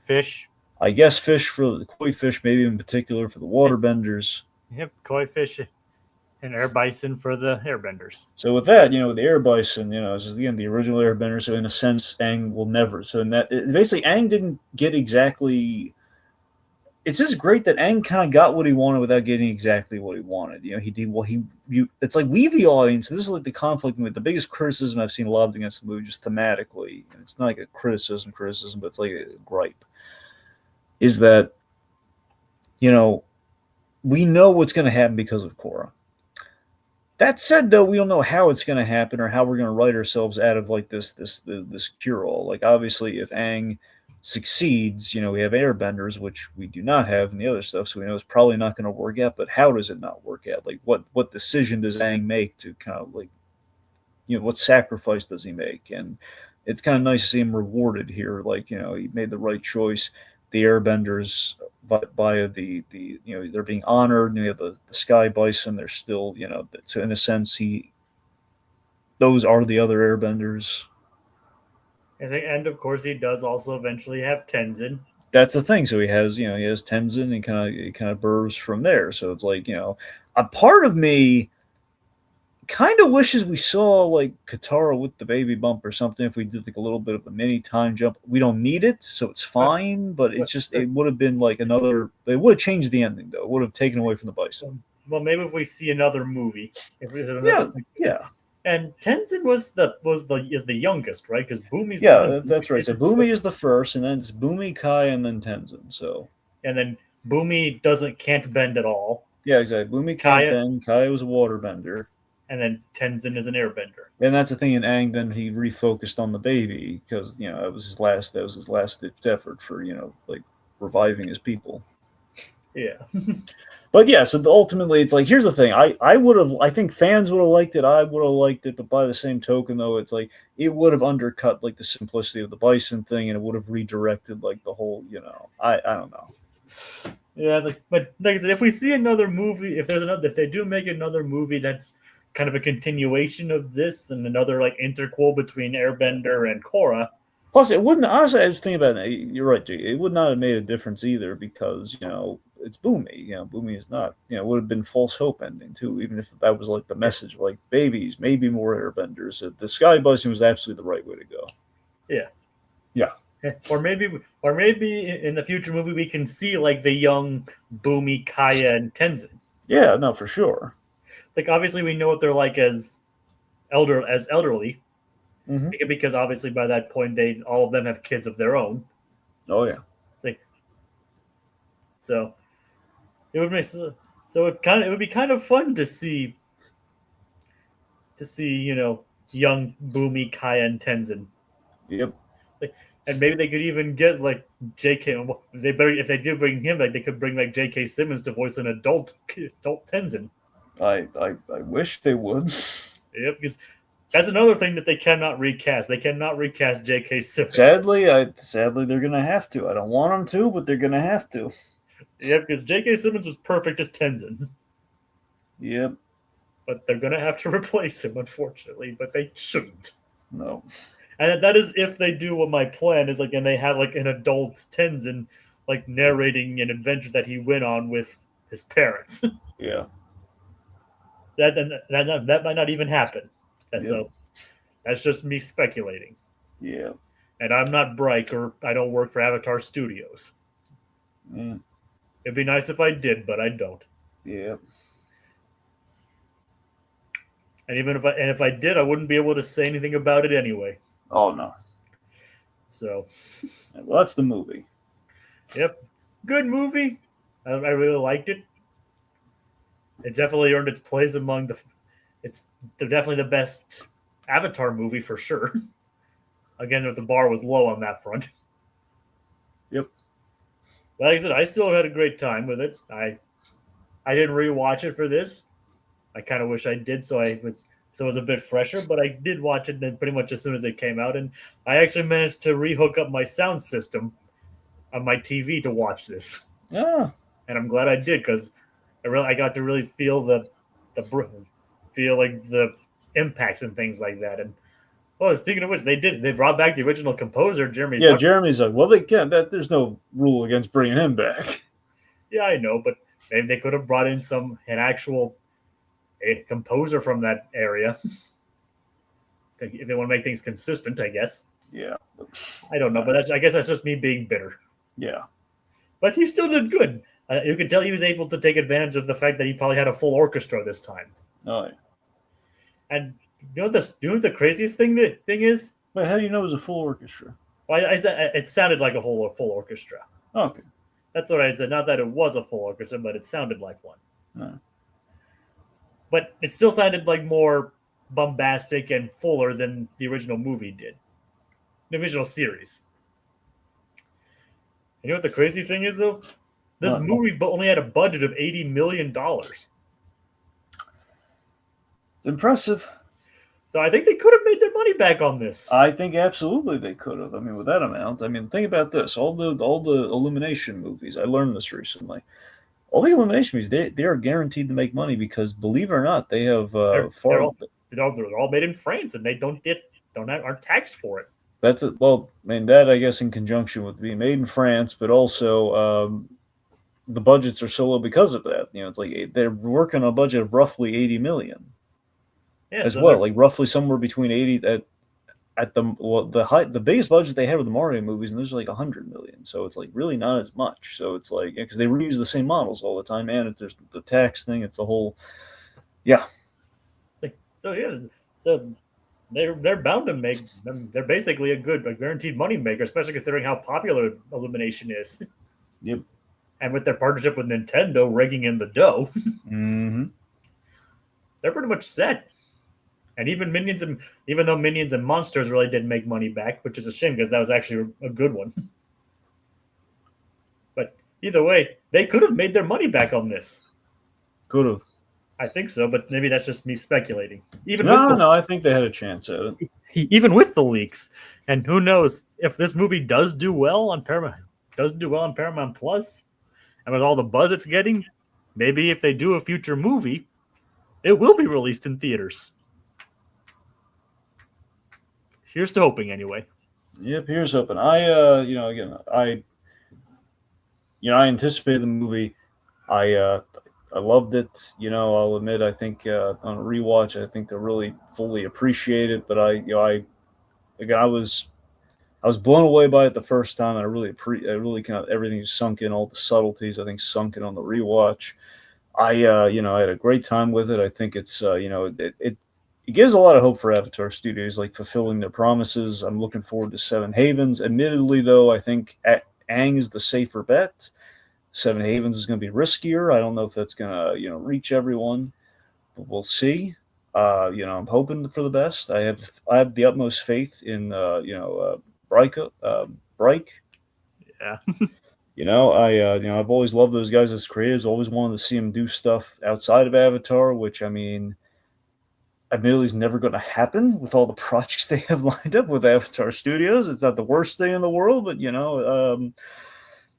fish. I guess fish for the koi fish, maybe in particular for the waterbenders. Yep, koi fish and air bison for the airbenders. So with that, with the air bison, this is again the original airbender. So in a sense, Aang will never. So in that, basically, Aang didn't get exactly. It's just great that Aang kind of got what he wanted without getting exactly what he wanted. He did well. It's like we, the audience. This is like the conflict with the biggest criticism I've seen lobbed against the movie, just thematically. And it's not like a criticism, but it's like a gripe. Is that we know what's going to happen because of Korra. That said, though, we don't know how it's going to happen or how we're going to write ourselves out of like this cure-all. Like obviously, if Aang succeeds, we have airbenders, which we do not have in the other stuff, so we know it's probably not going to work out. But how does it not work out? Like what decision does Aang make to kind of like what sacrifice does he make? And it's kind of nice to see him rewarded here. Like he made the right choice. The airbenders by the they're being honored. You have the sky bison. They're still so in a sense those are the other airbenders. And of course, he does also eventually have Tenzin. That's the thing. So he has Tenzin and kind of burrs from there. So it's like, a part of me kind of wishes we saw like Katara with the baby bump or something. If we did like a little bit of a mini time jump, we don't need it, so it's Uh, fine. But but, it would have been like another. It would have changed the ending though. It would have taken away from the bison. well, maybe if we see another movie, if there's Yeah, another, yeah, and Tenzin is the youngest, right? Because Bumi's yeah. That's right. So isn't, Boomy is the first, and then it's Boomy, Kai, and then Tenzin. So and then Bumi can't bend at all. yeah, exactly. Boomy can't Kaya, bend. Kai was a waterbender. and then Tenzin is an airbender. And that's the thing in Aang. Then he refocused on the baby because that was his last ditched effort for like reviving his people. Yeah. But yeah, so ultimately, it's like here's the thing. I think fans would have liked it. I would have liked it, but by the same token, though, it's like it would have undercut like the simplicity of the bison thing, and it would have redirected like the whole. I don't know. Yeah, but like I said, if we see another movie, if they do make another movie that's kind of a continuation of this and another like interquel between Airbender and Korra. Plus, it wouldn't. Honestly, I was thinking about it. You're right, Jay. It would not have made a difference either because it's Boomy. Boomy is not. It would have been false hope ending too, even if that was like the message, like babies, maybe more airbenders. The Sky Bison was absolutely the right way to go. Yeah. Yeah. Or maybe in the future movie we can see like the young Boomy, Kaya, and Tenzin. Yeah, no, for sure. Like obviously we know what they're like as elderly, Mm-hmm. because obviously by that point all of them have kids of their own. Oh yeah. It's like, so it would make it would be kind of fun to see young Boomy, Kaya, and Tenzin. Yep. And maybe they could even get like J.K. If they do bring him, like they could bring like J.K. Simmons to voice an adult Tenzin. I wish they would. Yep, because that's another thing that they cannot recast. They cannot recast J.K. Simmons. Sadly they're gonna have to. I don't want them to, but they're gonna have to. Yep, because J.K. Simmons was perfect as Tenzin. Yep. But they're gonna have to replace him, unfortunately. But they shouldn't. No. And that is if they do what my plan is, like, and they have like an adult Tenzin, like narrating an adventure that he went on with his parents. Yeah. That might not even happen. Yep. So that's just me speculating. Yeah. And I'm not Bright, or I don't work for Avatar Studios. Mm. It'd be nice if I did, but I don't. Yeah. And if I did, I wouldn't be able to say anything about it anyway. Oh no. So, well, that's the movie. Yep, good movie. I really liked it. It definitely earned its place among the. They're definitely the best Avatar movie for sure. Again, the bar was low on that front. Yep. But like I said, I still had a great time with it. I didn't rewatch it for this. I kind of wish I did, so it was a bit fresher. But I did watch it then pretty much as soon as it came out, and I actually managed to rehook up my sound system on my TV to watch this. Yeah. And I'm glad I did because I got to really feel the impacts and things like that. And speaking of which, they brought back the original composer, Jeremy. Yeah, Jeremy's like, well, they can't. There's no rule against bringing him back. Yeah, I know, but maybe they could have brought in an actual composer from that area if they want to make things consistent, I guess. Yeah. I don't know, but I guess that's just me being bitter. Yeah. But he still did good. You could tell he was able to take advantage of the fact that he probably had a full orchestra this time. Oh, yeah. And you know what the craziest thing is? Wait, how do you know it was a full orchestra? Well, it sounded like a full orchestra. Okay. That's what I said. Not that it was a full orchestra, but it sounded like one. No. But it still sounded like more bombastic and fuller than the original movie did. The original series. You know what the crazy thing is, though? This movie only had a budget of $80 million. It's impressive. So I think they could have made their money back on this. I think absolutely they could have. I mean, with that amount. I mean, think about this. All the Illumination movies. I learned this recently. All the Illumination movies, they are guaranteed to make money because, believe it or not, they have they're all made in France, and they aren't taxed for it. That's it. Well, I mean that I guess in conjunction with being made in France, but also the budgets are so low because of that. It's like they're working on a budget of roughly 80 million Yeah, as so well, they're like roughly somewhere between 80 at the biggest budget they had with the Mario movies, and there's like 100 million. So it's like really not as much. So it's like because they reuse the same models all the time, and if there's the tax thing, it's a whole yeah. so yeah, so they're bound to make them. They're basically a guaranteed money maker, especially considering how popular Illumination is, Yep. and with their partnership with Nintendo rigging in the dough, Mm-hmm. they're pretty much set. And even though Minions and Monsters really didn't make money back, which is a shame because that was actually a good one. But either way, they could have made their money back on this. Could have. I think so, but maybe that's just me speculating. No, I think they had a chance at it. Even with the leaks, and who knows if this movie does do well on Paramount Plus, and with all the buzz it's getting, maybe if they do a future movie, it will be released in theaters. Here's to hoping, anyway. Yep, here's hoping. I anticipated the movie. I loved it. I'll admit, I think on a rewatch, I think to really fully appreciate it. But again, I was blown away by it the first time. And I really kind of everything sunk in, all the subtleties. I think sunk in on the rewatch. I had a great time with it. I think it's, it gives a lot of hope for Avatar Studios, like fulfilling their promises. I'm looking forward to Seven Havens. Admittedly, though, I think Aang is the safer bet. Seven Havens is going to be riskier. I don't know if that's going to reach everyone, but we'll see. I'm hoping for the best. I have the utmost faith in Bryke. Bryke. Yeah. I've always loved those guys as creatives. Always wanted to see them do stuff outside of Avatar, which I mean, admittedly, is never going to happen with all the projects they have lined up with Avatar Studios. It's not the worst thing in the world, but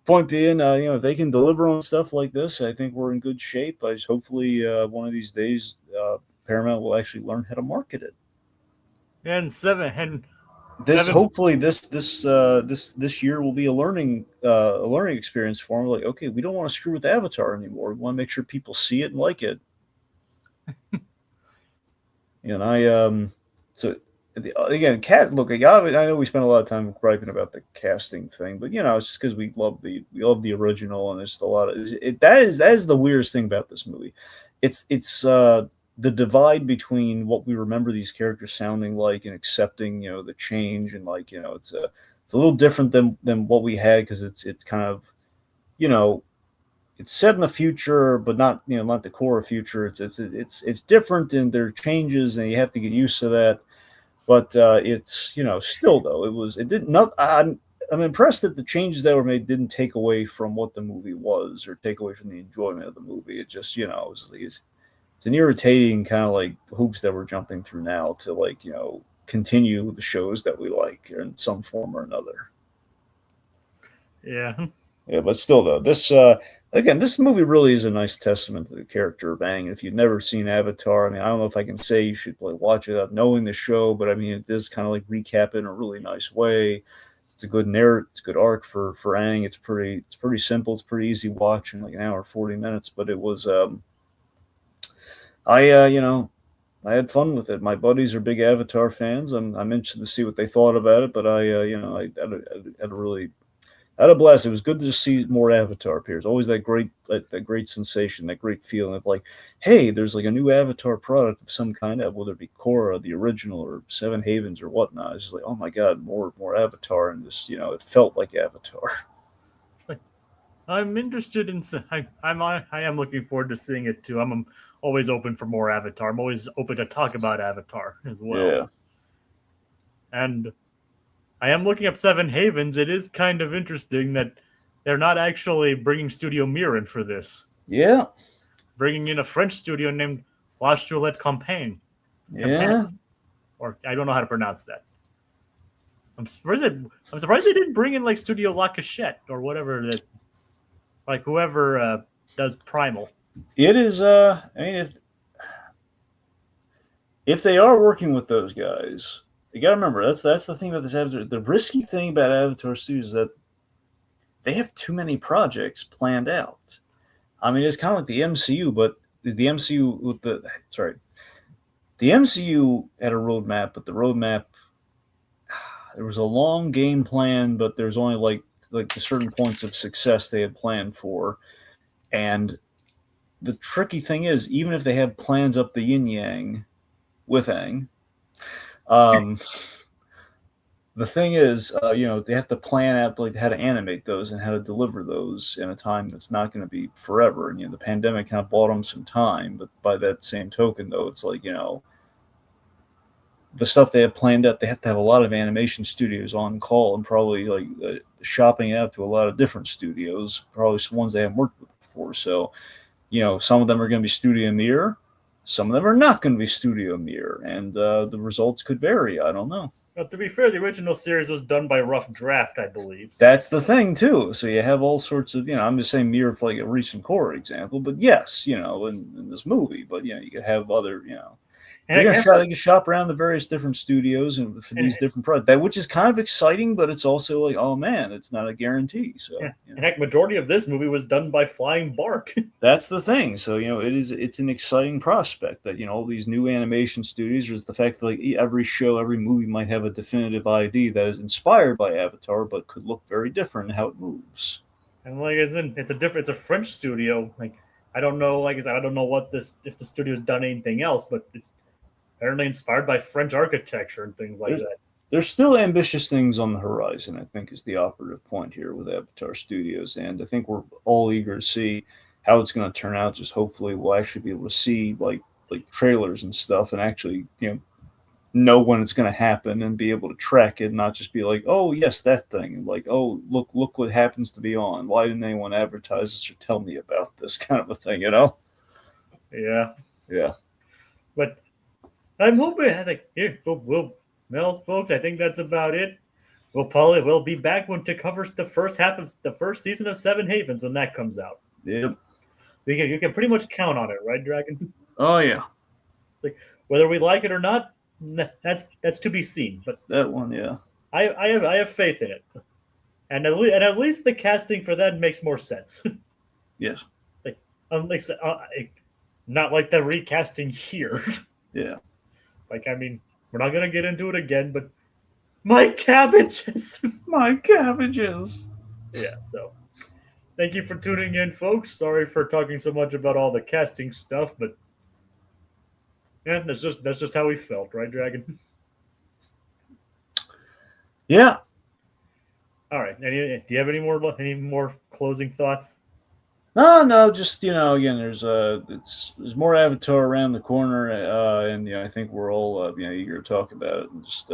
point being, if they can deliver on stuff like this, I think we're in good shape. I just hopefully one of these days Paramount will actually learn how to market it. And Hopefully this year will be a learning experience for them. Like, okay, we don't want to screw with Avatar anymore. We want to make sure people see it and like it. And again, look, I know we spent a lot of time griping about the casting thing, but it's just because we love the original, and there's a lot of it. That is the weirdest thing about this movie. It's the divide between what we remember these characters sounding like and accepting, the change, and it's a little different than what we had, because it's kind of, it's set in the future, but not not the core future. It's different, and there are changes, and you have to get used to that. But it's still though it didn't not. I'm impressed that the changes that were made didn't take away from what the movie was, or take away from the enjoyment of the movie. It just it's an irritating kind of like hoops that we're jumping through now to continue the shows that we like in some form or another. Yeah. Yeah, but still though, this movie really is a nice testament to the character of Aang. And if you've never seen Avatar, I mean, I don't know if I can say you should watch it without knowing the show, but I mean, it does kind of recap it in a really nice way. It's a good narrative. It's a good arc for Aang. It's pretty simple. It's pretty easy watch in an hour 40 minutes. But it was I had fun with it. My buddies are big Avatar fans. I'm interested to see what they thought about it. But I had a blast. It was good to just see more Avatar appears. Always that great sensation, that great feeling of hey, there's a new Avatar product of some kind, whether it be Korra, the original, or Seven Havens or whatnot. It's just oh my god, more Avatar, and just it felt like Avatar. I'm interested in. I am looking forward to seeing it too. I'm always open for more Avatar. I'm always open to talk about Avatar as well. Yeah. And I am looking up Seven Havens. It is kind of interesting that they're not actually bringing Studio Mir in for this. Yeah. Bringing in a French studio named La Choulette Campagne. Yeah. Or I don't know how to pronounce that. I'm surprised they didn't bring in Studio La Cachette or whatever that. Whoever does Primal. It is. I mean, if they are working with those guys, you got to remember that's the thing about this Avatar. The risky thing about Avatar Studios is that they have too many projects planned out. I mean, it's kind of like the MCU, but the MCU with the MCU had a roadmap, but the roadmap there was a long game plan, but there's only like the certain points of success they had planned for, and the tricky thing is, even if they have plans up the yin yang with Aang, um, the thing is, they have to plan out like how to animate those and how to deliver those in a time that's not going to be forever. And the pandemic kind of bought them some time, but by that same token, though, it's like the stuff they have planned out, they have to have a lot of animation studios on call and probably like shopping out to a lot of different studios, probably some ones they haven't worked with before. So some of them are going to be studio mirror, some of them are not going to be studio mirror, and the results could vary. I don't know. But to be fair, the original series was done by Rough Draft, I believe. That's the thing too. So you have all sorts of, I'm just saying mirror for like a recent core example, but yes, in this movie, but you could have other, And they can shop around the various different studios and for these different products, which is kind of exciting, but it's also like, oh man, it's not a guarantee. So, and heck, majority of this movie was done by Flying Bark. That's the thing. So it's an exciting prospect that all these new animation studios. There's the fact that like every show, every movie might have a definitive ID that is inspired by Avatar, but could look very different in how it moves. And like I said, it's a French studio. Like I don't know, like I said, I don't know if the studio's done anything else, but it's apparently inspired by French architecture and things like that. There's still ambitious things on the horizon, I think, is the operative point here with Avatar Studios. And I think we're all eager to see how it's going to turn out. Just hopefully we'll actually be able to see like trailers and stuff and actually, know when it's going to happen and be able to track it, not just be like, oh, yes, that thing. And like, oh, look what happens to be on. Why didn't anyone advertise this or tell me about this kind of a thing, Yeah. Yeah. But I'm hoping, I think, well, folks, I think that's about it. We'll be back to cover the first half of the first season of Seven Havens when that comes out. Yep. You can pretty much count on it, right, Dragon? Oh yeah. Like whether we like it or not, that's to be seen. But that one, yeah. I have faith in it, and at least the casting for that makes more sense. Yes. Not like the recasting here. Yeah. Like, I mean, we're not gonna get into it again, but my cabbages. My cabbages. Yeah, so thank you for tuning in, folks. Sorry for talking so much about all the casting stuff, but yeah, that's just how we felt, right, Dragon? Yeah. All right. Do you have any more closing thoughts? No, just again, there's more Avatar around the corner, and I think we're all eager to talk about it, and just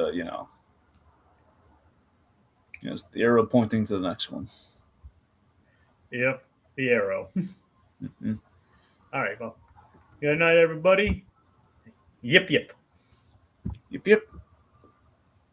it's the arrow pointing to the next one. Yep, the arrow. Mm-hmm. All right, well, good night, everybody. Yip yip. Yip yip.